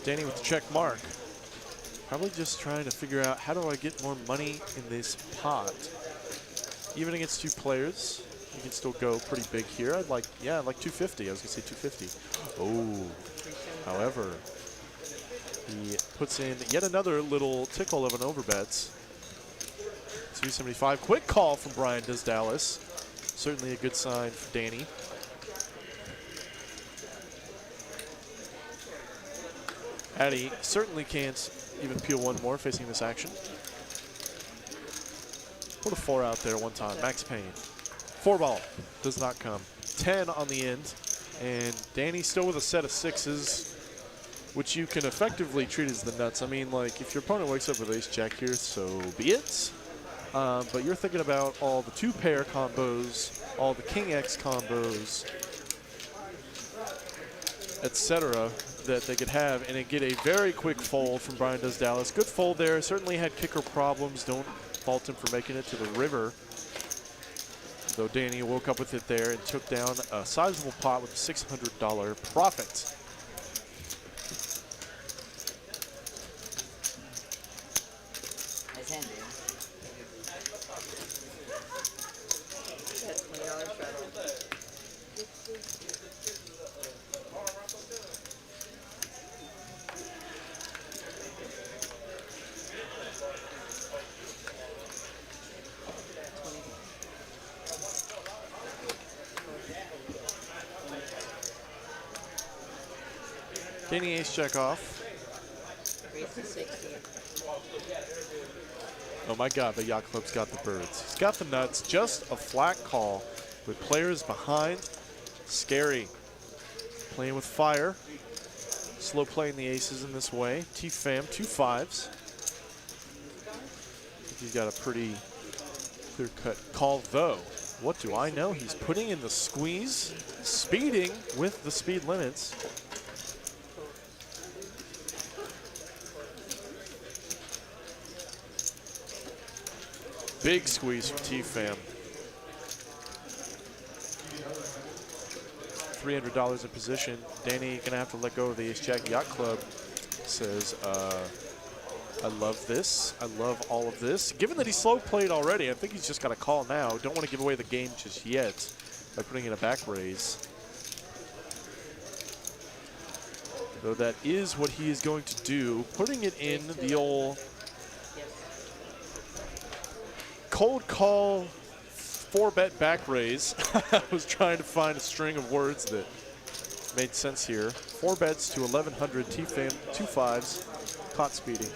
Danny with the check mark. Probably just trying to figure out, how do I get more money in this pot? Even against 2 players, you can still go pretty big here. I'd like 250. I was gonna say 250. Oh, however, he puts in yet another little tickle of an overbets. 275. Quick call from Brian does Dallas. Certainly a good sign for Danny. Addy certainly can't even peel one more facing this action. Put a 4 out there one time. Max Payne. 4 ball does not come. 10 on the end. And Danny still with a set of 6s, which you can effectively treat as the nuts. I mean, like, if your opponent wakes up with ace jack here, so be it. But you're thinking about all the 2-pair combos, all the king X combos, etc. that they could have, and it get a very quick fold from Brian does Dallas. Good fold there. Certainly had kicker problems. Don't fault him for making it to the river. Though Danny woke up with it there and took down a sizable pot with a $600 profit. Nice hand, dude. Danny ace check off. Oh my God, but Yacht Club's got the birds. He's got the nuts. Just a flat call with players behind. Scary. Playing with fire. Slow playing the aces in this way. T-Fam, 2 5s. I think he's got a pretty clear-cut call, though. What do I know? He's putting in the squeeze, speeding with the speed limits. Big squeeze from T-Fam. $300 in position. Danny gonna have to let go of the ace-jack. Yacht Club says, I love this. I love all of this. Given that he's slow played already, I think he's just got to call now. Don't want to give away the game just yet by putting in a back raise. Though that is what he is going to do, putting it in the old cold call 4-bet back raise. I was trying to find a string of words that made sense here. 4 bets to 1100 T-Fam, 2 5s, caught speeding.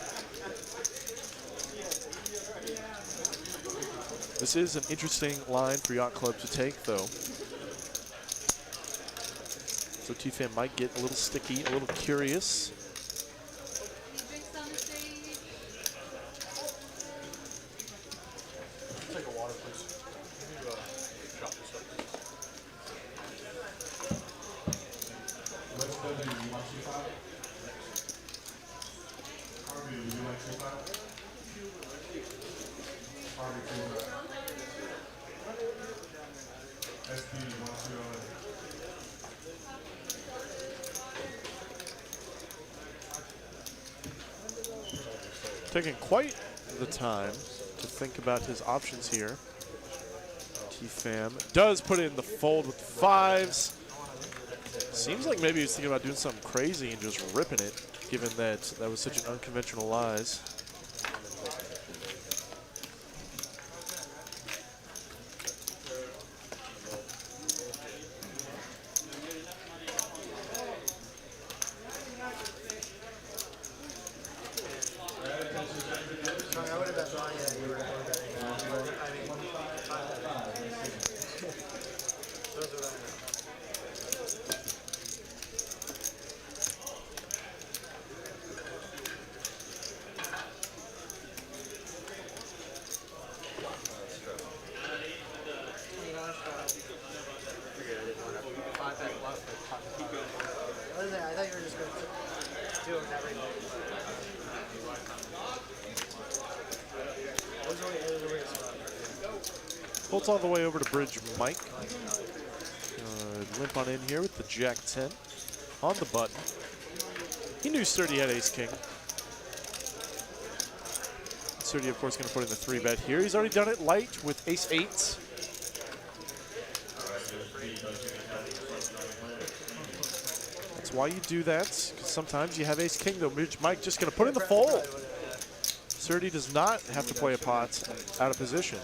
This is an interesting line for Yacht Club to take, though. So T-Fam might get a little sticky, a little curious. Drinks on the stage. Take a water, please. Can you chop this up? Let's go to you want 2 5? Harvey, would you like 2 5? Harvey, 2 5. SP, you want 2 Taking quite the time to think about his options here. T-Fam does put in the fold with the 5s. Seems like maybe he's thinking about doing something crazy and just ripping it, given that that was such an unconventional lies. Folds all the way over to Bridge Mike. Limp on in here with the Jack 10 on the button. He knew Sturdy had Ace King. Sturdy, of course, going to put in the 3-bet here. He's already done it light with Ace 8. That's why you do that, because sometimes you have Ace King, though. Bridge Mike just going to put in the fold. Sturdy does not have to play a pot out of position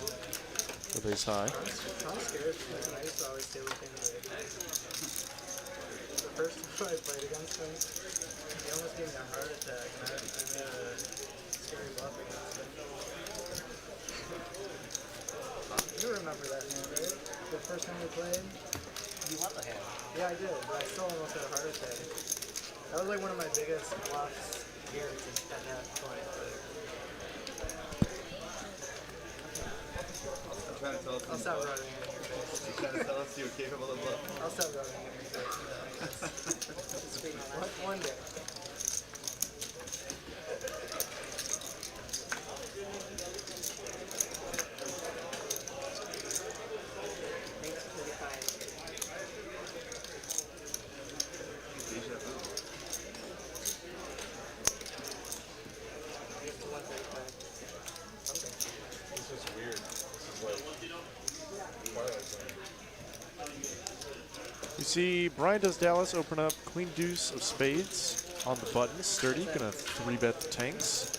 with Ace High. I'm scared. I used to always stay with him. The first time I played against him, he almost gave me a heart attack. And I made a scary bluff against him. You remember that hand, right? The first time we played? You won the hand. Yeah, I did, but I still almost had a heart attack. That was like one of my biggest bluffs here at that point. I'll stop rubbing it in your face. You're trying to tell us you're capable of love. I'll stop rubbing it in your face. One day. Thanks for the time. This is weird. This is like Twilight Zone. You see Brian does Dallas open up Queen Deuce of Spades on the button. Sturdy gonna 3-bet the tanks.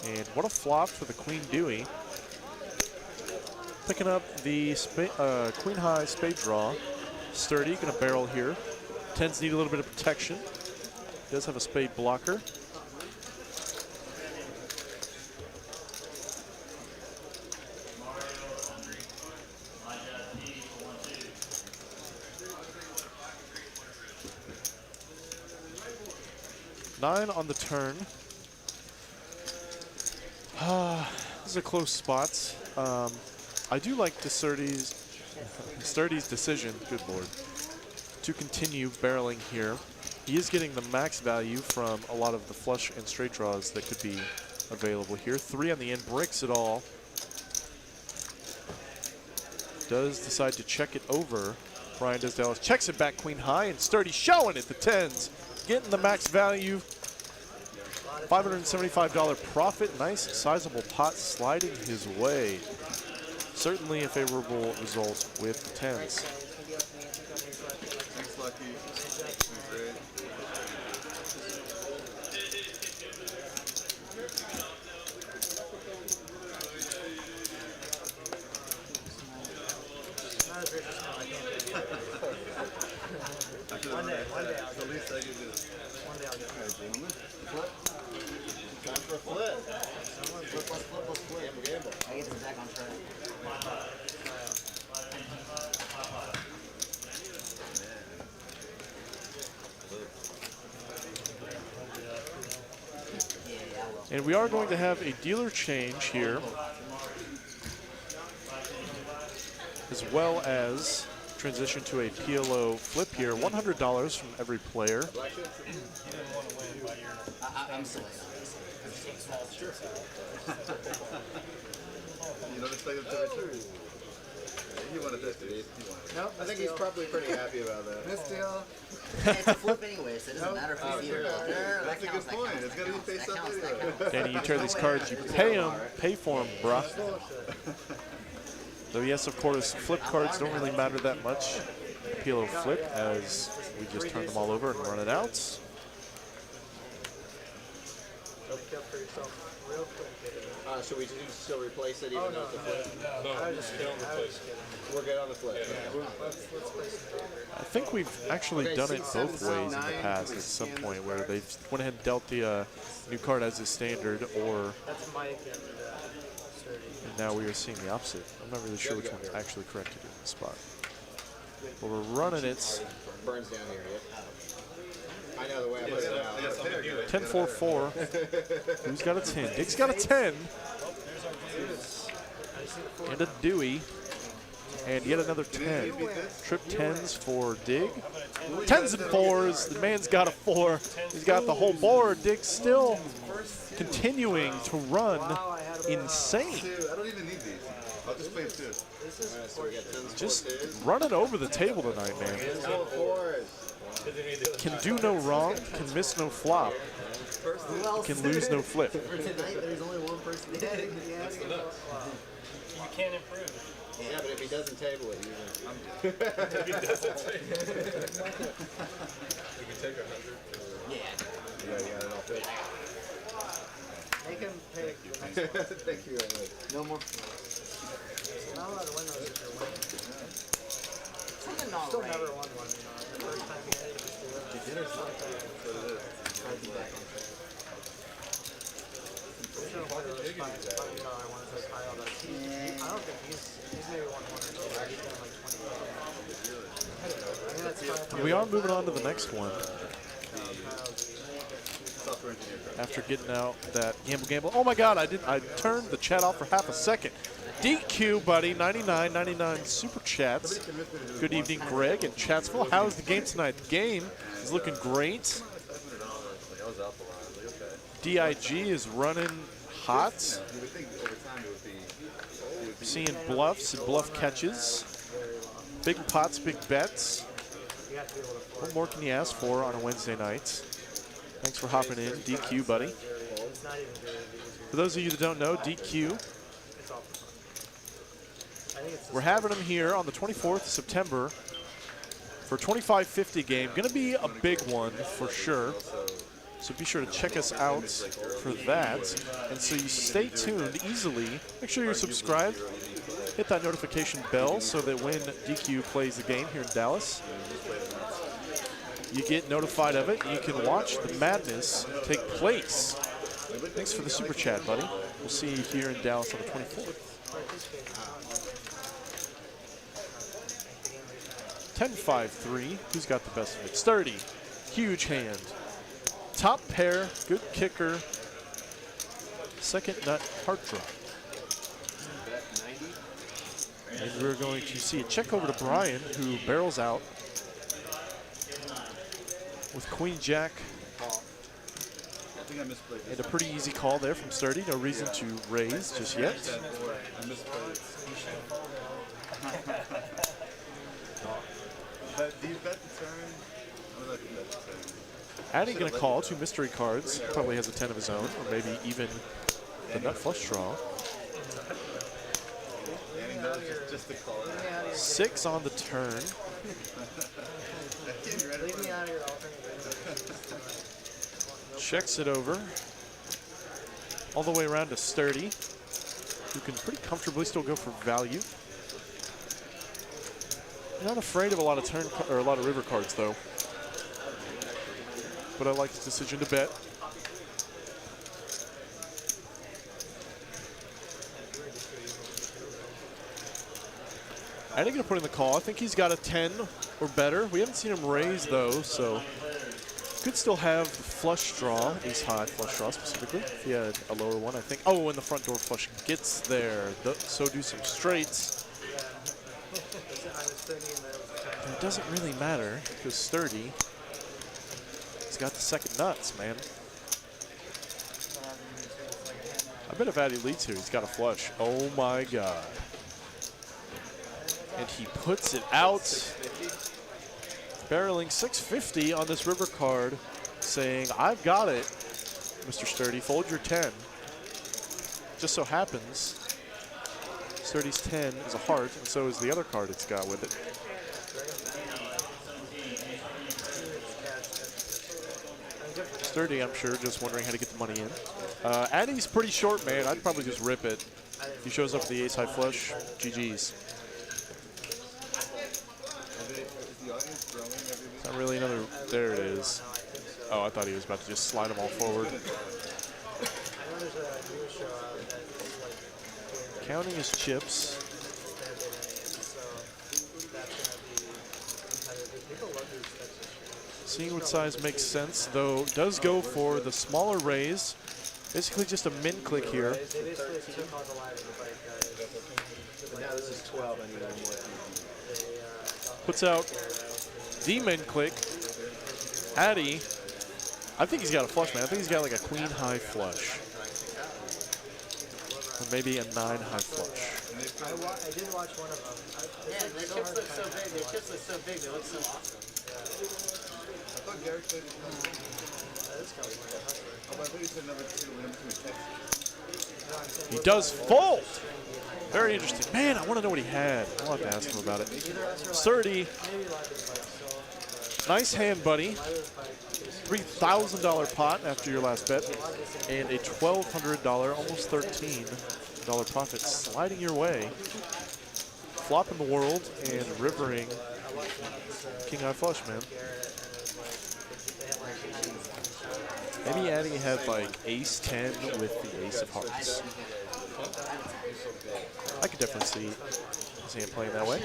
And what a flop for the Queen Dewey. Picking up the Queen High spade draw. Sturdy gonna barrel here. Tens need a little bit of protection. Does have a spade blocker. Nine on the turn. This is a close spot. I do like Sturdy's decision, good lord, to continue barreling here. He is getting the max value from a lot of the flush and straight draws that could be available here. 3 on the end, breaks it all. Does decide to check it over. Brian does Dallas, checks it back Queen High, and Sturdy showing it, the 10s. Getting the max value. $575 profit. Nice sizable pot sliding his way. Certainly a favorable result with the 10s. Thanks, Lucky. Thanks, Ray. One day I'll The least I can do. One day I'll get Alright, gentlemen. Flip. Time for a flip. Someone flip. Gamble, gamble. I get this back on track. And we are going to have a dealer change here, as well as transition to a PLO flip here. $100 from every player. I'm silly. You notice like the he wanted this, dude. Nope, I think he's probably pretty happy about that. This deal. It's a flip anyway, so it doesn't matter if it's either. That's a good point. It's got to be face up anyway. Danny, you turn these cards, you pay for them, bruh. Though yes, of course, flip cards don't really matter that much. PLO flip, as we just turn them all over and run it out. Look up for yourself real quick. Should we still replace it even though it's a flip? No, I was just kidding. We're good on the flip. Let's place it. I think we've actually done it both ways in the past at some point, where they went ahead and dealt the new card as a standard, or That's Mike and Sturdy. and now we are seeing the opposite. I'm not really sure which one's actually correct to do in this spot. But we're running it. Burns down here, yeah. I know the way I put it out. 10-4-4. Who's got a 10? Dig's got a 10. And a Dewey. And yet another 10. Trip 10s for Dig. 10s and 4s. The man's got a 4. He's got the whole board. Dig's still continuing to run insane. I don't even need these. I'll just play two. Just running over the table tonight, man. Can do no wrong, can miss no flop, can lose no flip. For tonight, there's only one person dead. You can't improve. Yeah, but if he doesn't table it, If he doesn't take it. We can take 100. yeah, I'll take Make him pick the next one. Thank you very much. No more. You're not allowed to win those if you're winning. Something not Still right. never won one. The first time you had it, you just do it. You did or something? I don't think he's maybe won one or two. He's done like 20. I mean, that's We are moving on to the next one. Software engineer. After getting out that gamble. Oh my God, I turned the chat off for half a second. DQ, buddy, 99 super chats. Good evening, Greg and Chatsville. How's the game tonight? The game is looking great. DIG is running hot. You would think over time it would be. Seeing bluffs and bluff catches. Big pots, big bets. What more can you ask for on a Wednesday night? Thanks for hopping in, DQ, buddy. For those of you that don't know, DQ, we're having them here on the 24th of September for a 25-50 game. Going to be a big one for sure. So be sure to check us out for that. And so you stay tuned easily. Make sure you're subscribed. Hit that notification bell so that when DQ plays the game here in Dallas, you get notified of it. You can watch the madness take place. Thanks for the super chat, buddy. We'll see you here in Dallas on the 24th. 10-5-3. Who's got the best of it? Sturdy. Huge hand. Top pair. Good kicker. Second nut. Heart draw. And we're going to see a check over to Brian, who barrels out with Queen Jack. And a pretty easy call there from Sturdy. No reason to raise just yet. But do you bet the turn? I would like to bet the turn. Addy going to call 2 mystery cards. Probably has a 10 of his own, or maybe even the nut flush draw. Just to call it. 6 on the turn. Leave me out of your alternate. Checks it over. All the way around to Sturdy, who can pretty comfortably still go for value. Not afraid of a lot of a lot of river cards though. But I like his decision to bet. I think gonna put in the call. I think he's got a 10 or better. We haven't seen him raise though, so could still have the flush draw, ace high flush draw specifically. If he had a lower one, I think. Oh, when the front door flush gets there, so do some straights. But it doesn't really matter because Sturdy, he's got the second nuts, man. I bet if Addy leads here, he's got a flush. Oh my God. And he puts it out. Barreling 650 on this river card, saying, I've got it, Mr. Sturdy, fold your 10. Just so happens, Sturdy's 10 is a heart, and so is the other card it's got with it. Sturdy, I'm sure, just wondering how to get the money in. Addy's pretty short, man. I'd probably just rip it. If he shows up with the ace high flush, GG's. It's not really another. There it is. Oh, I thought he was about to just slide them all forward. Counting his chips. Seeing what size makes sense, though, does go for the smaller raise. Basically just a min click here. Puts out the min click. Addy, I think he's got a flush, man. I think he's got like a queen high flush. Or maybe a 9 high flush. I did watch one of them. Yeah, the chips look so big. The chips look so big. They look so awesome. I thought Garrett said he does fold. Very interesting. Man, I want to know what he had. I'll have to ask him about it. Sturdy. Nice hand, buddy. $3,000 pot after your last bet. And a $1,200, almost $13 profit sliding your way. Flop in the world and rivering king high flush, man. Maybe Addy had like ace 10 with the ace of hearts. I could definitely see him playing that way.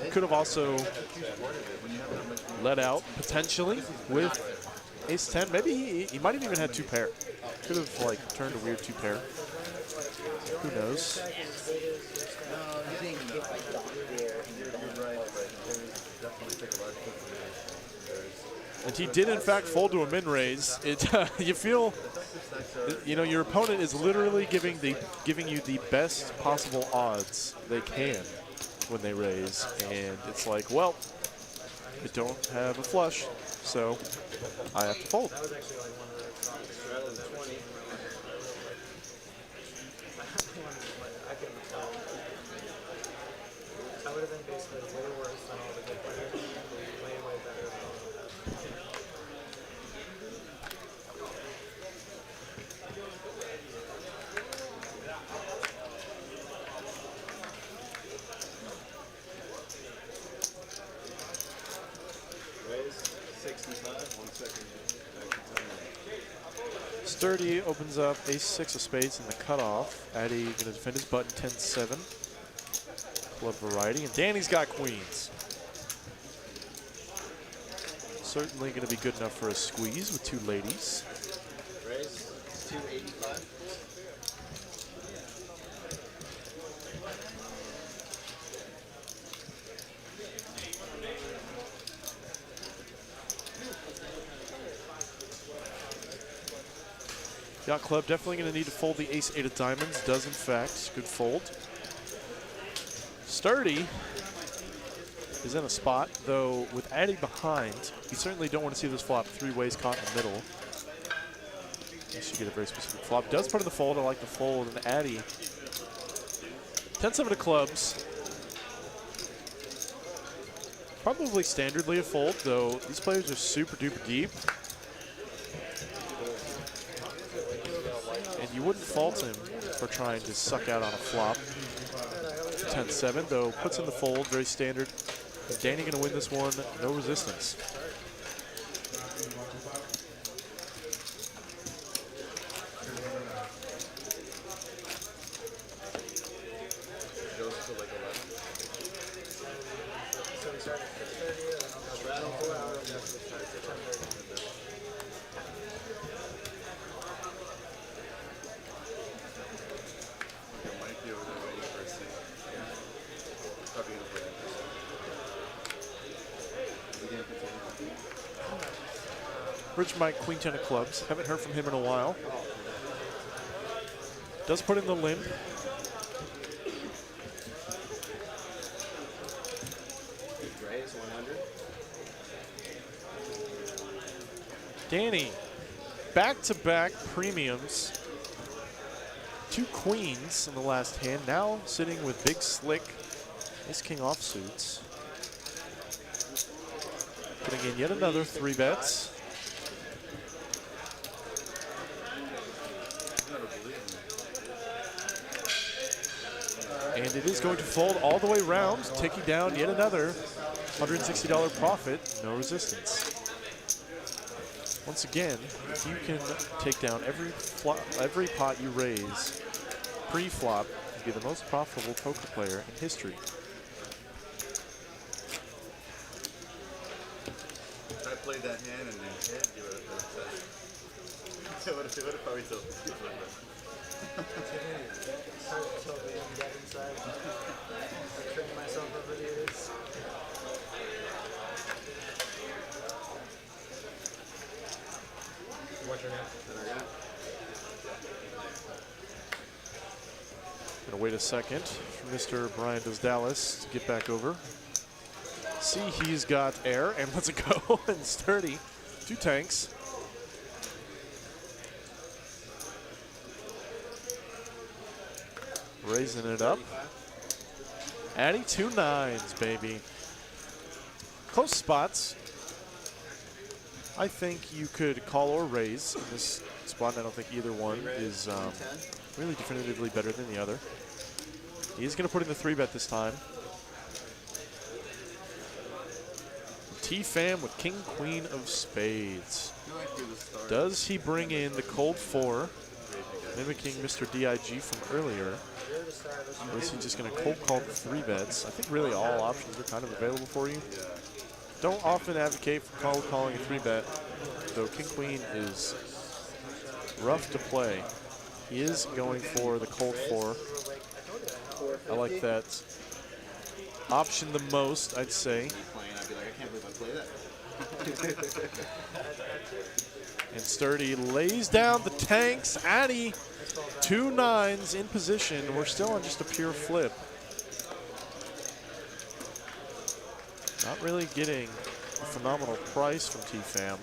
He could have also let out potentially with ace 10. Maybe he might have even had 2 pair. Could have like turned a weird 2 pair. Who knows? And he did in fact fold to a min raise. It you feel, you know, your opponent is literally giving you the best possible odds they can when they raise, and it's like, well, I don't have a flush, so I have to fold. I would have been basically way worse than all the good players. Way better than all that. Raise 65, 1 second. Sturdy opens up ace-6 of spades in the cutoff. Addy going to defend his button 10-7. Club variety, and Danny's got queens. Certainly going to be good enough for a squeeze with 2 ladies. Raise 285. Yacht Club definitely going to need to fold the ace-8 of diamonds. Does in fact. Good fold. Sturdy is in a spot, though with Addy behind, you certainly don't want to see this flop 3 ways caught in the middle. You should get a very specific flop. Does put in the fold. I like the fold. And Addy. 10-7 of clubs. Probably standardly a fold, though these players are super duper deep. And you wouldn't fault him for trying to suck out on a flop. 10-7, though, puts in the fold, very standard. Is Danny going to win this one? No resistance. Rich Mike, Queen 10 of clubs. Haven't heard from him in a while. Does put in the limp. Raise 100. Danny, back-to-back premiums. 2 queens in the last hand. Now sitting with big slick ace-king offsuits. Putting in yet another 3 bets. And it is going to fold all the way around, taking down yet another $160 profit, no resistance. Once again, if you can take down every pot you raise pre-flop, you'd be the most profitable poker player in history. If I played that hand and then hit, you would have probably told me. I trained myself over the years. What's your name? Gonna wait a second for Mr. Brian Does Dallas to get back over. See, he's got air, and let's it go, and sturdy. 2 tanks. Raising it up. Adding 2 nines, baby. Close spots. I think you could call or raise in this spot. I don't think either one is really definitively better than the other. He's going to put in the 3-bet this time. T-Fam with King, Queen of Spades. Does he bring in the cold 4, mimicking Mr. DIG from earlier? Or is he just going to cold call the 3-bets? I think really all options are kind of available for you. Don't often advocate for cold calling a 3-bet, though King Queen is rough to play. He is going for the cold 4. I like that option the most, I'd say. I'd be like, I can't believe I played that. And Sturdy lays down the tanks. Addy, 2 nines in position. We're still on just a pure flip. Not really getting a phenomenal price from T-Fam.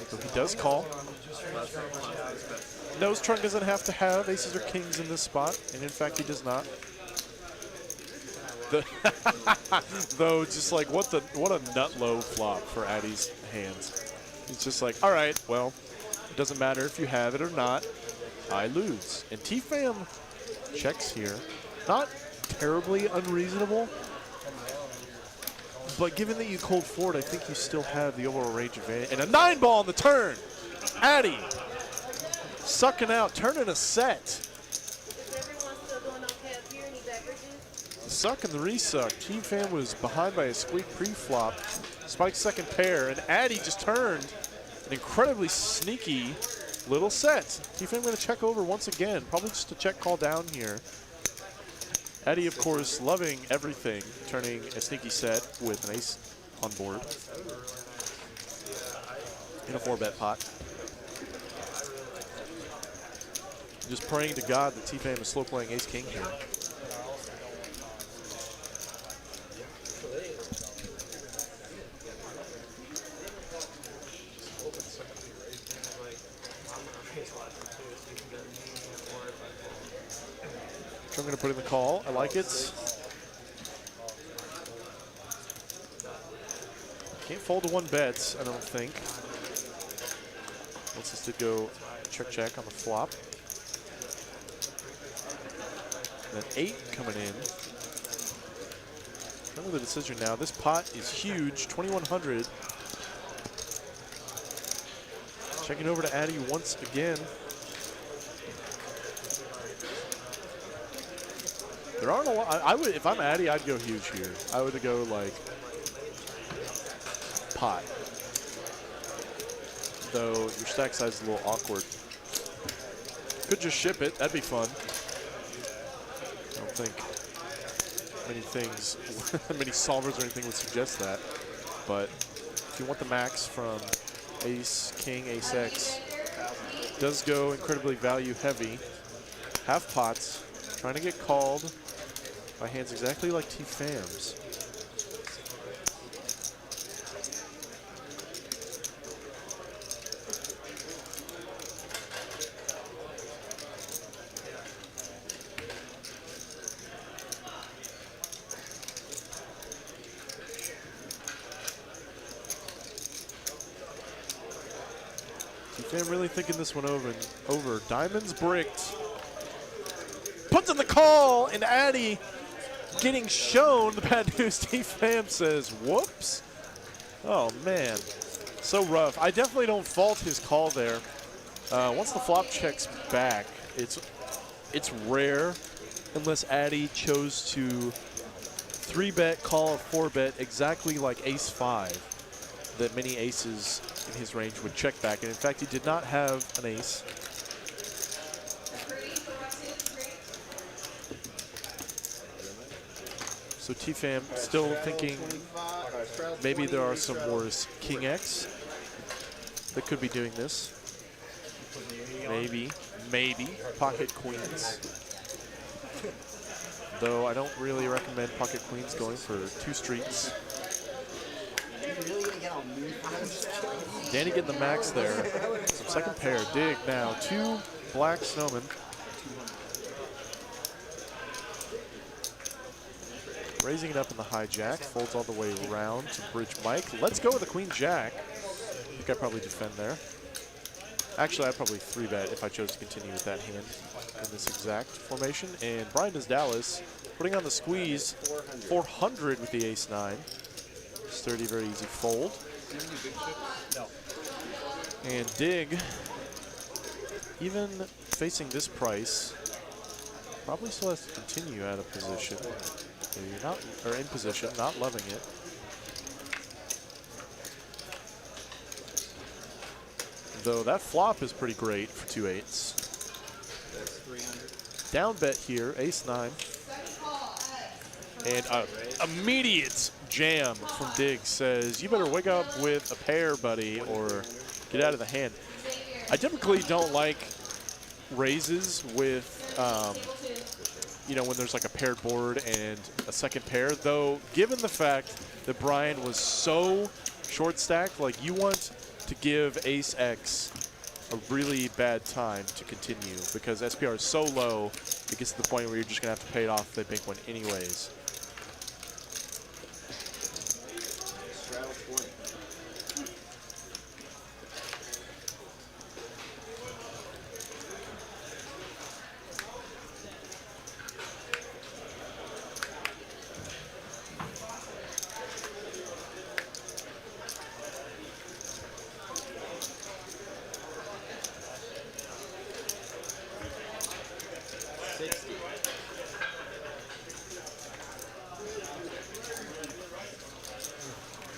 So he does call. Nose trunk doesn't have to have aces or kings in this spot, and in fact he does not. Though, just like what a nut low flop for Addy's hands. He's just like, all right, well, it doesn't matter if you have it or not. I lose. And T-Fam checks here. Not terribly unreasonable, but given that you cold forward, I think you still have the overall range advantage. And a 9-ball on the turn. Addy sucking out, turning a set. The suck and the resuck. T-Fam was behind by a squeak pre-flop. Spike's second pair, and Addy just turned an incredibly sneaky little set. T-Fam going to check over once again. Probably just a check call down here. Addy, of course, loving everything, turning a sneaky set with an ace on board in a 4-bet pot. Just praying to God that T-Fam is slow playing ace-king here. which I'm going to put in the call. I like it. Can't fold to 1 bet, I don't think. Once this did go check on the flop. And then 8 coming in. Remember the decision now. This pot is huge, 2,100. Checking over to Addy once again. There aren't a lot. I would, if I'm Addy, I'd go huge here. I would go like pot. Though your stack size is a little awkward. Could just ship it. That'd be fun. I don't think many things, many solvers or anything would suggest that. But if you want the max from Ace, King, Ace X, does go incredibly value heavy. Half pots, trying to get called by hands exactly like T-Fam's. T-Fam really thinking this one over. Diamonds bricked. Puts in the call, and Addy getting shown the bad news. T-Fam says, whoops. Oh, man. So rough. I definitely don't fault his call there. Once the flop checks back, it's rare, unless Addy chose to 3-bet, call a 4-bet, exactly like Ace-5, that many aces in his range would check back. And in fact, he did not have an ace. So T-Fam still thinking maybe there are some worse King X that could be doing this. Maybe pocket queens. Though I don't really recommend pocket queens going for 2 streets. Danny getting the max there. Some second pair. Dig now. 2 black snowmen. Raising it up in the hijack. Folds all the way around to bridge Mike. Let's go with the queen jack. I think I'd probably defend there. Actually, I'd probably 3-bet if I chose to continue with that hand in this exact formation. And Brian does Dallas putting on the squeeze. 400 with the ace-9. Sturdy, very easy fold. No. And Dig, even facing this price, probably still has to continue out of position. You're not, or in position, not loving it. Though that flop is pretty great for 2 8s. That's 300. Down bet here, ace-9. And immediate jam from Dig says, you better wake up with a pair, buddy, or get out of the hand. I typically don't like raises with, you know, when there's like a paired board and a second pair, though given the fact that Brian was so short stacked, like you want to give Ace X a really bad time to continue because SPR is so low, it gets to the point where you're just gonna have to pay it off if they bank one anyways. Straddle 20.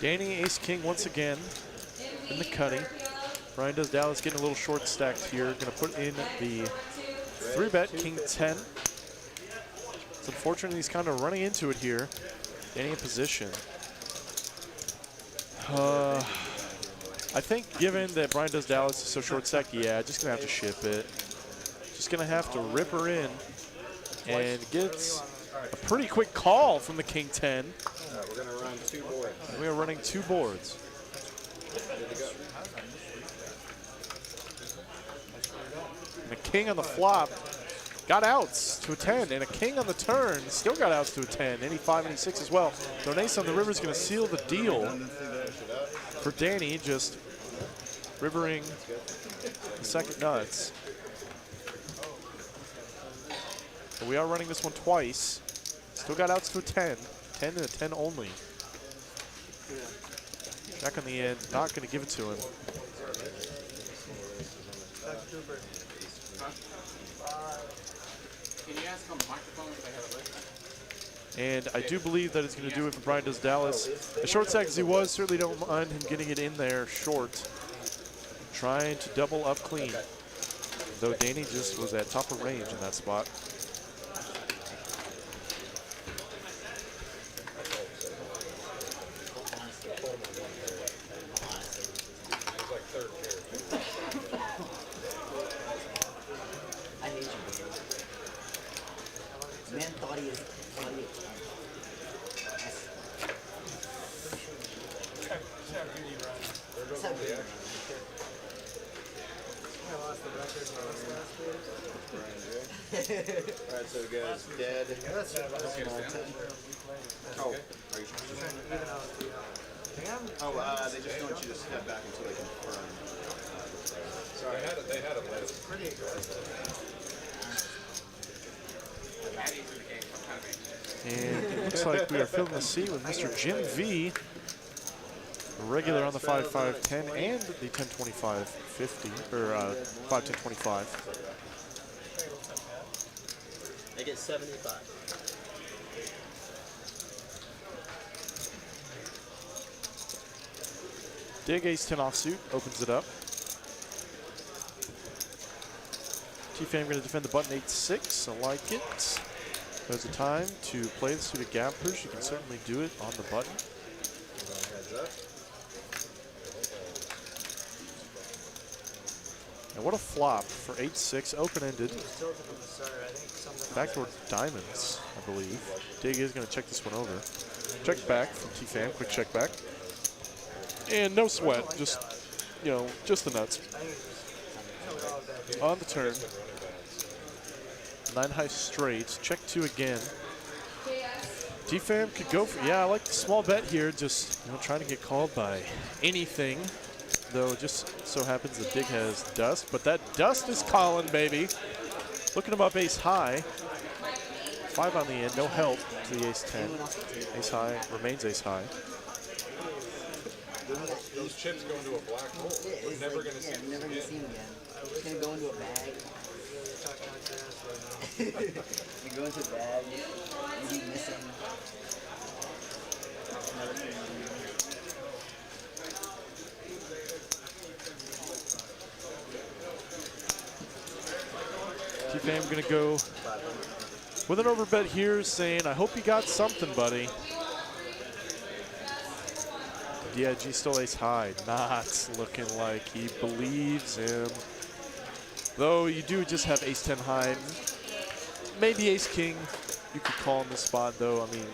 Danny, ace-king once again in the cutting. Brian does Dallas getting a little short stacked here. Gonna put in the 3-bet, king-10. It's unfortunate he's kind of running into it here. Danny in position. I think given that Brian does Dallas is so short stacked, yeah, just gonna have to ship it. Just gonna have to rip her in and gets a pretty quick call from the king-10. We're going to run 2 boards. We are running 2 boards. Good to go. And the king on the flop. got outs to a 10 and a king on the turn. Still got outs to a 10. Any 5, any 6 as well. So an ace on the river is going to seal the deal for Danny. Just rivering the second nuts. But we are running this one twice. Still got outs to a 10. 10 and a 10 only. Jack on the end, not going to give it to him. Can you ask on the microphone if they have a list? And I do believe that it's going to do it for Brian Does Dallas. As short stack as he was, certainly don't mind him getting it in there short. Trying to double up clean. Though Danny just was at top of range in that spot. Alright, so the guy's dead. Oh, are you they just want you to step back until they confirm. Sorry. They had a list. Pretty aggressive. And it looks like we are filling the seat with Mr. Jim V. Regular on the 5-5-10 and the 10-25-50, or 5-10-25. They get 75. Dig ace-10 offsuit, opens it up. T-Fam going to defend the button 8-6, I like it. There's a time to play the suited gappers. You can certainly do it on the button. And what a flop for 8-6, open-ended. Backdoor diamonds, I believe. Dig is going to check this one over. Check back from T-Fam, quick check back. And no sweat, just, you know, just the nuts. On the turn. 9 high straight, check 2 again. T-Fam could go for, yeah, I like the small bet here, just, you know, trying to get called by anything. Though it just so happens that Dig has dust, but that dust is calling, baby. Looking him up ace high. 5 on the end, no help to the ace-10. Ace high remains ace high. Those chips go into a black hole. We're never going to see them again. It's going to go into a bag. You go into a bag, you be missing. T-Fam going to go with an overbet here, saying, I hope you got something, buddy. DIG still ace high, not looking like he believes him. Though you do just have ace-10 high, maybe ace-king you could call in this spot, though. I mean,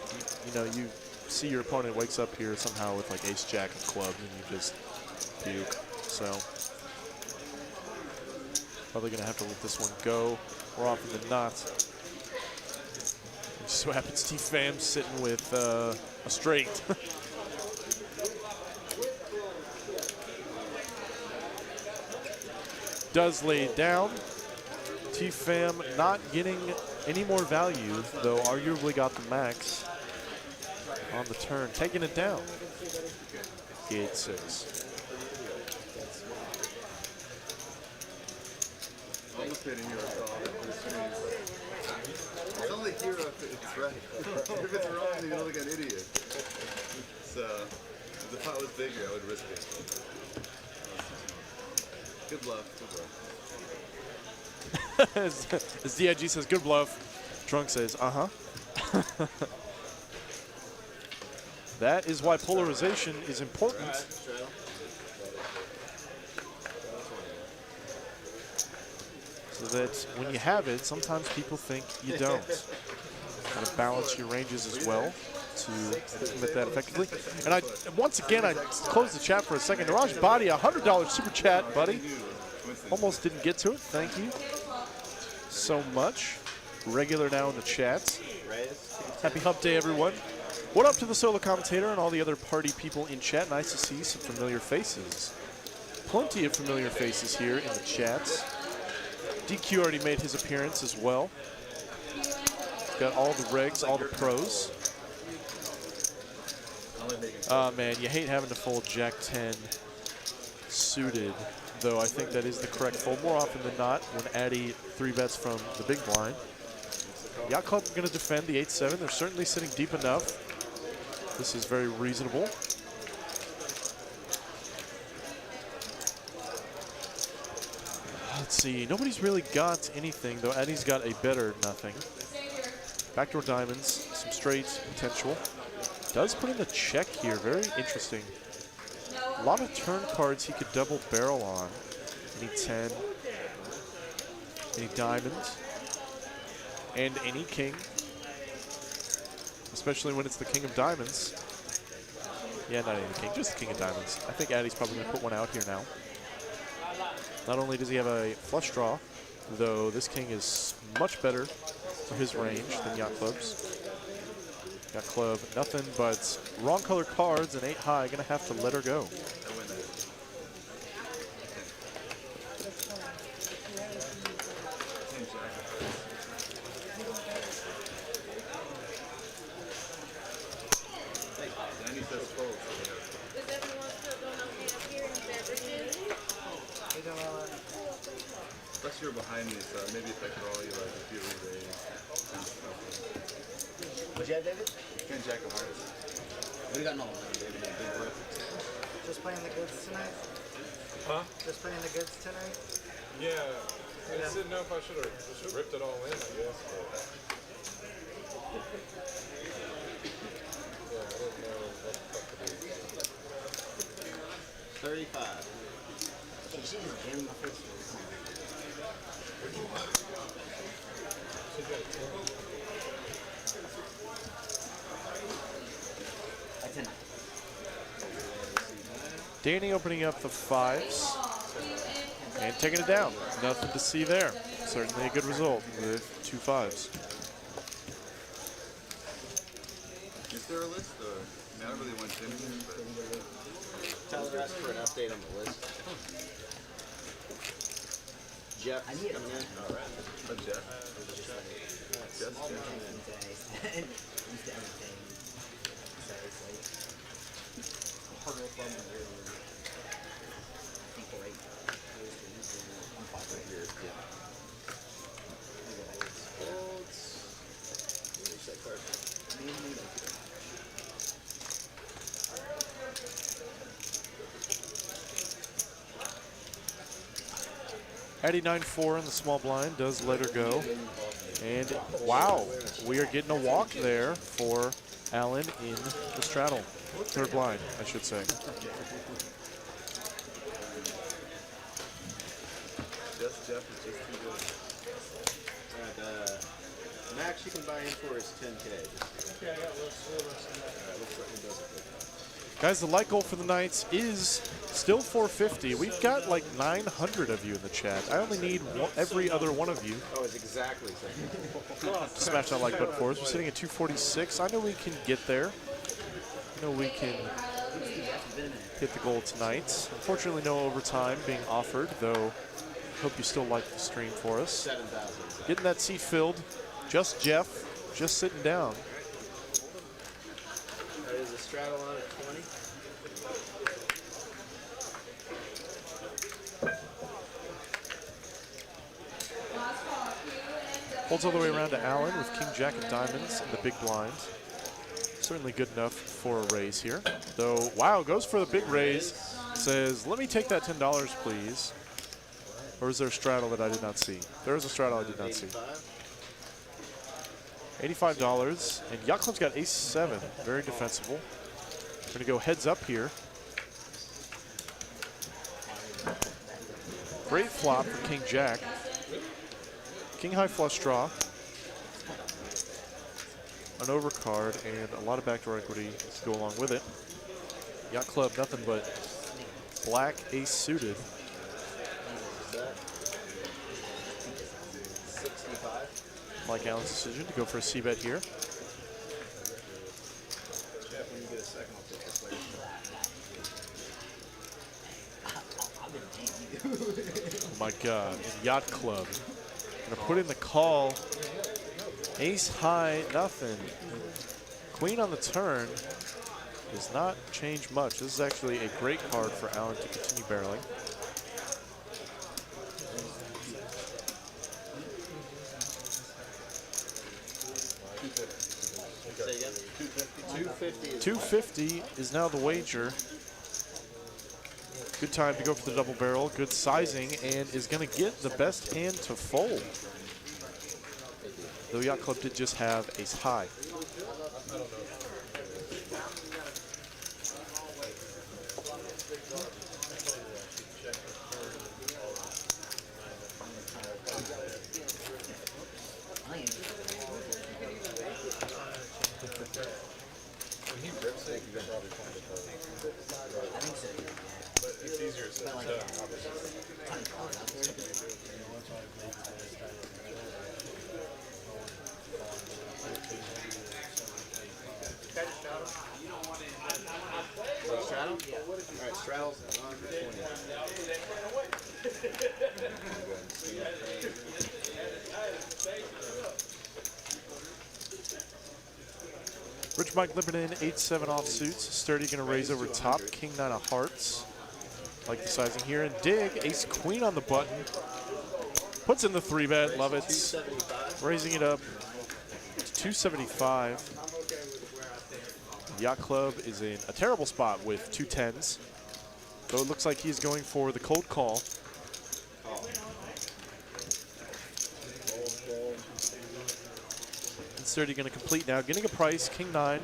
you know, you see your opponent wakes up here somehow with like ace-jack of clubs and you just puke, so. Probably gonna have to let this one go. We're off in the knot. It just so happens T-Fam sitting with a straight. Does lay down. T-Fam not getting any more value, though arguably got the max on the turn. Taking it down. 8-6. Almost made a hero call. It's only hero if it's right. If it's wrong, then you look like an idiot. So, if the pot was bigger, I would risk it. Good bluff, good bluff. As DIG says, good bluff. Drunk says, uh-huh. That is why polarization is important. So that when you have it, sometimes people think you don't. Kind of balance your ranges as well to implement that effectively. And once again, I closed the chat for a second. Raj Body, $100 super chat, buddy. Almost didn't get to it. Thank you so much. regular now in the chat. Reyes. Happy Hump Day, everyone. What up to the solo commentator and all the other party people in chat? Nice to see some familiar faces. Plenty of familiar faces here in the chat. DQ already made his appearance as well. Got all the regs, all the pros. Oh man, you hate having to fold Jack 10 suited, though I think that is the correct fold more often than not when Addy 3-bets from the big blind. Yacht Club going to defend the 8-7. They're certainly sitting deep enough. This is very reasonable. Let's see. Nobody's really got anything, though. Addy's got a better nothing. Backdoor diamonds, some straight potential. Does put in the check here. Very interesting. A lot of turn cards he could double barrel on. Any 10, any diamond, and any king. Especially when it's the king of diamonds. Yeah, not any king, just the king of diamonds. I think Addy's probably going to put one out here now. Not only does he have a flush draw, though this king is much better for his range than Yacht Club's. Yacht Club, nothing but wrong color cards and 8 high. Going to have to let her go. Plus you're behind me, so maybe if I call you, like, if you re-raise. What'd you have, David? Ken Jack of Hearts. What do you got no David? Big rip. Just playing the goods tonight? Huh? Just playing the goods tonight? Yeah. I just didn't know if I should have ripped it all in, I guess. But yeah, I didn't know what the fuck to do. 35. Hey, she just jammed my face. Danny opening up the 5s and taking it down. Nothing to see there. Certainly a good result with 2 5s. Is there a list? Or, I mean, I don't really want to anything, but... Tyler asked for an update on the list. Jeff, I need coming in. All right. But Jeff. Jeff. Used to everything. So it's like harder from the I think right. I'm 5 right here. Yeah. Where's that card? Addy 9-4 in the small blind does let her go. And wow, we are getting a walk there for Allen in the straddle. Third blind, I should say. Jeff is just too good. Alright, max you can buy in for is 10K. Okay, I got Lex O Poker. Alright, looks like he does it. Guys, the like goal for the Knights is still 450. We've got like 900 of you in the chat. I only need every other one of you Oh, it's exactly the same. to smash that like button for us. We're sitting at 246. I know we can get there. I know we can hit the goal tonight. Unfortunately, no overtime being offered, though. Hope you still like the stream for us. 7,000. Getting that seat filled. Just Jeff, just sitting down. There's a straddle on at 20. Holds all the way around to Allen with King, Jack, and diamonds in the big blind. Certainly good enough for a raise here. Though, wow, goes for the big raise. Says, let me take that $10, please. Or is there a straddle that I did not see? There is a straddle I did not see. $85. And Yacht Club's got ace-7. Very defensible. We're going to go heads up here. Great flop for King Jack. King high flush draw. An overcard and a lot of backdoor equity to go along with it. Yacht Club, nothing but black ace suited. 65. Like Allen's decision to go for a C-bet here. Jeff, when you get a second, I'll take your place. Oh my God, and Yacht Club. Gonna put in the call. Ace high, nothing. Queen on the turn does not change much. This is actually a great card for Allen to continue barreling. Say again? 250. 250 is now the wager. Good time to go for the double barrel. Good sizing, and is going to get the best hand to fold. Though Yacht Club did just have ace high. When he rips it, you can probably find it. I think so. But it's easier said than done, obviously. Straddle? Yeah. Alright, straddle's 120. Rich Mike Liberton, 8-7 offsuits. Sturdy going to raise over top. King 9 of hearts. Like the sizing here. And dig, ace queen on the button. Puts in the 3-bet. Love it. Raising it up to 275. Yacht Club is in a terrible spot with 2 10s. Though it looks like he's going for the cold call. Sturdy going to complete now, getting a price, King 9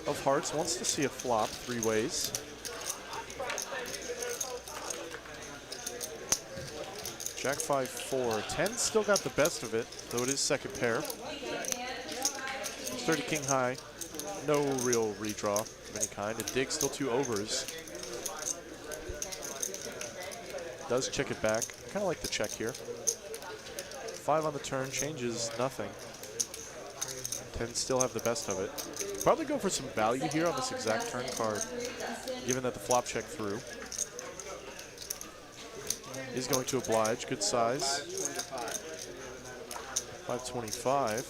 of hearts, wants to see a flop 3 ways. Jack 5, 4, 10 still got the best of it, though it is second pair. Sturdy King high, no real redraw of any kind. A dig still 2 overs. Does check it back, kind of like the check here. 5 on the turn, changes nothing. 10 still have the best of it. Probably go for some value here on this exact turn card, given that the flop check through. Is going to oblige, good size. 525.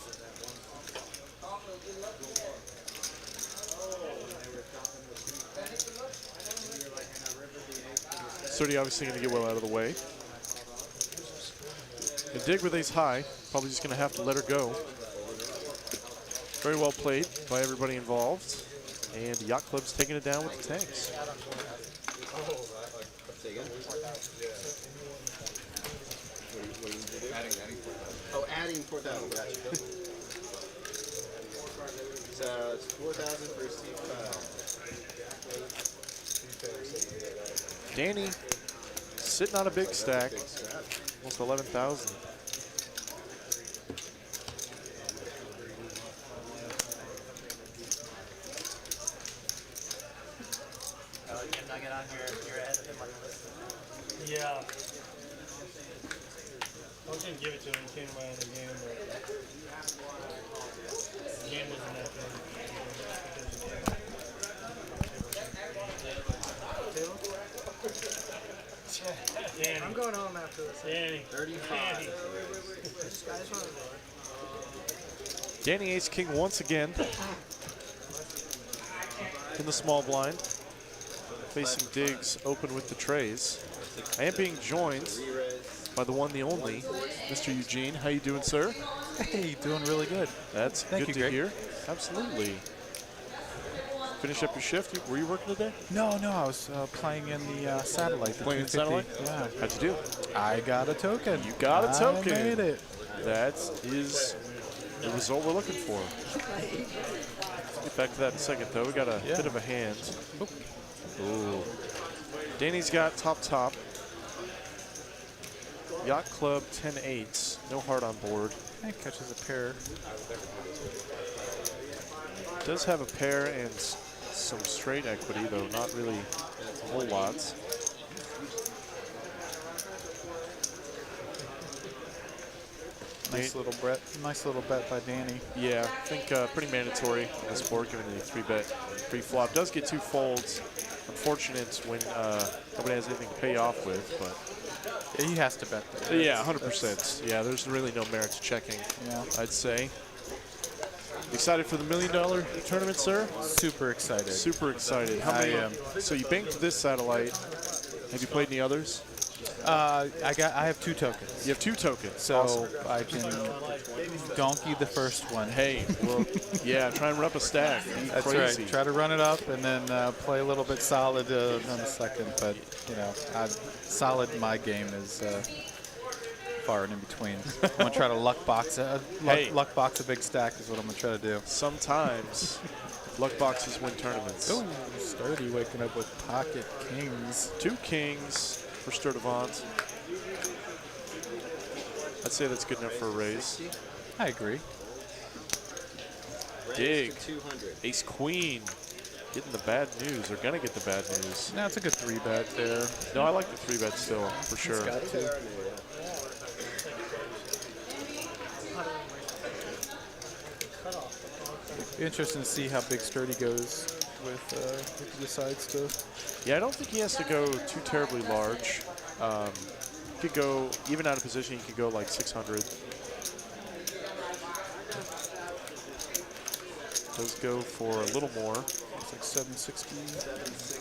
Sturdy obviously going to get well out of the way. And dig with ace high, probably just going to have to let her go. Very well played by everybody involved. And Yacht Club's taking it down with the tanks. Say again? What do you do? Adding 4,000. Oh, adding 4,000, gotcha. So it's 4,000 for C5. Danny sitting on a big stack. Almost 11,000. Not get on here, you're ahead of him on the list. Yeah. I was gonna give it to him. He came around the game, but the game wasn't that good. Danny. I'm going home after this. Danny. 35. This guy's running lower. Danny ace king once again in the small blind. Facing digs open with the trays. I am being joined by the one, the only, Mr. Eugene. How you doing, sir? Hey, doing really good. That's Thank good you, to Greg. hear. Absolutely. Finish up your shift. Were you working today? No, I was playing in the satellite. Playing in satellite? Yeah. How'd you do? I got a token. You got a token. I made it. That is the result we're looking for. Let's get back to that in a second, though. We got a bit of a hand. Ooh. Danny's got top. Yacht Club 10-8s. No heart on board. It catches a pair. Does have a pair and some straight equity, though not really a whole lot. Nice little bet by Danny. Yeah, I think pretty mandatory on this board, given the 3-bet pre-flop. Does get 2 folds. Unfortunate when nobody has anything to pay off with, but Yeah, he has to bet there. yeah, 100%. Yeah, there's really no merit to checking. Yeah. I'd say. Excited for the $1 million tournament, sir? Super excited. Super excited. How many? So you banked this satellite. Have you played any others? I have 2 tokens. You have 2 tokens. So Awesome. I can donkey the first one. Hey, well, yeah, try and run up a stack. Be That's crazy. right. Try to run it up and then play a little bit solid on the second. But, you know, solid in my game is far and in between. I'm going to try to luck box a big stack is what I'm going to try to do. Sometimes luck boxes win tournaments. Ooh, Sturdy waking up with pocket kings. 2 kings for Sturdivant. I'd say that's good enough for a raise. I agree. Dig. Ace queen. Getting the bad news. They're going to get the bad news. No, it's a good 3-bet there. No, I like the 3-bet still, for sure. Got to. Be interesting to see how big Sturdy goes with if he decides to. Yeah, I don't think he has to go too terribly large. He could go, even out of position, he could go like 600. Does go for a little more. It's like 760.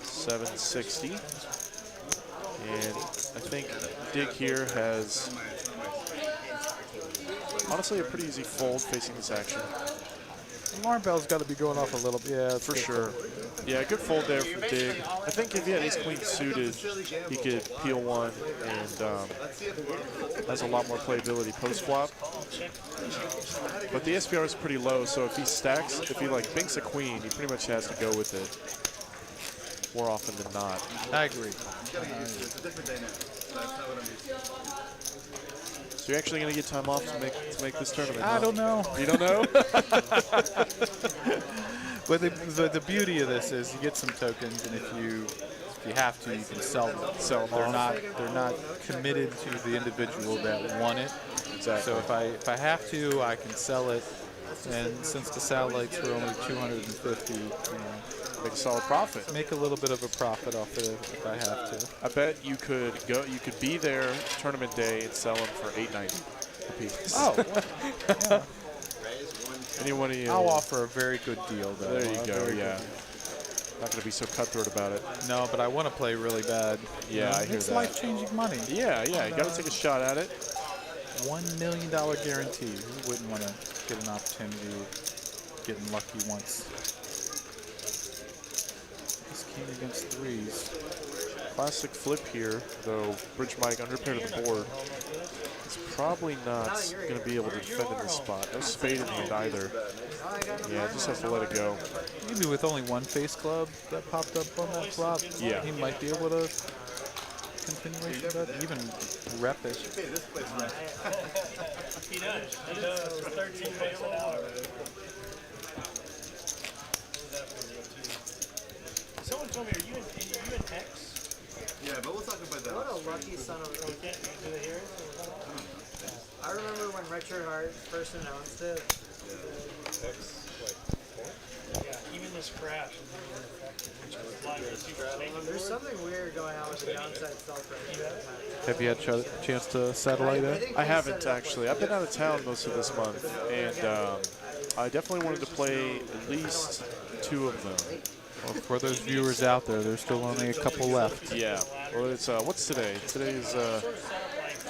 760. And I think Dig here has honestly a pretty easy fold facing this action. Alarm bell's got to be going off a little bit. Yeah, for sure. Yeah, good fold there from Dig. I think if he had ace queen suited, he could peel one and has a lot more playability post flop. But the SPR is pretty low, so if he stacks, if he like binks a queen, he pretty much has to go with it more often than not. I agree. So you're actually going to get time off to make this tournament? I don't know. You don't know? But the beauty of this is you get some tokens, and if you have to, you can sell them. They're not committed to the individual that won it. Exactly. So if I have to, I can sell it. And since the satellites were only 250, you know, make a solid profit. Make a little bit of a profit off it if I have to. I bet you could go. You could be there tournament day and sell them for $8.90 a piece. Oh, yeah. Anyone of you? I'll offer a very good deal, though. There you go. Yeah. Not going to be so cutthroat about it. No, but I want to play really bad. Yeah, I hear it's that. life-changing money. Yeah, yeah. You got to take a shot at it. $1 million guarantee. Who wouldn't want to get an opportunity of getting lucky once? This king against 3s. Classic flip here, though. Bridge Mike under pair to the board. He's probably not going to be able to defend in this spot. No spade in hand either. Yeah, just has to let it go. Maybe with only one face club that popped up on that flop, yeah, he might be able to continuation bet, even rep it. He does. He does. 13 bucks an hour. Someone told me, are you in Hex? Yeah, but we'll talk about that. What a lucky son of a... Do they hear it? I remember when Richard Hart first announced it. Yeah, even this crash is even effective, which is live. There's something weird going on with the downside stealth right now. Have you had a chance to satellite it? I haven't, actually. I've been out of town most of this month, and I definitely wanted to play at least 2 of them. Well, for those viewers out there, there's still only a couple left. Yeah. Well, it's what's today? Today's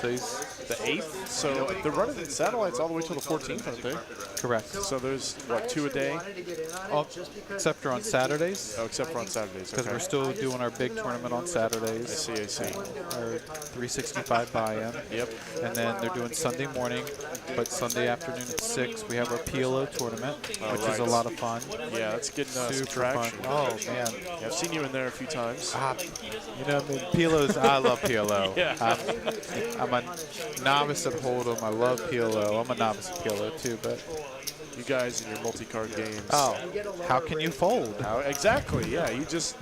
the 8th. So they're running the satellites all the way till the 14th, aren't they? Correct. So there's what, 2 a day? Oh, except for on Saturdays. Oh, except for on Saturdays. Because we're still doing our big tournament on Saturdays. I see. Our 365 buy-in. Yep. And then they're doing Sunday morning, but Sunday afternoon at 6 we have our PLO tournament, which is a lot of fun. Yeah, that's getting some super traction. fun. Oh man, yeah, I've seen you in there a few times. You know, PLO's. I love PLO. Yeah. I'm a novice at holdem. I love PLO. I'm a novice at PLO too, but. You guys in your multi-card games. Oh, how can you fold? Exactly, yeah. You just,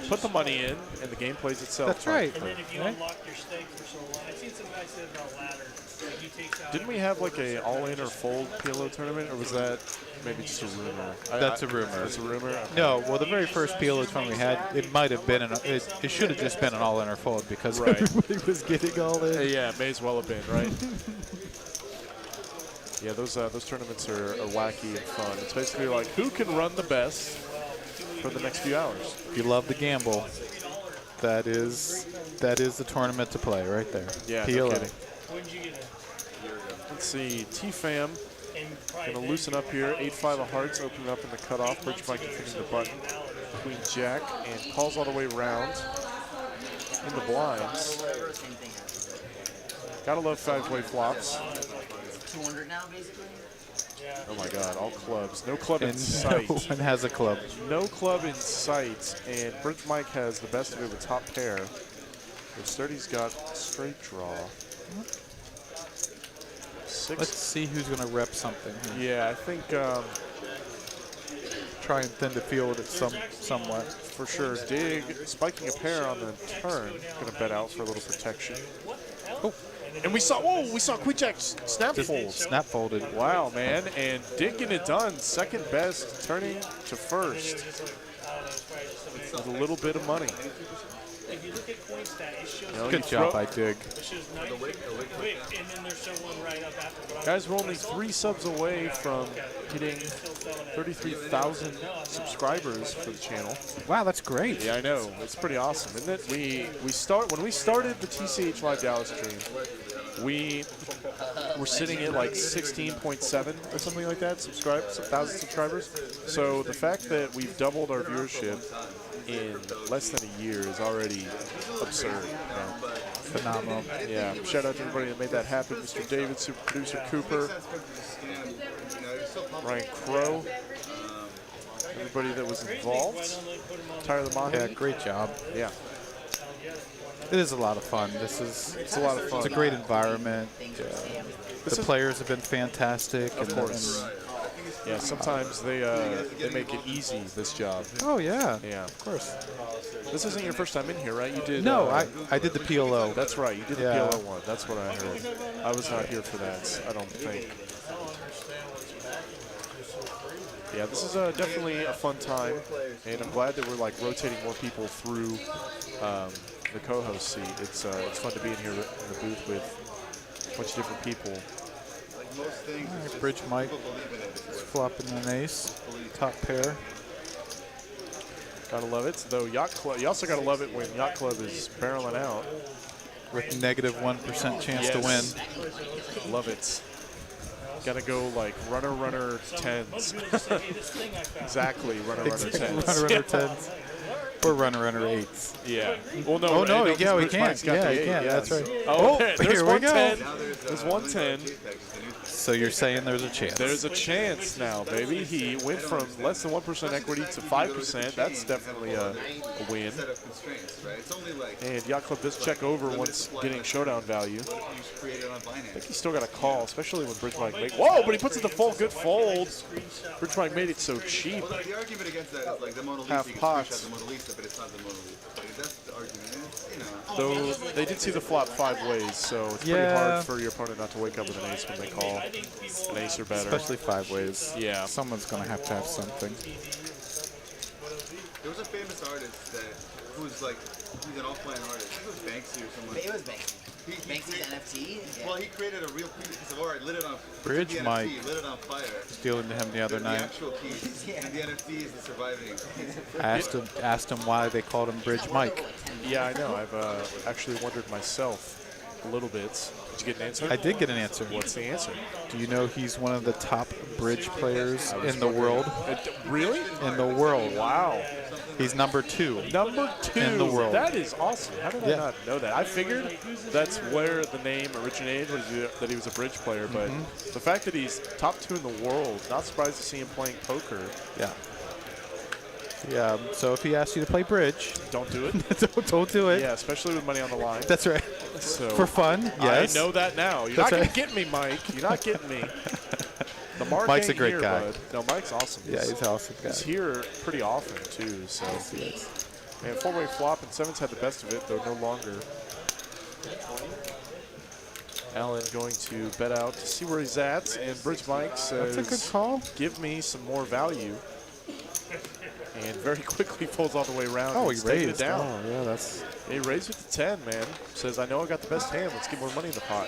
put the money in, and the game plays itself. That's right. And then if you Right. unlock your stake for so long, I've seen some guys say about ladder. Like you take out Didn't we have like a all-in or fold PLO tournament, or was that maybe just a rumor? That's a rumor. That's a rumor? Okay. No, well, the very first PLO tournament we had, it might have been, it should have just been an all-in or fold because Right. everybody was getting all in. Yeah, may as well have been, right? Yeah, those tournaments are wacky and fun. It's basically like, who can run the best for the next few hours? If you love the gamble, that is the tournament to play right there. Yeah, PLO. no kidding. when did you get in? Let's see, T-Fam And probably gonna then loosen you up were here. probably 8-5 of hearts opening up in the cutoff. Bridge Mike hitting the button. Queen Jack and calls all the way around in the blinds. Same thing happens. Gotta love 5-way flops. 200 now, basically. Oh my God, all clubs. No club in And no sight. one has a club. No club in sight, and Bridge Mike has the best of it with top pair. The Sturdy's got straight draw. Let's see who's going to rep something here. Yeah, I think Try and thin the field somewhat. for sure Dig spiking a pair on the turn. Going to bet out for a little protection. Oh. And we saw Queen Jack snap fold. Snap folded. Wow, man, and Dig getting it done. Second best, turning to first with a little bit of money. If you look at CoinStat, it shows You know, Good job by Dig. it shows 9 wick, and then there's someone right up after. But Guys, we're only 3 subs away from hitting 33,000 subscribers for the channel. Wow, that's great. Yeah, I know. It's pretty awesome, isn't it? When we started the TCH Live Dallas stream, we were sitting at like 16.7 or something like that, 1,000 subscribers. So the fact that we've doubled our viewership in less than a year is already absurd. You know? Phenomenal. Yeah, shout out to everybody that made that happen. Mr. David, super producer Cooper, Ryan Crow, everybody that was involved. Tyler the Monty. Yeah, great job. Yeah. It is a lot of fun. It's a lot of fun. It's a great environment. The players have been fantastic. Of course. Yeah, sometimes they make it easy, this job. Oh, yeah. Yeah. Of course. This isn't your first time in here, right? You did. No, I did the PLO. That's right. You did the Yeah. PLO one. That's what I heard. I was not here for that, I don't think. Yeah, this is definitely a fun time, and I'm glad that we're like rotating more people through the co-host seat. It's fun to be in here in the booth with a bunch of different people. All right, Bridge Mike is flopping an ace. Top pair. Gotta love it. Though Yacht Club, you also gotta love it when Yacht Club is barreling out. With negative 1% chance to win. Love it. Gotta go like runner tens. Exactly, runner tens. Runner tens. Or runner eights. Yeah. Well, no. Oh, no, yeah, we Bridge can't. Mike's got Yeah, the he eight, can't. yes. That's right. Oh, Oh, there's here we go. 110. There's 110. So you're saying there's a chance. There's a chance now, baby. He went from less than 1% equity to 5%. That's definitely a win. And Yacht Club does check over once getting showdown value. I think he's still got a call, especially when Bridge Mike made. Whoa, but he puts it to fold. Good fold. Bridge Mike made it so cheap. But the argument against that is like the Mona Lisa, Half you can pots. screenshot the Mona Lisa, but it's not the Mona Lisa. Like, that's the argument. It's, you know. Though they did see the flop 5 ways, so it's pretty hard for your opponent not to wake up with an ace when they call an ace or better. Especially 5 ways. Yeah. Someone's going to have something. There was a famous artist who's an offline artist. It was Banksy or someone. It was Banksy. Banksy's NFT? Yeah. Well, he created a real piece of art, lit it on Bridge the Mike. NFT, lit it on fire. Stealing to him the other The night. actual piece. And the NFT is the surviving. I asked him why they called him Bridge Mike. Yeah, I know. I've actually wondered myself a little bit. Did you get an answer? I did get an answer. What's the answer? Do you know he's one of the top bridge players in the world? Really? In the world. Wow. He's number 2. Number 2 in the world. That is awesome. How did I not know that? I figured that's where the name originated, that he was a bridge player. But the fact that he's top 2 in the world, not surprised to see him playing poker. Yeah. Yeah. So if he asks you to play bridge, don't do it. don't do it. Yeah, especially with money on the line. That's right. So for fun, yes. I know that now. You're That's not right. gonna get me, Mike. You're not getting me. The Mark Mike's a ain't great here, guy. Bud. No, Mike's awesome. Yeah, he's an awesome guy. He's here pretty often too. So And four-way flop, and sevens had the best of it, though no longer. Allen going to bet out to see where he's at, and Bridge Mike says, That's a good call. Give me some more value. And very quickly folds all the way around. Oh, and he taking raised. it down. Oh, yeah, that's. He raised with the 10, man. Says, I know I got the best hand. Let's get more money in the pot.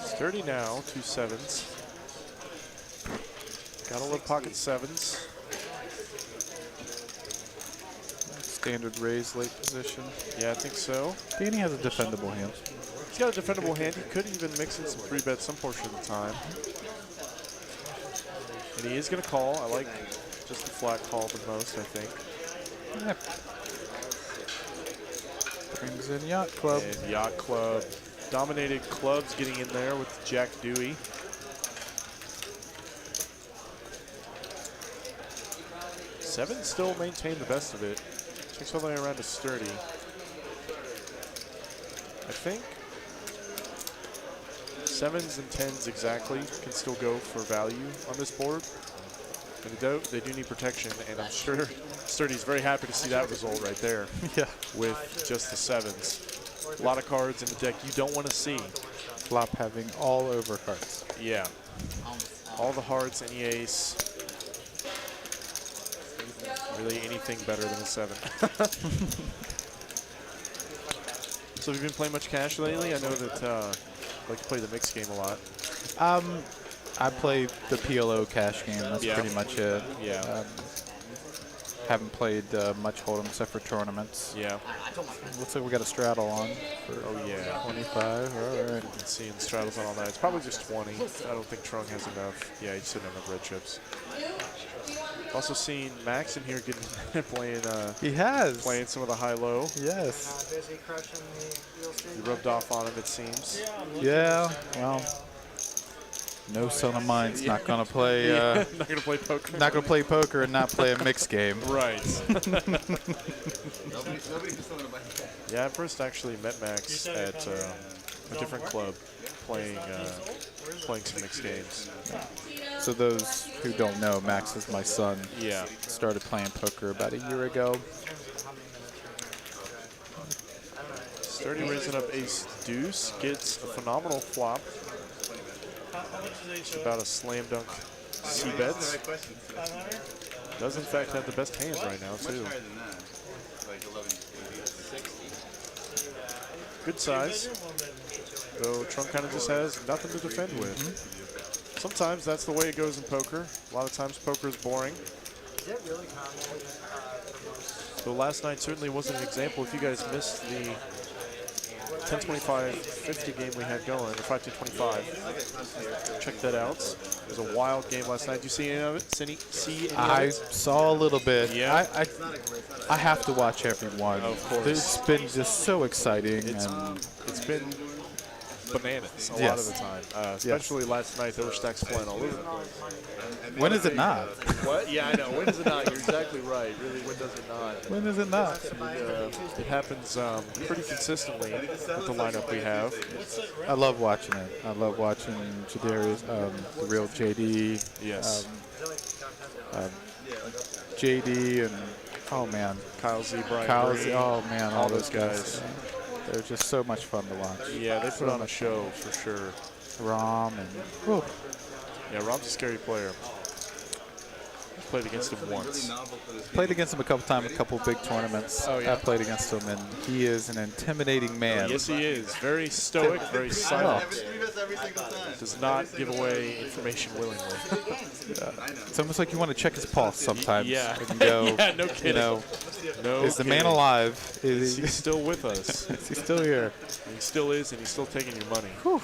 Sturdy now, 2 sevens. Gotta love pocket sevens. Standard raise late position. Yeah, I think so. Danny has a defendable hand. He's got a defendable hand. He could even mix in some 3-bets some portion of the time. And he is going to call. I like just the flat call the most, I think. Yep. Brings in Yacht Club. And Yacht Club. Dominated clubs getting in there with Jack Dewey. Seven still maintain the best of it. Checks all the way around to Sturdy. I think sevens and tens exactly can still go for value on this board. But they do need protection, and I'm sure Sturdy's very happy to see that result right there. Yeah. With just the sevens. A lot of cards in the deck you don't want to see. Flop having all over cards. Yeah. All the hearts, any ace. Really anything better than a 7. So have you been playing much cash lately? I know that you like to play the mixed game a lot. I play the PLO cash game. That's pretty much it. Yeah. Haven't played much holdem except for tournaments. Yeah. Looks like we got a straddle on for 25. 25. All right. You can see in straddles on all that. It's probably just 20. I don't think Trung has enough. Yeah, he's sitting on enough red chips. Also seen Max in here getting playing. He has playing some of the high-low. Busy Yes. crushing the real estate. He rubbed off on him, it seems. Yeah. Well. No son of mine's not gonna play. Not gonna play poker. Not gonna play poker and not play a mixed game. Right. Nobody can stand by that. Yeah, I first actually met Max at a different club, playing some mixed games. So those who don't know, Max is my son. Yeah. Started playing poker about a year ago. Sturdy raising up ace deuce, gets a phenomenal flop. It's about a slam dunk c-bets. Does in fact have the best hand right now too. Good size. Though Trung kind of just has nothing to defend with. Sometimes that's the way it goes in poker. A lot of times poker is boring. Is it really common? So last night certainly wasn't an example. If you guys missed the 10-25-50 game we had going, or 5-2-25, check that out. It was a wild game last night. Did you see any of it? See any of I it? saw a little bit. Yeah. I have to watch every one. Of course. It's been just so exciting. It's been bananas a Yes. lot of the time. Especially last night, there were stacks flying all over the place. When is it not? What? Yeah, I know. When is it not? You're exactly right. Really, when does it not? When is it not? It happens pretty consistently with the lineup we have. I love watching it. I love watching Jadarius, the real JD. Yes. JD and, oh man. Kyle Z, Brian Kyle Green, Z, oh man, all those guys. guys. They're just so much fun to watch. Yeah, they put on a show for sure. Rom and, whew. Yeah, Rom's a scary player. Played against him once. Played against him a couple times, a couple big tournaments. Oh, yeah. I played against him, and he is an intimidating man. Yes, he is. Very stoic, very silent. Every single time. Does not give away information willingly. It's almost like you want to check his pulse sometimes. Yeah. And go, Yeah, no kidding. You know, No is the man kidding. alive? Is he still with us? Is he still here? He still is, and he's still taking your money. Whew.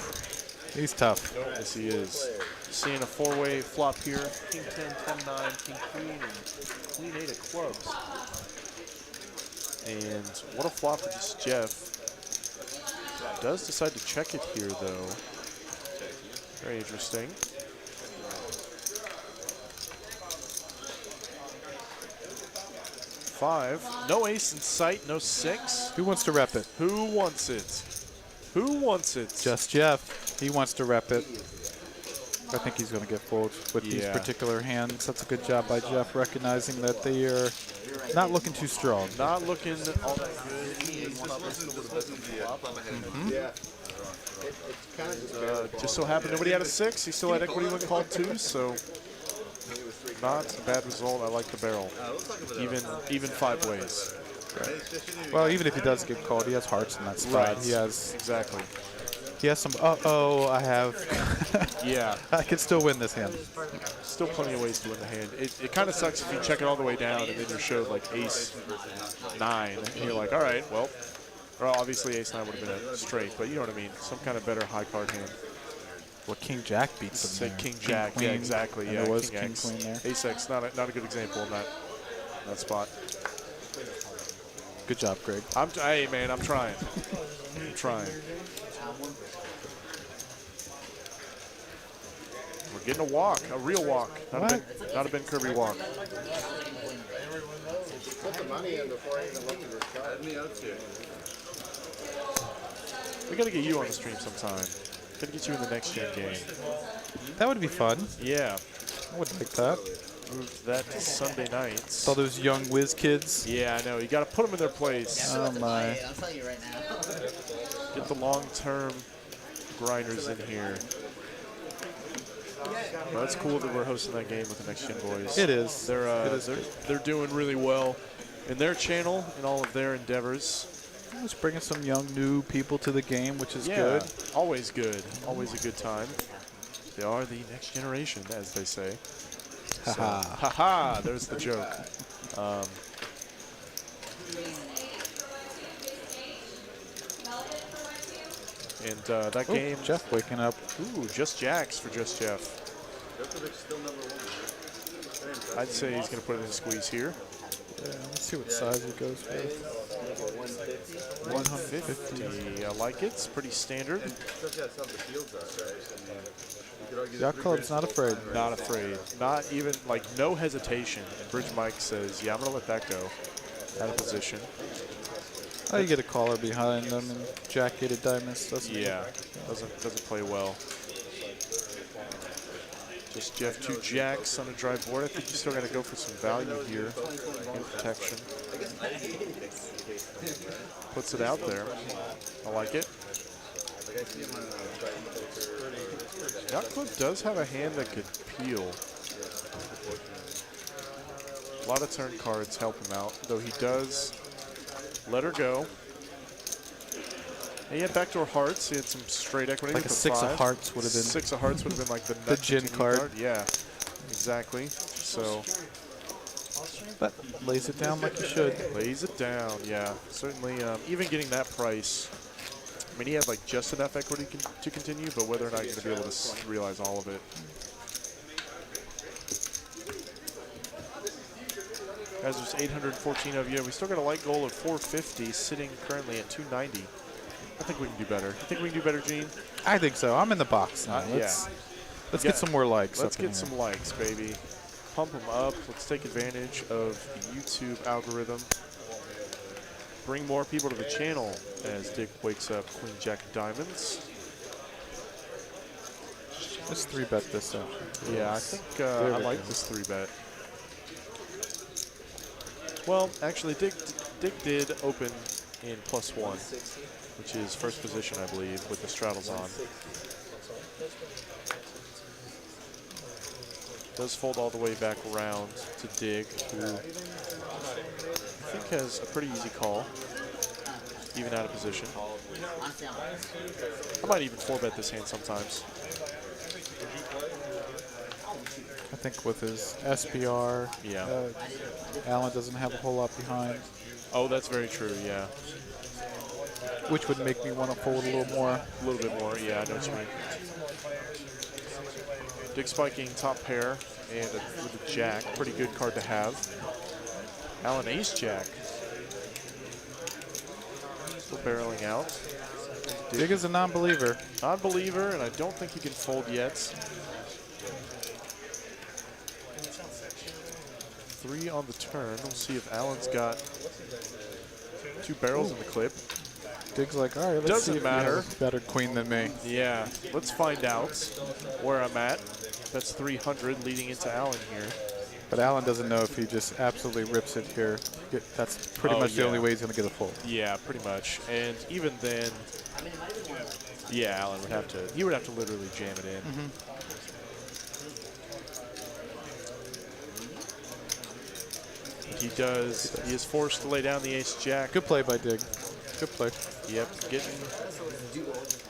He's tough. Yes, he is. Seeing a four-way flop here. King 10, 10, 9, King Queen, and Queen 8 of clubs. And what a flop for this Jeff. Does decide to check it here, though. Very interesting. Five. No ace in sight, no six. Who wants to rep it? Who wants it? Who wants it? Just Jeff. He wants to rep it. I think he's going to get fold with these particular hands. That's a good job by Jeff, recognizing that they are not looking too strong. Not looking all that good. Just so happened nobody had a six. He still had equity when called two, so not a bad result. I like the barrel. Even five ways. Right. Well, even if he does get called, he has hearts in that spot. Right. He has exactly. He has some. Uh-oh, I have. Yeah. I can still win this hand. Still plenty of ways to win the hand. It kind of sucks if you check it all the way down and then you're showed like ace 9, and you're like, all right, well, obviously ace 9 would have been a straight, but you know what I mean. Some kind of better high card hand. Well, King Jack beats him. Say there. King Jack, Queen, yeah, exactly. and Yeah, there was King King X. Queen there. Ace X, not a good example in that spot. Good job, Greg. Hey, man, I'm trying. I'm trying. We're getting a walk, a real walk, not a Ben Kirby walk. Put the money in before I even look at this card. Add me out too. We got to get you on the stream sometime. Got to get you in the next gen game. That would be fun. Yeah. I would like that. Move that to Sunday nights. All those young whiz kids. Yeah, I know. You got to put them in their place. Oh my. I'll tell you right now. Get the long-term grinders in here. Well, that's cool that we're hosting that game with the Next Gen boys. It is. They're doing really well in their channel and all of their endeavors. Just bringing some young new people to the game, which is good. Always good. Always a good time. They are the next generation, as they say. Haha. So, haha, there's the joke. And that game. Jeff waking up. Ooh, just jacks for just Jeff. I'd say he's going to put it in a squeeze here. Yeah, let's see what size he goes with. 150. I like it. It's pretty standard. Yacht Club's not afraid. Not afraid. Not even, like, no hesitation. And Bridge Mike says, yeah, I'm going to let that go. Out of position. Oh, you get a caller behind them and jack-gated diamonds. Doesn't play well. Just Jeff, 2 jacks on a dry board. I think you still got to go for some value here in protection. Puts it out there. I like it. Yacht Club does have a hand that could peel. A lot of turn cards help him out, though he does let her go. And he had backdoor hearts. He had some straight equity. Like a 6 of hearts would have been. 6 of hearts would have been like the the gin card. Yeah, exactly. So. But lays it down like you should. Lays it down, yeah. Certainly, even getting that price. I mean, he had like just enough equity to continue, but whether or not you're going to be able to realize all of it. Guys, there's 814 of you. We still got a light goal of 450, sitting currently at 290. I think we can do better. You think we can do better, Gene? I think so. I'm in the box now. Let's get some more likes. Let's get some likes, baby. Pump them up. Let's take advantage of the YouTube algorithm. Bring more people to the channel as Dick wakes up Queen Jack of Diamonds. Let's 3-bet this out. Yeah, I think I like this 3-bet. Well, actually, Dick did open in +1, which is first position, I believe, with the straddles on. Does fold all the way back around to Dig, who I think has a pretty easy call, even out of position. I might even 4-bet this hand sometimes. I think with his SPR, Yeah. Alan doesn't have a whole lot behind. Oh, that's very true, yeah. Which would make me want to fold a little more. A little bit more, yeah, I know what you mean. Dig spiking top pair and with a jack, pretty good card to have. Alan ace jack. Still barreling out. Dig is a non-believer. Non-believer, and I don't think he can fold yet. 3 on the turn. We'll see if Alan's got 2 barrels in the clip. Dig's like, all right, let's Doesn't see if matter. he has a better queen than me. Yeah, let's find out where I'm at. That's 300 leading into Alan here. But Alan doesn't know if he just absolutely rips it here. That's pretty much the only way he's going to get a fold. Yeah, pretty much. And even then, yeah, Alan would have to, he would have to literally jam it in. He does, he is forced to lay down the ace jack. Good play by Dig. Good play. Yep, getting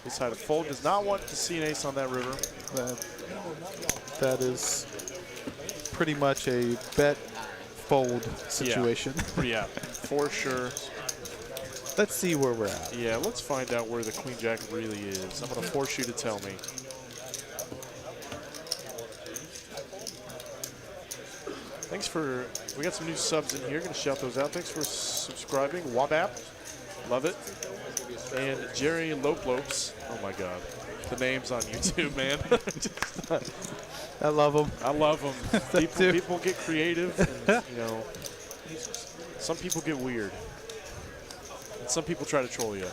this side of fold. Does not want to see an ace on that river. That is pretty much a bet fold situation. Yeah, for sure. Let's see where we're at. Yeah, let's find out where the queen jack really is. I'm going to force you to tell me. Thanks for, we got some new subs in here. Going to shout those out. Thanks for subscribing. Wabap, love it. And Jerry Lopes. Oh my God, the names on YouTube, man. I love them. I love them. People get creative. And, you know, some people get weird. And some people try to troll you.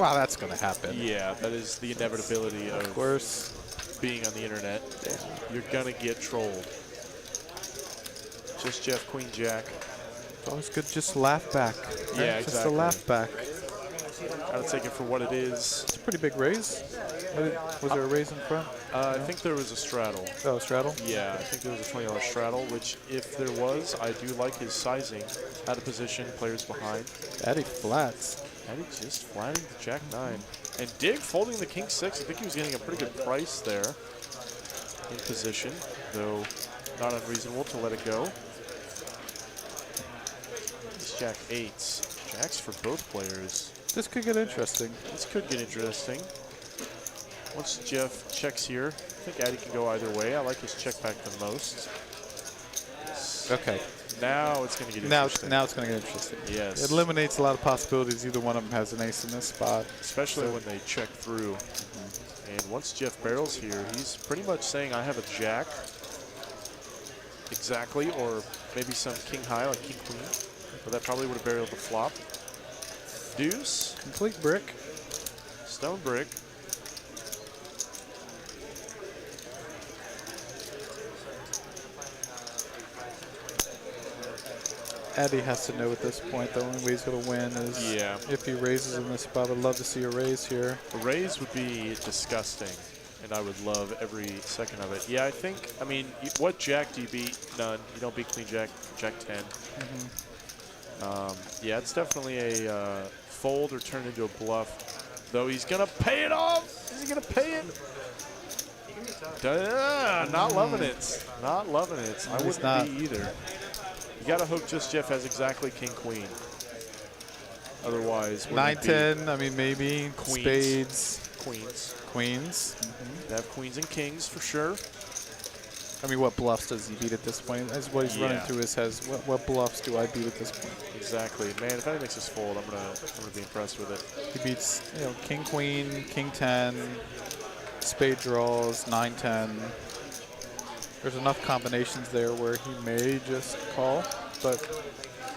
Wow, that's going to happen. Yeah, that is the inevitability of course being on the internet. You're going to get trolled. Just Jeff, Queen Jack. It's always good to just laugh back. Right? Yeah, exactly. Just a laugh back. Gotta take it for what it is. It's a pretty big raise. Was there a raise in front? I think there was a straddle. Oh, a straddle? Yeah, I think there was a $20 straddle, which if there was, I do like his sizing. Out of position, players behind. Addy flats. Addy just flatting the jack 9. And Dig folding the king 6. I think he was getting a pretty good price there in position, though not unreasonable to let it go. It's jack 8s. Jacks for both players. This could get interesting. This could get interesting. Once Jeff checks here, I think Addy can go either way. I like his check back the most. Okay. Now it's going to get interesting. Now it's going to get interesting. Yes. It eliminates a lot of possibilities. Either one of them has an ace in this spot. Especially when they check through. And once Jeff barrels here, he's pretty much saying, I have a jack. Exactly. Or maybe some king high, like king queen. But that probably would have barreled the flop. Deuce. Complete brick. Stone brick. Addy has to know at this point the only way he's going to win is if he raises in this spot. I'd love to see a raise here. A raise would be disgusting, and I would love every second of it. Yeah, I think, I mean, what jack do you beat? None. You don't beat queen jack, jack 10. Yeah, it's definitely a fold or turn into a bluff. Though he's going to pay it off. Is he going to pay it? Not loving it. Not loving it. I wouldn't be either. You got to hope just Jeff has exactly king queen. Otherwise, 9-10, I mean, maybe. Queens. Spades. Queens. They have queens and kings for sure. I mean, what bluffs does he beat at this point? That's what he's running through his head. What bluffs do I beat at this point? Exactly. Man, if Addy makes this fold, I'm gonna be impressed with it. He beats, you know, king queen, king 10, spade draws, 9-10. There's enough combinations there where he may just call, but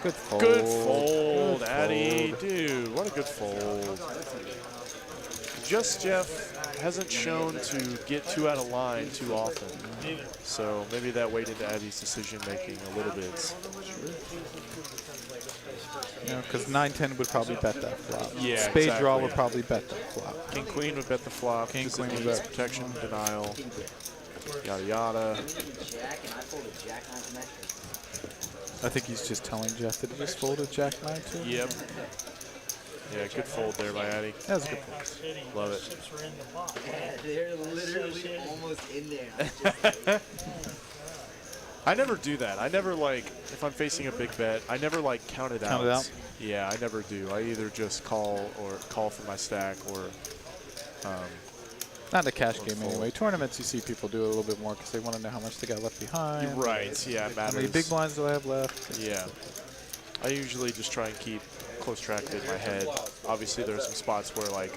good fold. Good fold, Addy. Dude, what a good fold. Just Jeff hasn't shown to get too out of line too often. So maybe that weighed into Addy's decision making a little bit. You know, because 9-10 would probably bet that flop. Yeah, Spade draw would probably bet that flop. King queen would bet the flop. King queen would bet bet protection, denial. yada yada. Jack, and I folded Jack 9 connection. I think he's just telling Jeff that he just folded Jack 9 to him. Yep. Yeah, good fold there by Addy. That was a good fold. Love it. Chips were in the pot. Yeah, they're literally almost in there. I never do that. I never, like, if I'm facing a big bet, I never, like, count it out. Count it out? Yeah, I never do. I either just call for my stack or Not in a cash game anyway. Tournaments, you see people do it a little bit more because they want to know how much they got left behind. You're right. Yeah, it matters. How many big blinds do I have left? Yeah. I usually just try and keep close track of it in my head. Obviously, there's some spots where, like,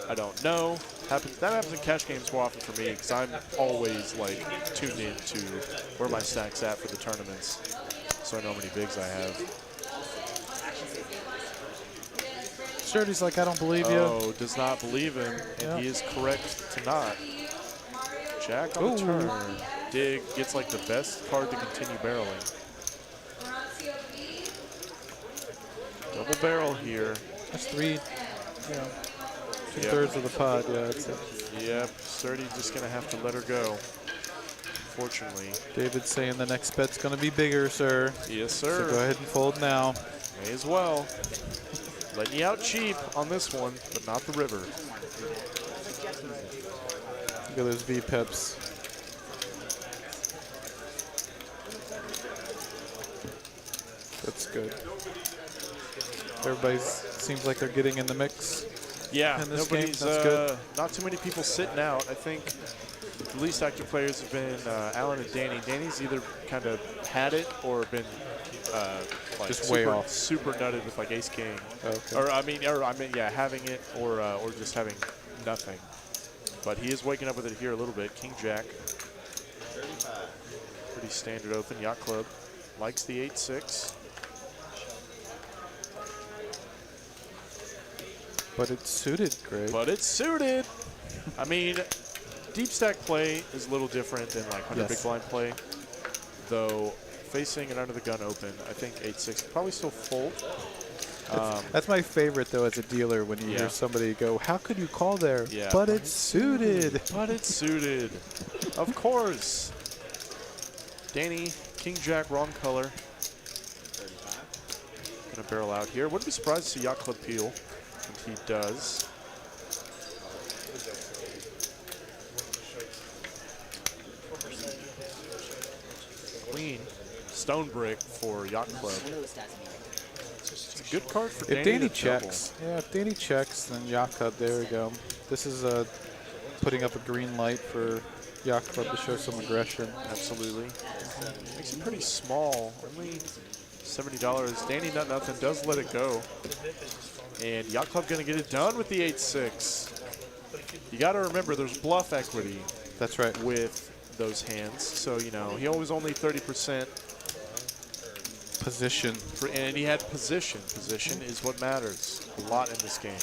I don't know. That happens in cash games more often for me because I'm always, like, tuned in to where my stack's at for the tournaments, so I know how many bigs I have. Sturdy's like, I don't believe you. Oh, does not believe him, and he is correct to not. Jack on the turn. Dig gets, like, the best card to continue barreling. Double barrel here. That's 3, you know, 2/3 of the pod. Yeah, that's it. Yep, Sturdy's just going to have to let her go, fortunately. David's saying the next bet's going to be bigger, sir. Yes, sir. So go ahead and fold now. May as well. Letting you out cheap on this one, but not the river. Look at those V-pips. That's good. Everybody seems like they're getting in the mix. Yeah, in this game. nobody's, That's good. not too many people sitting out. I think the least active players have been Alan and Danny. Danny's either kind of had it or been like just way off. Super nutted with like ace king. Okay. Or I mean, yeah, having it or just having nothing. But he is waking up with it here a little bit. King Jack. Pretty standard open. Yacht Club likes the 8-6. But it's suited, Greg. But it's suited. I mean, deep stack play is a little different than like 100 big blind play. Though facing an under the gun open, I think 8-6 probably still fold. That's my favorite though as a dealer when you hear somebody go, "How could you call there?" Yeah. But it's suited. But it's suited. Of course. Danny, King Jack, wrong color. Gonna barrel out here. Wouldn't be surprised to see Yacht Club peel. And he does. Queen. Stone brick for Yacht Club. It's a good card for Danny. If Danny to checks, double. if Danny checks, then Yacht Club, there we go. This is putting up a green light for Yacht Club to show some aggression. Absolutely. Makes it pretty small. Only $70. Danny Nut Nothing does let it go. And Yacht Club going to get it done with the 8-6. You got to remember there's bluff equity. That's right. With those hands. So, you know, he was only 30%. Position. And he had position. Position is what matters a lot in this game.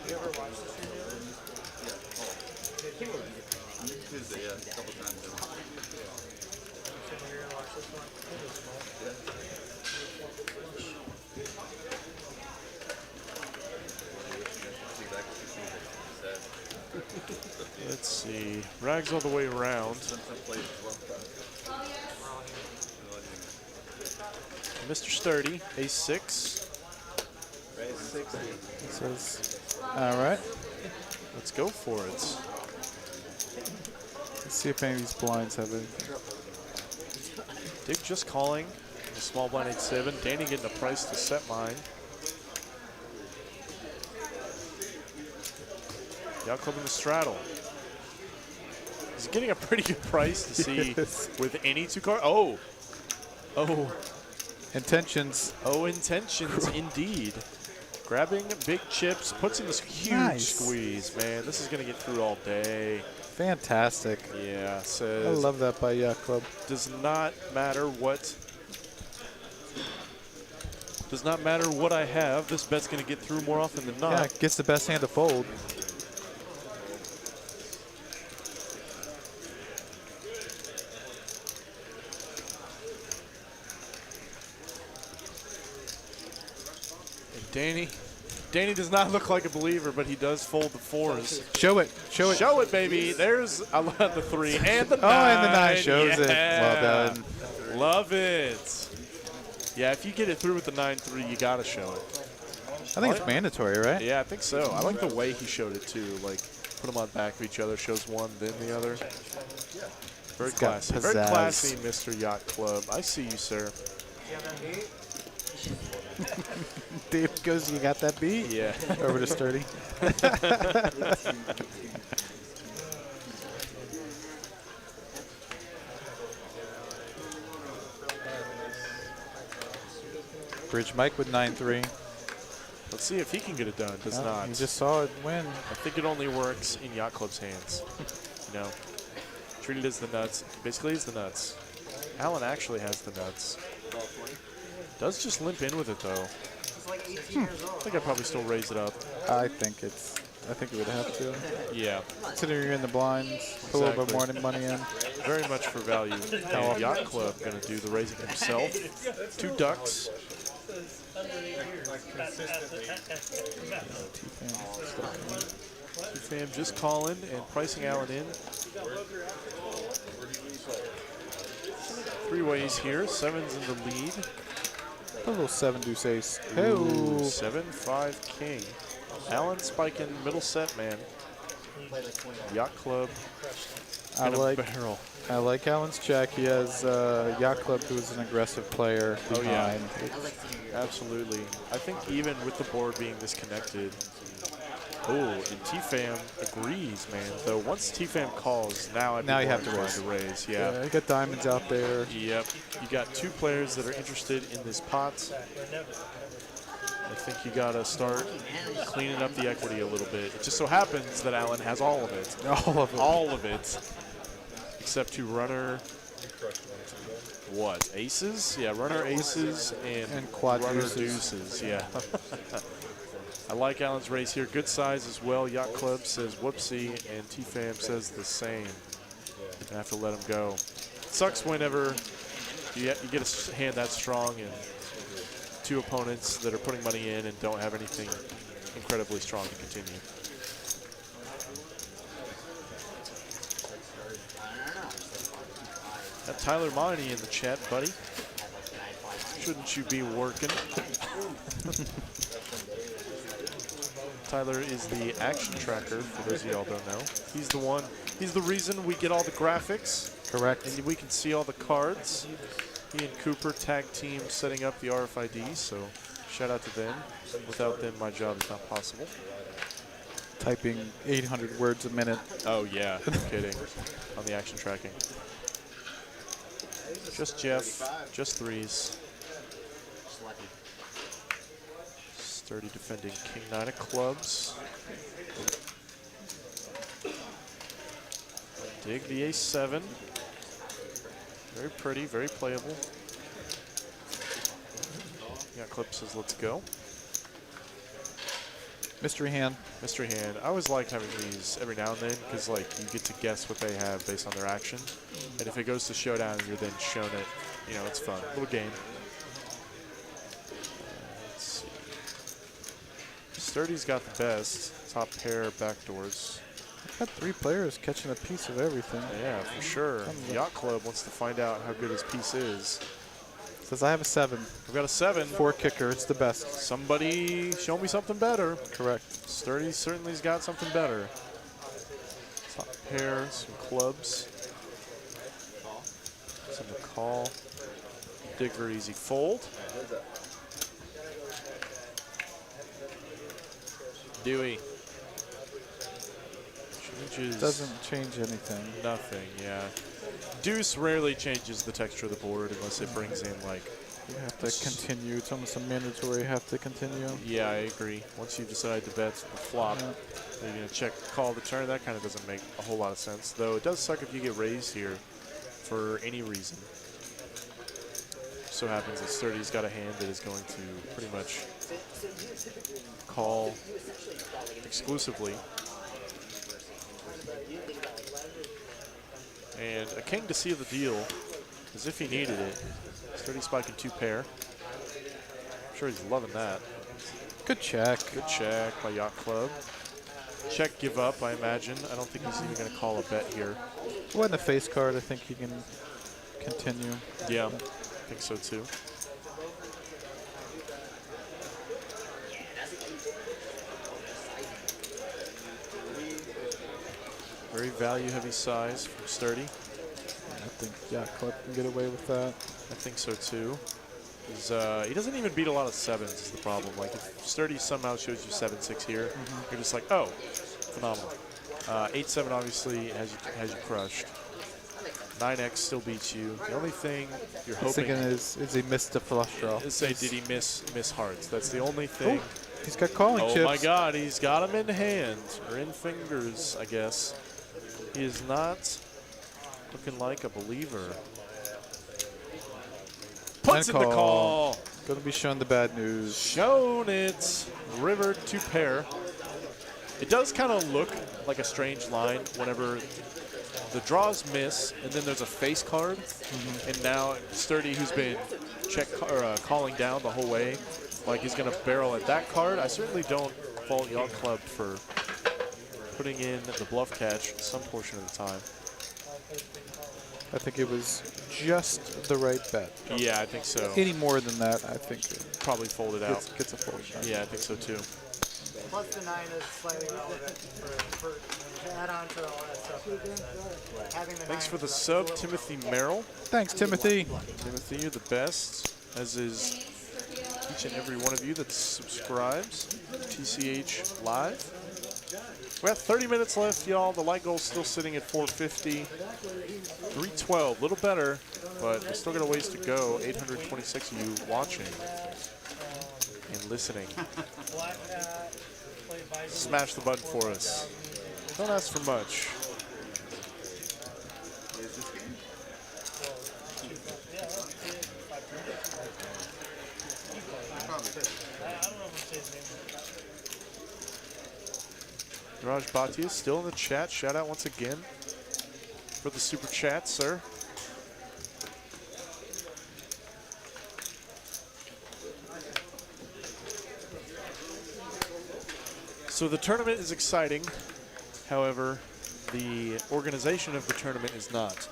You ever watch this video? Tuesday, yeah, a couple times. So you're gonna watch this one? It is fun. Let's see. Rags all the way around. Mr. Sturdy, ace-6. Says, all right. Let's go for it. Let's see if any of these blinds have anything. Dick just calling. The small blind 8-7. Danny getting a price to set mine. Yacht Club in the straddle. He's getting a pretty good price to see with any two cards. Oh. Oh. Intentions. Oh, intentions indeed. Grabbing big chips, puts in this huge squeeze, man. This is going to get through all day. Fantastic. Yeah, says. I love that by Yacht Club. Does not matter what. Does not matter what I have. This bet's going to get through more often than not. Yeah, gets the best hand to fold. Danny does not look like a believer, but he does fold the 4s. Show it. Show it. Show it, baby. There's I love the 3 and the 9. Oh, and the 9 shows it. Yeah. Well done. Love it. Yeah, if you get it through with the 9-3, you got to show it. I think it's mandatory, right? Yeah, I think so. I like the way he showed it, too. Like, put them on back of each other, shows one, then the other. Very classy. Very classy, Mr. Yacht Club. I see you, sir. Dave goes, you got that beat? Yeah. Over to Sturdy. Bridge Mike with 9-3. Let's see if he can get it done. Does not. You just saw it win. I think it only works in Yacht Club's hands. You know, treated as the nuts. Basically, it's the nuts. Alan actually has the nuts. Does just limp in with it though. He's like 18 years old. I think I'd probably still raise it up. I think you would have to. Yeah. Considering you're in the blinds, put a little bit more money in. Very much for value. And Yacht Club going to do the raising himself. 2 ducks. T-Fam just calling and pricing Alan in. 3 ways here. 7's in the lead. A little 7 deuce ace. Ooh, 7-5 king. Alan spiking middle set, man. Yacht Club. I like Alan's check. He has Yacht Club, who is an aggressive player behind. Oh yeah, absolutely. I think even with the board being disconnected. Oh, and T-Fam agrees, man. Though once T-Fam calls, now you have to raise. Yeah. You got diamonds out there. Yep. You got 2 players that are interested in this pot. I think you got to start cleaning up the equity a little bit. It just so happens that Alan has all of it. All of it. All of it. Except to runner, what, aces? Yeah, runner aces and quad runner deuces. Yeah. I like Alan's raise here. Good size as well. Yacht Club says whoopsie, and T-Fam says the same. I have to let him go. Sucks whenever you get a hand that strong and 2 opponents that are putting money in and don't have anything incredibly strong to continue. Got Tyler Monty in the chat, buddy. Shouldn't you be working? Tyler is the action tracker, for those of y'all don't know. He's the one, he's the reason we get all the graphics. Correct. And we can see all the cards. He and Cooper tag team setting up the RFID, so shout out to them. Without them, my job is not possible. Typing 800 words a minute. Oh yeah, no kidding. On the action tracking. Just Jeff, just 3s. Sturdy defending king 9 of clubs. Dig the ace-7. Very pretty, very playable. Yacht Club says let's go. Mystery hand. Mystery hand. I always like having these every now and then because like you get to guess what they have based on their action. And if it goes to showdown and you're then shown it, you know, it's fun. Little game. Let's see. Sturdy's got the best. Top pair backdoors. I've got 3 players catching a piece of everything. Yeah, for sure. Yacht Club wants to find out how good his piece is. Says I have a 7. I've got a 7. 4 kicker, it's the best. Somebody show me something better. Correct. Sturdy certainly's got something better. Top pair, some clubs. Some to call. Dig very easy fold. Dewey. Changes. Doesn't change anything. Nothing, yeah. Deuce rarely changes the texture of the board unless it brings in like... You have to continue. It's almost a mandatory have to continue. Yeah, I agree. Once you decide to bet the flop, you're going to check call the turn. That kind of doesn't make a whole lot of sense. Though it does suck if you get raised here for any reason. So happens that Sturdy's got a hand that is going to pretty much call exclusively. And a king to seal the deal, as if he needed it. Sturdy spiking 2 pair. I'm sure he's loving that. Good check. Good check by Yacht Club. Check, give up, I imagine. I don't think he's even going to call a bet here. Well, in the face card, I think he can continue. Yeah, I think so too. Very value-heavy size from Sturdy. I think Yacht Club can get away with that. I think so too. He doesn't even beat a lot of 7s is the problem. Like if Sturdy somehow shows you 7-6 here, you're just like, oh, phenomenal. 8-7 obviously has you crushed. 9x still beats you. The only thing you're hoping is he missed the flush draw. Is say, did he miss hearts? That's the only thing. Oh, he's got calling chips. Oh my God, he's got them in hand or in fingers, I guess. He is not looking like a believer. Puts in the call. Going to be shown the bad news. Shown it. River to pair. It does kind of look like a strange line whenever the draws miss and then there's a face card. And now Sturdy, who's been calling down the whole way, like he's going to barrel at that card. I certainly don't fault Yacht Club for putting in the bluff catch some portion of the time. I think it was just the right bet. Yeah, I think so. Any more than that, I think it probably folded out. Gets a fold. Yeah, I think so too. Plus the 9 is slightly relevant to add on to all that stuff. Having the Thanks 9 for the is sub, relevant. Timothy Merrill. Thanks, Timothy. Timothy, you're the best, as is each and every one of you that subscribes. TCH Live. We have 30 minutes left, y'all. The light goal's still sitting at 450. 312, a little better, but we still got a ways to go. 826 of you watching and listening. Smash the button for us. Don't ask for much. Raj Bhatia still in the chat. Shout out once again for the super chat, sir. So the tournament is exciting. However, the organization of the tournament is not.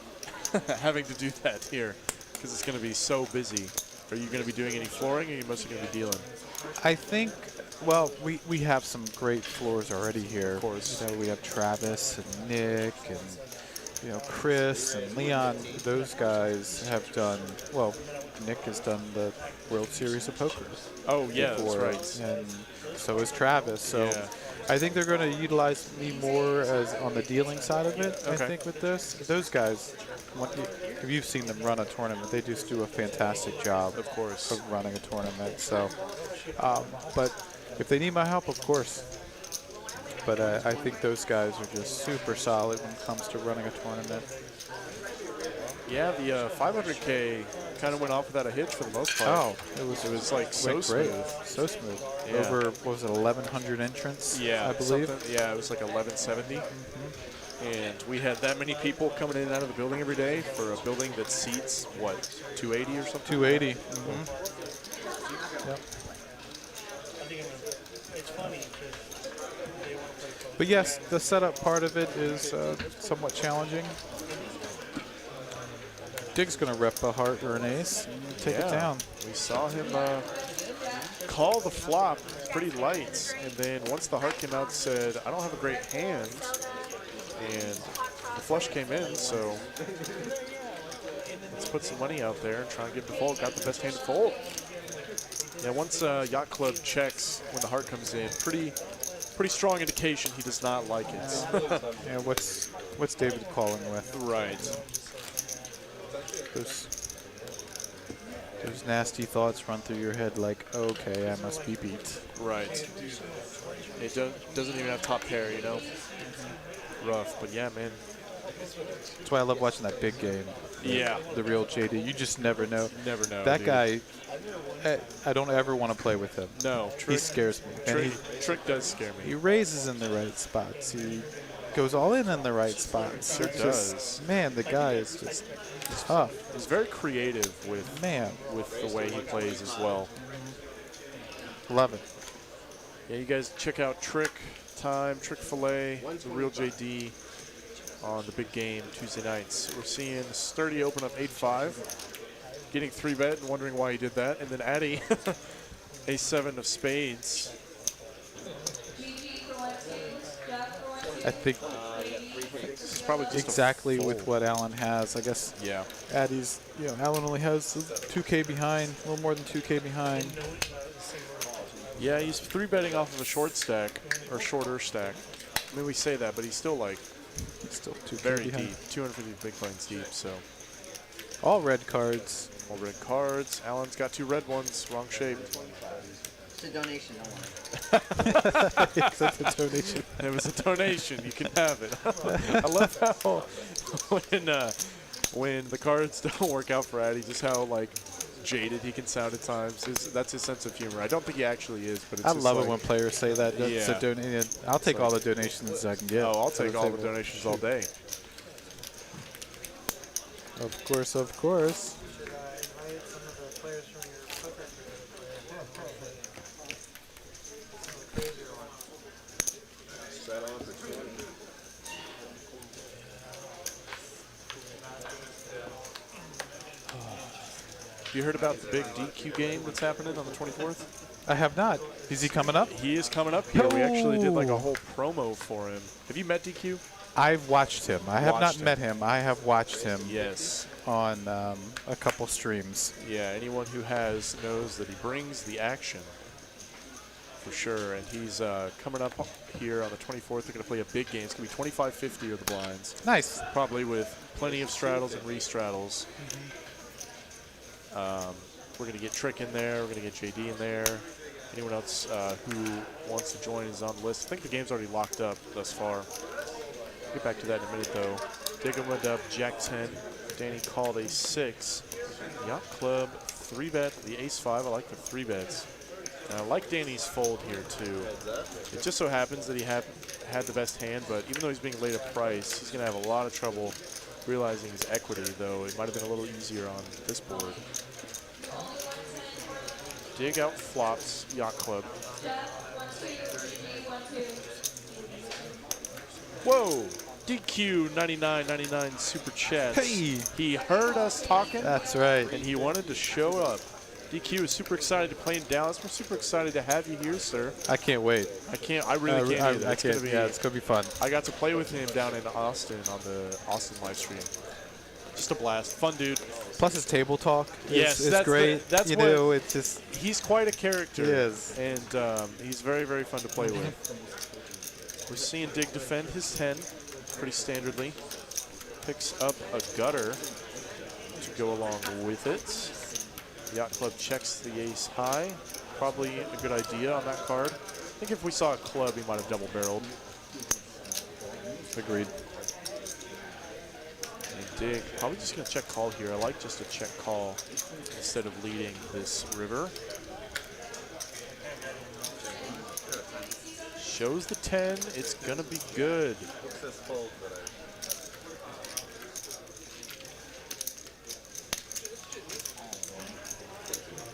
Having to do that here because it's going to be so busy. Are you going to be doing any flooring or are you mostly going to be dealing? I think, well, we have some great floors already here. Of course. You know, we have Travis and Nick and, you know, Chris and Leon. Those guys have done, well, Nick has done the World Series of Poker. Oh, yeah, before, that's right. And so is Travis. So yeah. I think they're going to utilize me more as on the dealing side of it, Okay. I think, with this. Those guys, if you've seen them run a tournament, they just do a fantastic job, of course, of running a tournament. So, but if they need my help, of course. But I think those guys are just super solid when it comes to running a tournament. Yeah, the 500K kind of went off without a hitch for the most part. Oh, it was like so great. smooth. So smooth. Yeah. Over, what was it, 1,100 entrants, Yeah, I believe? something. Yeah, it was like 1170. And we had that many people coming in and out of the building every day for a building that seats, what, 280 or something? 280. Yep. I think it's funny because they want to play poker. But yes, the setup part of it is somewhat challenging. Dig's going to rep a heart or an ace and take it down. We saw him call the flop pretty light, and then once the heart came out, said, I don't have a great hand, and the flush came in, so let's put some money out there and try and get the fold. Got the best hand to fold. Yeah, once Yacht Club checks when the heart comes in, pretty strong indication he does not like it. Yeah, what's David calling with? Right. Those nasty thoughts run through your head like, okay, I must be beat. Right. It doesn't even have top pair, you know? Rough, but yeah, man. That's why I love watching that big game. Yeah. The real JD. You just never know. Never know, That dude. guy, I don't ever want to play with him. No. He scares me. And Trick does scare me. he raises in the right spots. He goes all in the right spots. Sure It's does. just, man, the guy is just tough. He's very creative with Man. with the way he plays as well. Love it. Yeah, you guys check out Trick Time, Trick-fil-A, the real JD on the big game Tuesday nights. We're seeing Sturdy open up 8-5, getting 3-bet and wondering why he did that. And then Addy, a 7 of spades. I think it's probably just exactly with what Alan has. I guess. Yeah. Addy's, Alan only has 2K behind, a little more than 2K behind. Yeah, he's 3-betting off of a short stack or shorter stack. I mean, we say that, but he's still like still 2K very behind. deep, 250 big blinds deep. So all red cards. All red cards. Alan's got 2 red ones, wrong shape. It's a donation. Don't worry. Yes, that's a donation. It was a donation. You can have it. I love how when the cards don't work out for Addy, just how like jaded he can sound at times. That's his sense of humor. I don't think he actually is, but it's I just love like, it when players say that. That's a donation. I'll take all the donations I can get. Oh, I'll take all the donations all day. Of course, of course. Invite some of the players from your poker group. Some crazier ones. Set on for 20. You heard about the big DQ game that's happening on the 24th? I have not. Is he coming up? He is coming up here. We actually did like a whole promo for him. Have you met DQ? I've watched him. I have not met him. I have watched him. Yes. On a couple streams. Yeah, anyone who has knows that he brings the action for sure. And he's coming up here on the 24th. They're going to play a big game. It's going to be 25-50 are the blinds. Nice. Probably with plenty of straddles and re-straddles. We're going to get Trick in there. We're going to get JD in there. Anyone else who wants to join is on the list. I think the game's already locked up thus far. We'll get back to that in a minute, though. Diggum went up Jack 10. Danny called a 6. Yacht Club 3-bet the ace 5. I like the 3-bets. And I like Danny's fold here, too. It just so happens that he had the best hand, but even though he's being laid a price, he's going to have a lot of trouble realizing his equity, though it might have been a little easier on this board. Dig out flops, Yacht Club. Whoa! DQ 9999 super chat. Hey! He heard us talking. That's right. And he wanted to show up. DQ is super excited to play in Dallas. We're super excited to have you here, sir. I can't wait. I really can't either. It's gonna be fun. I got to play with him down in Austin on the Austin live stream. Just a blast. Fun dude. Plus his table talk. Yes, it's great. That's it's just. He's quite a character. He is. And he's very, very fun to play with. We're seeing Dig defend his 10 pretty standardly. Picks up a gutter to go along with it. Yacht Club checks the ace high. Probably a good idea on that card. I think if we saw a club, he might have double barreled. Agreed. Dig, probably just going to check call here. I like just a check call instead of leading this river. Shows the 10. It's going to be good.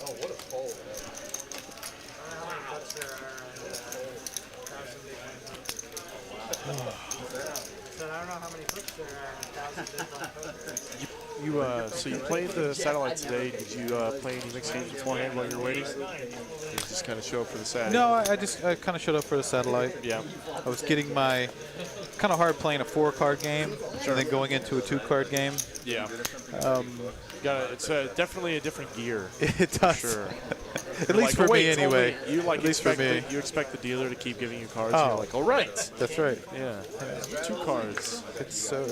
Oh, what a fold. I don't know how many hooks there are in 1,000 big blind poker. So you played the satellite today. Did you play any mixed games beforehand while you were waiting? You just kind of show up for the satellite? No, I just kind of showed up for the satellite. Yeah. I was getting my kind of hard playing a 4-card game and then going into a 2-card game. Yeah. It's definitely a different gear. It does. Sure. At least for me, anyway. You like At least for me. You expect the dealer to keep giving you cards. Oh, And you're like, all right. That's right. Yeah. 2 cards. It's so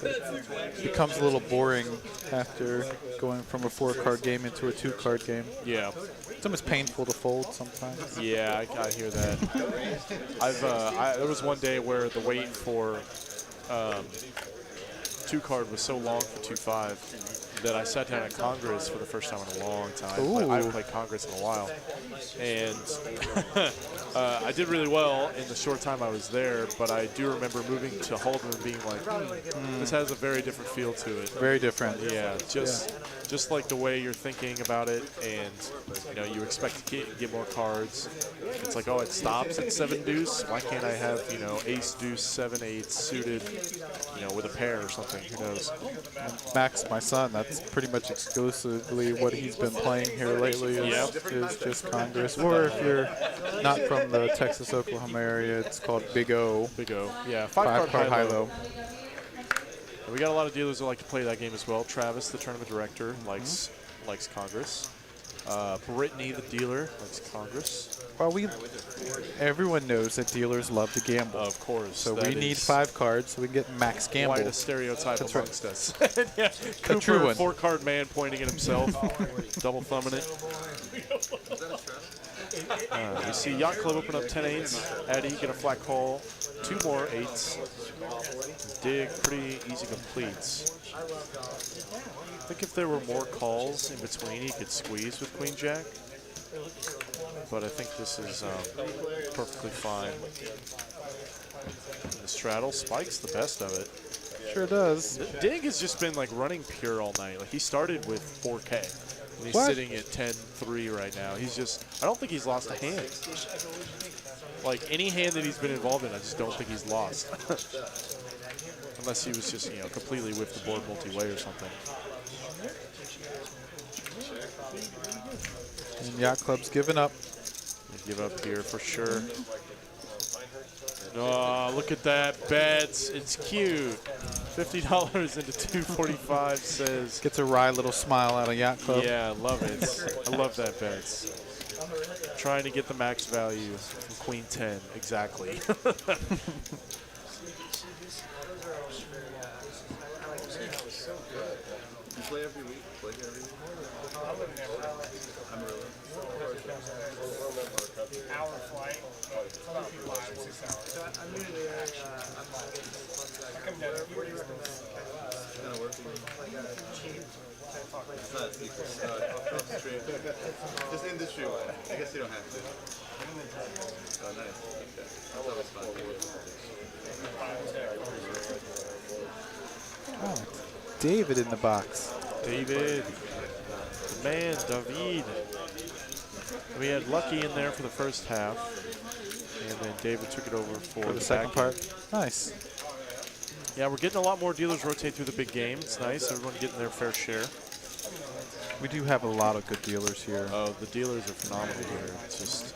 it becomes a little boring after going from a 4-card game into a 2-card game. Yeah. It's almost painful to fold sometimes. Yeah, I hear that. There was one day where the wait for 2-card was so long for 2-5 that I sat down at Congress for the first time in a long time. I haven't played Congress in a while. And I did really well in the short time I was there, but I do remember moving to Holdem and being like, this has a very different feel to it. Very different. Yeah, just just like the way you're thinking about it, and you know you expect to get more cards. It's like, oh, it stops at 7 deuce. Why can't I have, you know, ace deuce 7 8 suited, you know, with a pair or something? Who knows? And Max, my son, that's pretty much exclusively what he's been playing here lately is just Congress. Or if you're not from the Texas, Oklahoma area, it's called Big O. Big O, yeah. 5-card high-low. We got a lot of dealers that like to play that game as well. Travis, the tournament director, likes Congress. Brittany, the dealer, likes Congress. Well, everyone knows that dealers love to gamble. Of course. So we need 5 cards so we can get max gamble. Quite a stereotype amongst us. Yeah. A true one. 4-card man pointing at himself, double thumbing it. We see Yacht Club open up 10-8s. Eddie get a flat call. 2 more 8s. Dig, pretty easy completes. I think if there were more calls in between, he could squeeze with Queen Jack. But I think this is perfectly fine. And the straddle spikes the best of it. Sure does. Dig has just been like running pure all night. Like he started with 4K. And he's sitting at 10-3 right now. He's just, I don't think he's lost a hand. Like any hand that he's been involved in, I just don't think he's lost. Unless he was just, you know, completely whiffed the board multi-way or something. And Yacht Club's given up. They give up here for sure. Oh, look at that, bets. It's cute. $50 into 245 says. Gets a wry little smile out of Yacht Club. Yeah, I love it. I love that bets. Trying to get the max value from Queen 10, exactly. You play every week? Play every week? I'm really. Hour flight. It's about 5 or 6 hours. So I'm usually I come down. Where do you recommend? Kind of working. Like cheap. It's not secret. It's stream. Just industry wide. I guess you don't have to. Oh, nice. Okay. That's always fun. Oh, David in the box. David. The man, David. We had Lucky in there for the first half. And then David took it over for the second part. Nice. Yeah, we're getting a lot more dealers rotate through the big game. It's nice. Everyone getting their fair share. We do have a lot of good dealers here. Oh, the dealers are phenomenal here. It's just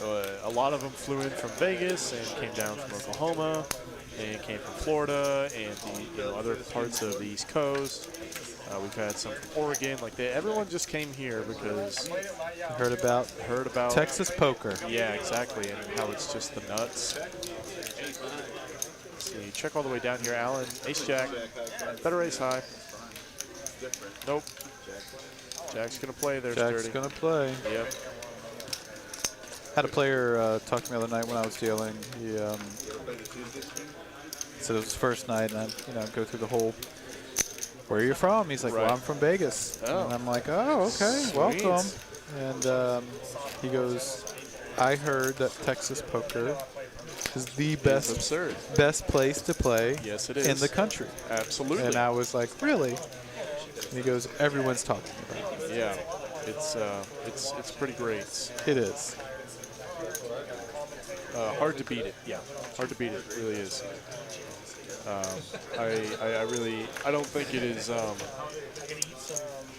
a lot of them flew in from Vegas and came down from Oklahoma and came from Florida and the other parts of the East Coast. We've had some from Oregon. Like everyone just came here because heard about Texas poker. Yeah, exactly, and how it's just the nuts. Let's see, check all the way down here. Alan, ace jack, better ace high. Nope. Jack's gonna play there. Jack's gonna play. Yep. Had a player talk to me the other night when I was dealing. He said it was his first night, and I go through the whole. Where are you from? He's like, well, I'm from Vegas. Oh. And I'm like, oh, okay, Sweet. welcome. And he goes, I heard that Texas poker is the best place to play yes, it is. in the country. Absolutely. And I was like, really? And he goes, everyone's talking about it. Yeah, it's pretty great. It is. Hard to beat it. Yeah, hard to beat it. It really is. I don't think it is a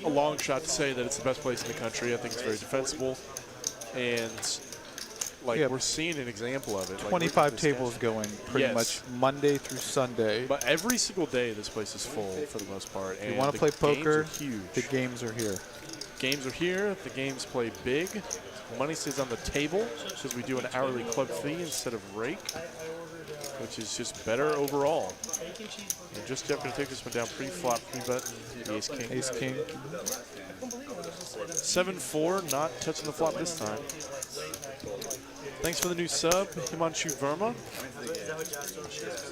long shot to say that it's the best place in the country. I think it's very defensible, and we're seeing an example of it. 25 tables going pretty much Monday through Sunday. But every single day, this place is full for the most part. If you want to play poker, huge. The games are here. Games are here. The games play big. Money stays on the table because we do an hourly club fee instead of rake, which is just better overall. And just Jeff going to take this one down pre-flop, pre-button, ace king. Ace king. 7-4, not touching the flop this time. Thanks for the new sub, Himanshu Verma.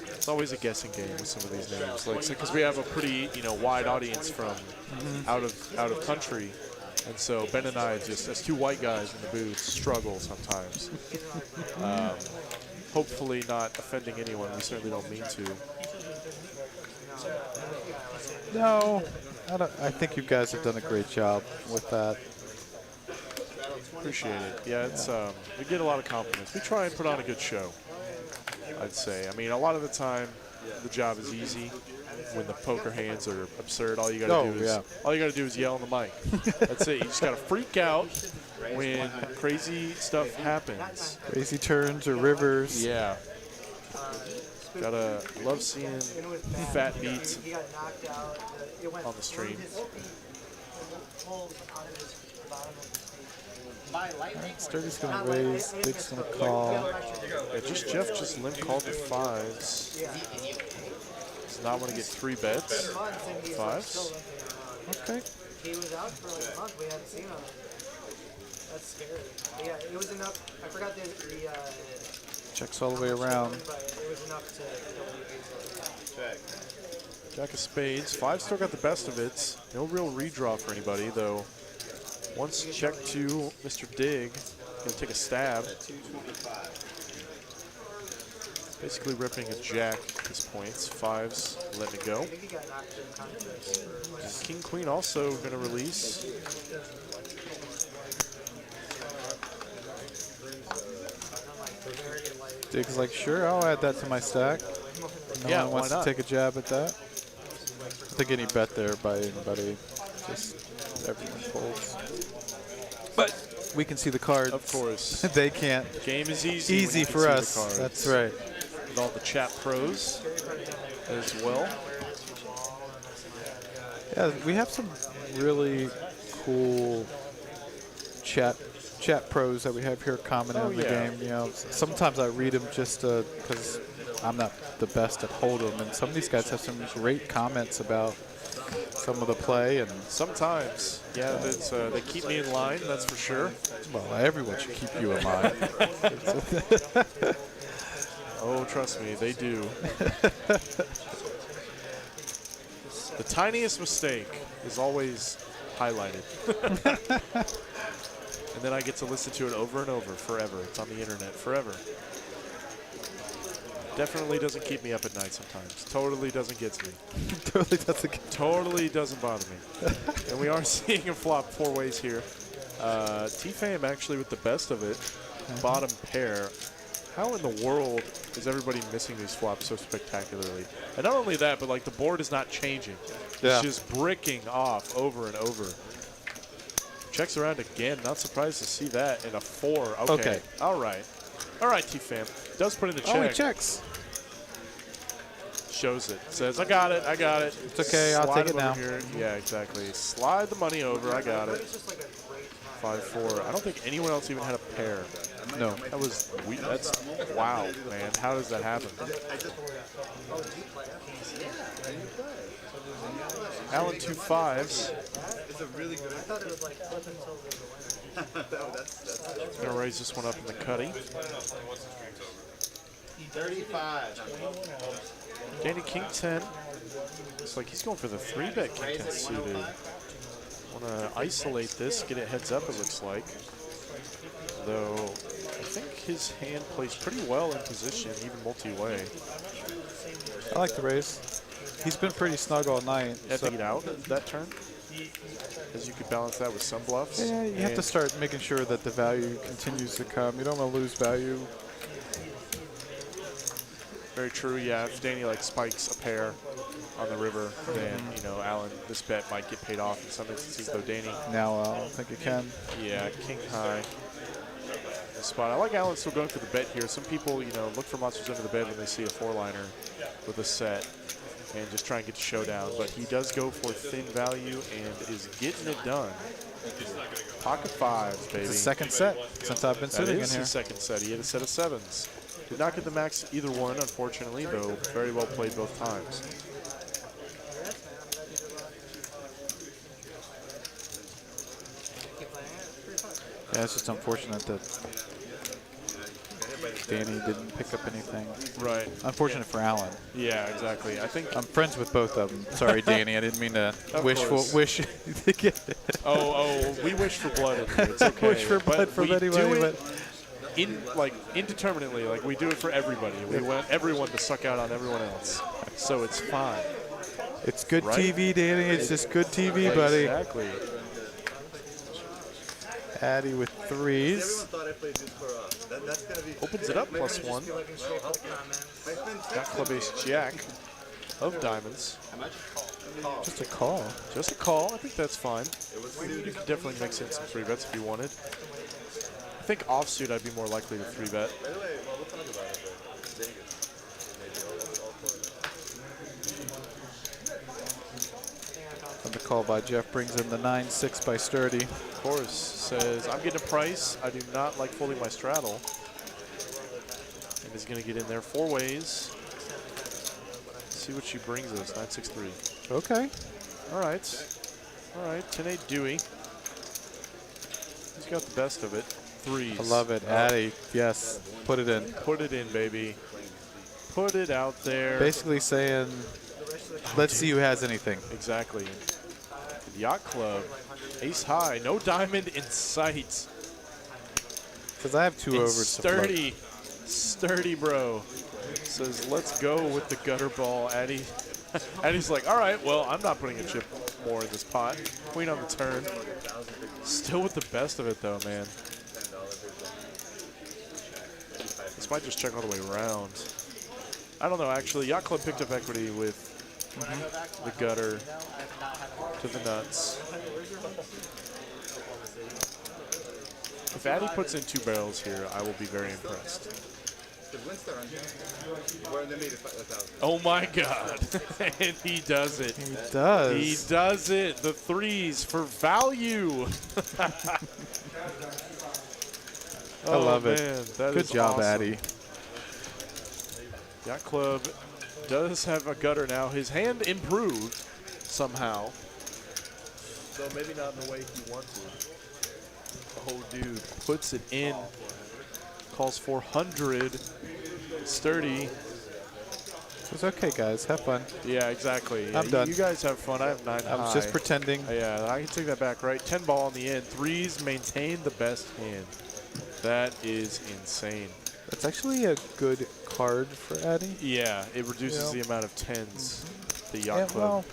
It's always a guessing game with some of these names, because we have a pretty wide audience from out of country. And so Ben and I just, as two white guys in the booth, struggle sometimes. Hopefully not offending anyone. We certainly don't mean to. No, I think you guys have done a great job with that. Appreciate it. Yeah, it's we get a lot of compliments. We try and put on a good show, I'd say. I mean, a lot of the time, the job is easy. When the poker hands are absurd, all you gotta do is yell on the mic. That's it. You just gotta freak out when crazy stuff happens. Crazy turns or rivers. Yeah. Gotta love seeing fat beats on the stream. Sturdy's gonna raise, Big's gonna call. Yeah, Jeff just limp called the fives. Does not want to get 3 bets. Fives. Okay. He was out for like a month. We hadn't seen him. That's scary. But yeah, it was enough. I forgot the Checks all the way around. but it was enough to Check. Jack of spades. 5 still got the best of it. No real redraw for anybody, though. Once check to Mr. Dig. Gonna take a stab. Basically ripping a jack at this point. 5s letting it go. King Queen also gonna release. Dig's like, sure, I'll add that to my stack. No one wants to take a jab at that. I don't think any bet there by anybody. Just everyone folds. But we can see the cards. Of course. They can't. Game is easy. Easy for us. That's right. With all the chat pros as well. Yeah, we have some really cool chat pros that we have here commenting on the game. You know, sometimes I read them just because I'm not the best at holdem, and some of these guys have some great comments about some of the play. And sometimes, yeah, they keep me in line. That's for sure. Well, everyone should keep you in line. Oh, trust me, they do. The tiniest mistake is always highlighted. And then I get to listen to it over and over forever. It's on the internet forever. Definitely doesn't keep me up at night sometimes. Totally doesn't get to me. Totally doesn't bother me. And we are seeing him flop 4 ways here. T-Fam actually with the best of it. Bottom pair. How in the world is everybody missing these flops so spectacularly? And not only that, but like the board is not changing. It's just bricking off over and over. Checks around again. Not surprised to see that in a 4. Okay. All right. All right, T-Fam. Does put in the check. Oh, he checks. Shows it. Says, I got it. I got it. It's okay. I'll take it now. Here. Yeah, exactly. Slide the money over. I got it. 5-4. I don't think anyone else even had a pair. No. That was weird. That's wow, man. How does that happen? Alan 2 5s. It's a really good. I thought it was like flip until the winner. Gonna raise this one up in the cutty. 35. Danny King 10. Looks like he's going for the 3-bet King 10 suited. Want to isolate this, get it heads up. It looks like. Though I think his hand plays pretty well in position, even multi-way. I like the raise. He's been pretty snug all night. So out that turn, as you could balance that with some bluffs. Yeah, you have to start making sure that the value continues to come. You don't want to lose value. Very true. Yeah, if Danny like spikes a pair on the river, then you know Alan, this bet might get paid off in some instances. Though Danny now, I don't think it can. Yeah, king high. Spot. I like Alan still going for the bet here. Some people, you know, look for monsters under the bed when they see a 4-liner with a set and just try and get to showdown. But he does go for thin value and is getting it done. Pocket 5s, baby. It's the second set since I've been sitting in here. That is his second set. He had a set of 7s. Did not get the max either one, unfortunately, though very well played both times. Yeah, it's just unfortunate that Danny didn't pick up anything. Right. Unfortunate for Alan. Yeah, exactly. I think I'm friends with both of them. Sorry, Danny. I didn't mean to wish to get it. Oh, we wish for blood in here. It's okay. Wish for blood from anybody, but indeterminately. Like we do it for everybody. We want everyone to suck out on everyone else, so it's fine. It's good Right? TV, Danny. It's just good TV, buddy. Exactly. Addy with threes. Everyone thought I played this for that's gonna be Opens it up plus one. Got club ace jack of diamonds. Just a call. Just a call. I think that's fine. You could definitely mix in some 3-bets if you wanted. I think offsuit I'd be more likely to 3-bet. By the way, well, we'll talk about it, but Vegas. Maybe all for it. And the call by Jeff brings in the 9-6 by Sturdy. Of course, says, I'm getting a price. I do not like folding my straddle. And is going to get in there 4 ways. See what she brings us. 9-6-3. Okay. All right. All right. 10-8 Dewey. He's got the best of it. Threes. I love it. Addy, yes. Put it in. Put it in, baby. Put it out there. Basically saying, let's see who has anything. Exactly. Yacht Club. Ace high. No diamond in sight. Because I have 2 overs. Sturdy. Sturdy, bro. Says, let's go with the gutter ball. Addy's like, all right, well, I'm not putting a chip more in this pot. Queen on the turn. Still with the best of it, though, man. This might just check all the way around. I don't know, actually. Yacht Club picked up equity with the gutter to the nuts. If Addy puts in 2 barrels here, I will be very impressed. Oh my God. And he does it. He does. He does it. The threes for value. I love it. Man, that Good is job, awesome. Addy. Yacht Club does have a gutter now. His hand improved somehow. Though maybe not in the way he wants it. Oh, dude. Puts it in. Calls 400. Sturdy. It's okay, guys. Have fun. Yeah, exactly. I'm done. You guys have fun. I have 9 I was just pretending. Yeah, I can take that back, right? 10 ball on the end. Threes maintain the best hand. That is insane. That's actually a good card for Addy. Yeah, it reduces the amount of 10s the Yacht Yeah, Club well,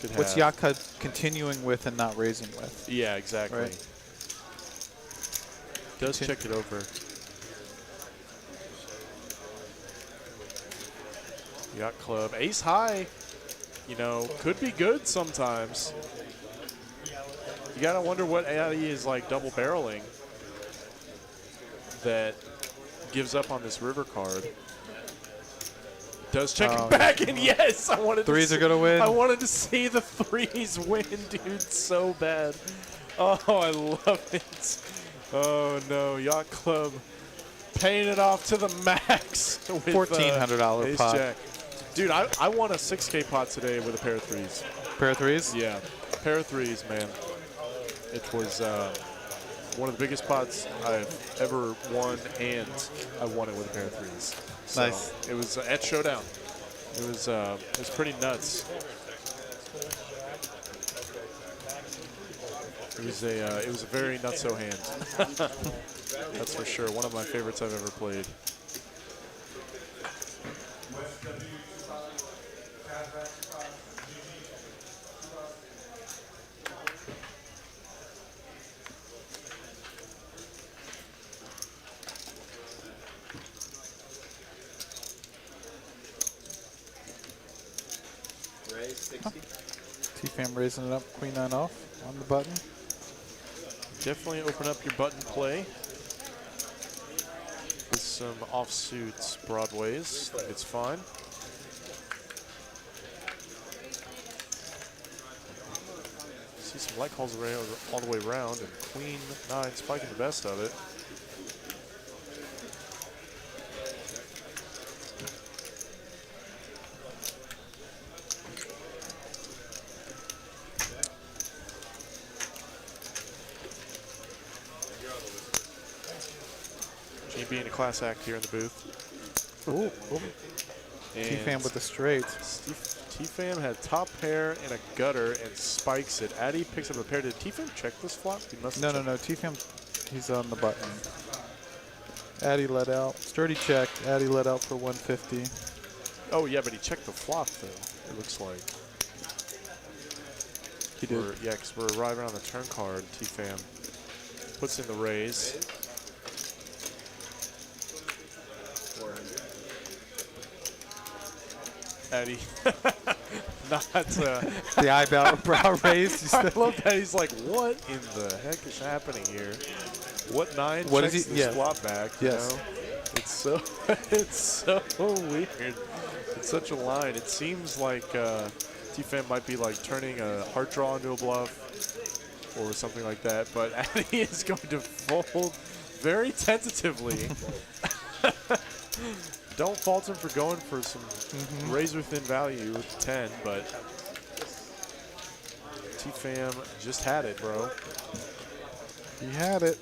could have. what's Yacht Club continuing with and not raising with? Yeah, exactly. Right. Does check it over. Yacht Club. Ace high, you know, could be good sometimes. You got to wonder what Addy is like double barreling that gives up on this river card. Does check it back, and yes, I wanted threes to are gonna win. I wanted to see the threes win, dude, so bad. Oh, I love it. Oh no, Yacht Club paying it off to the max with $1,400 ace pot. jack. Dude, I won a 6K pot today with a pair of threes. Pair of threes? Yeah, pair of threes, man. It was one of the biggest pots I've ever won, and I won it with a pair of threes. So Nice. It was at Showdown. It was pretty nuts. It was a very nutso hand. That's for sure. One of my favorites I've ever played. Raise 60. T-Fam raising it up, queen 9 off on the button. Definitely open up your button play with some offsuits broadways. I think it's fine. See some light calls around all the way around, and queen 9 spiking the best of it. Being a class act here in the booth. Ooh. T-Fam with the straight. T-Fam had top pair and a gutter and spikes it. Addy picks up a pair. Did T-Fam check this flop? He must No. T-Fam, he's on the button. Addy let out. Sturdy checked. Addy let out for 150. Oh, yeah, but he checked the flop, though, it looks like. He did. Yeah, because we're arriving on the turn card. T-Fam puts in the raise. 400. Eddie. Not the eyebrow raised. I love that. He's like, what in the heck is happening here? What 9 What checks is he? this Yeah. flop back? Yes. You know? It's so it's so weird. It's such a line. It seems like T-Fam might be like turning a heart draw into a bluff or something like that. But Eddie is going to fold very tentatively. Don't fault him for going for some raise within value with 10, but T-Fam just had it, bro. He had it.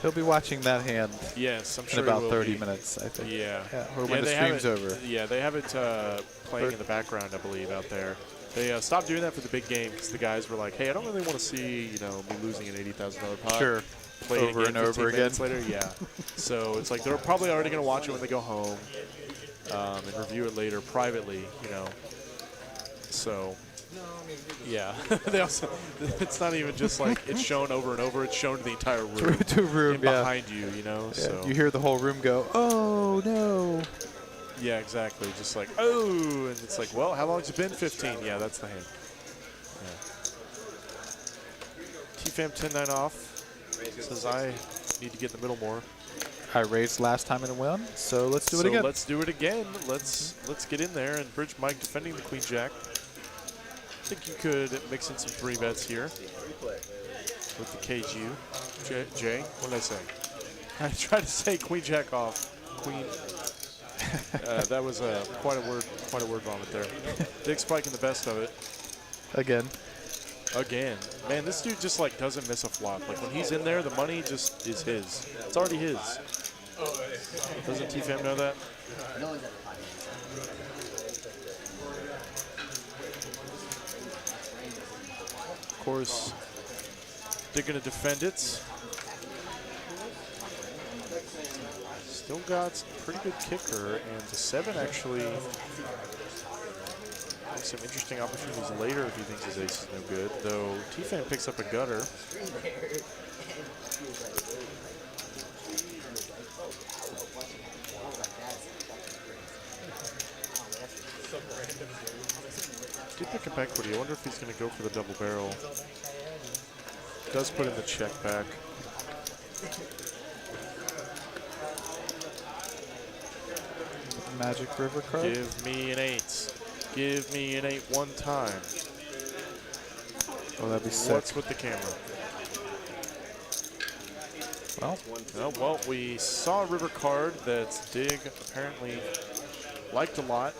He'll be watching that hand. Yes, I'm in sure about he will 30 be. minutes, I think. Yeah. Or when the stream's over. Yeah, they have it playing in the background, I believe, out there. They stopped doing that for the big game because the guys were like, "Hey, I don't really want to see me losing an $80,000 pot." Sure. Play it Over again and over 15 minutes again. later. Yeah. So it's like they're probably already going to watch it when they go home and review it later privately. So. Yeah, they also. It's not even just like it's shown over and over. It's shown to the entire room. To room, and yeah. behind you, Yeah, So you hear the whole room go, "Oh no!" yeah, exactly. Just like and it's like, well, how long's it been? 15. Yeah, that's the hand. Yeah. T-Fam 10-9 off. Says I need to get in the middle more. I raised last time and won, so let's do it So again. let's do it again. Let's get in there and bridge Mike defending the Queen Jack. I think you could mix in some 3-bets here with the KG. Jay, what did I say? I tried to say Queen Jack off. Queen. That was quite a word vomit there. Dick spiking the best of it. Again. Man, this dude just like doesn't miss a flop. Like when he's in there, the money just is his. It's already his. Doesn't T-Fam know that? No one's at the final. Of course, they're going to defend it. Still got some pretty good kicker, and the 7 actually has some interesting opportunities later if he thinks his ace is no good, though T-Fam picks up a gutter. Did pick up equity. I wonder if he's going to go for the double barrel. Does put in the check back. Magic River card. Give me an 8. Give me an 8 one time. Oh, that'd be sick. What's with the camera? Well, we saw a river card that Dig apparently liked a lot.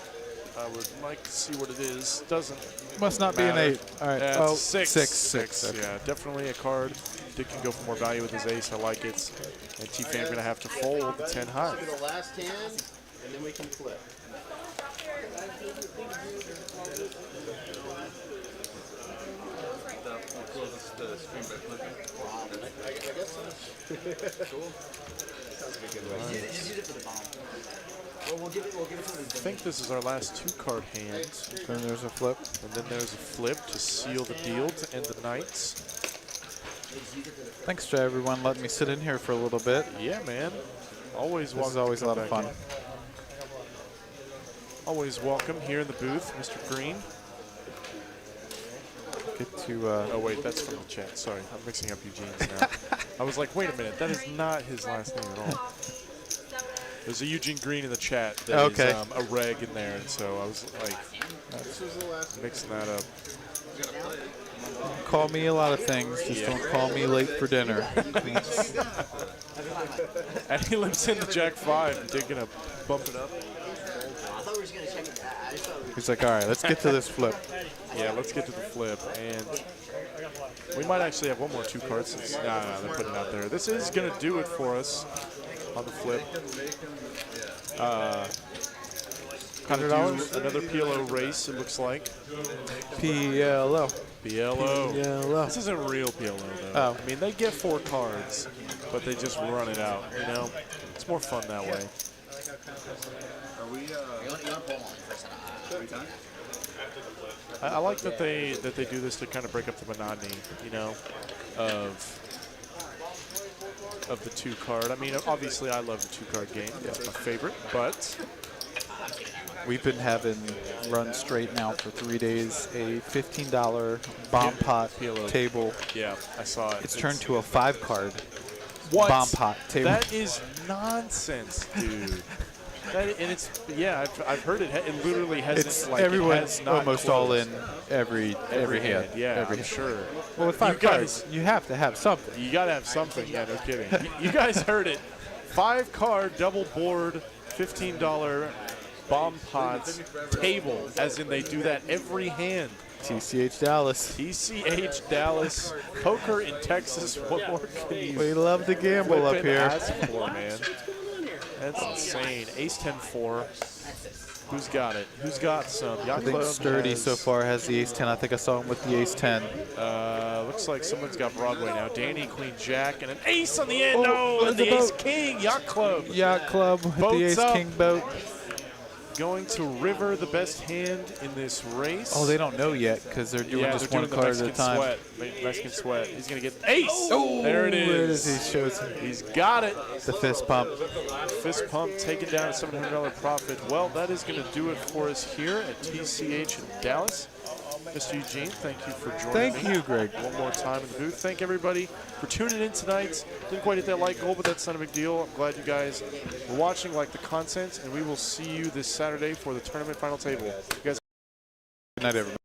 I would like to see what it is. Doesn't Must not be an matter. 8. All right. It's Oh, 6. 6. Okay. Yeah, definitely a card. Dig can go for more value with his ace. I like it. And T-Fam going to have to fold the 10 high. This will be the last hand, and then we can flip. I think this is our last 2-card hand. Then there's a flip. And then there's a flip to seal the deal to end the night. Thanks to everyone letting me sit in here for a little bit. Yeah, man. Always This is welcome. always to a come lot of back fun. in. Always welcome here in the booth, Mr. Green. Get to. Oh wait, that's from the chat. Sorry, I'm mixing up Eugene's now. I was like, wait a minute, that is not his last name at all. There's a Eugene Green in the chat that is a reg in there, and so I was like, mixing that up. Call me a lot of things, just don't call me late for dinner. And he lives in the Jack 5, and Dig gonna bump it up. He's like, all right, let's get to this flip. Yeah, let's get to the flip, and we might actually have one more 2 cards. No, they're putting it out there. This is gonna do it for us on the flip. $100. Another PLO race, it looks like. PLO. PLO. This isn't real PLO, though. Oh. I mean, they get 4 cards, but they just run it out, you know? It's more fun that way. Are we, Every time? I like that they do this to kind of break up the monotony, you know, of the 2-card. I mean, obviously, I love the 2-card game. That's my favorite, but we've been having run straight now for 3 days a $15 bomb pot table. Yeah, I saw it. It's turned to a 5-card bomb pot table. That is nonsense, dude. And it's, yeah, I've heard it. It literally hasn't. It's like, everyone's it has not almost closed. all in every hand. Yeah, every I'm sure. Well, with 5 cards, you have to have something. You got to have something. Yeah, no kidding. You guys heard it. 5-card double board, $15 bomb pots table, as in they do that every hand. TCH Dallas. TCH Dallas. Poker in Texas. What more can you We love to gamble up here. ask for, man? That's insane. Ace-10-4. Who's got it? Who's got some? I think Sturdy so far has the Ace-10. I think I saw him with the Ace-10. Looks like someone's got Broadway now. Danny, Queen, Jack, and an ace on the end. Oh, No, and the Ace-King. Yacht Club. Yacht Club with Boats the Ace-King boat. Going to river the best hand in this race. Oh, they don't know yet because they're doing just one card at a time. Sweat. Mexican sweat. He's going to get ace. Oh, there it is. He shows He's got it. the fist pump. Fist pump taken down a $700 profit. Well, that is going to do it for us here at TCH in Dallas. Mr. Eugene, thank you for joining me. Thank you, Greg. One more time in the booth. Thank everybody for tuning in tonight. Didn't quite hit that like goal, but that's not a big deal. I'm glad you guys were watching, like the content, and we will see you this Saturday for the tournament final table. You guys. Good night, everybody.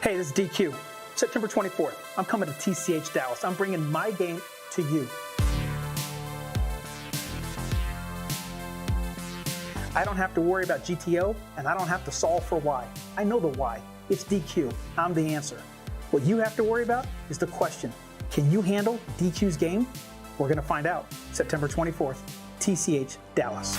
Hey, this is DQ. September 24th, I'm coming to TCH Dallas. I'm bringing my game to you. I don't have to worry about GTO, and I don't have to solve for why. I know the why. It's DQ. I'm the answer. What you have to worry about is the question. Can you handle DQ's game? We're going to find out September 24th, TCH Dallas.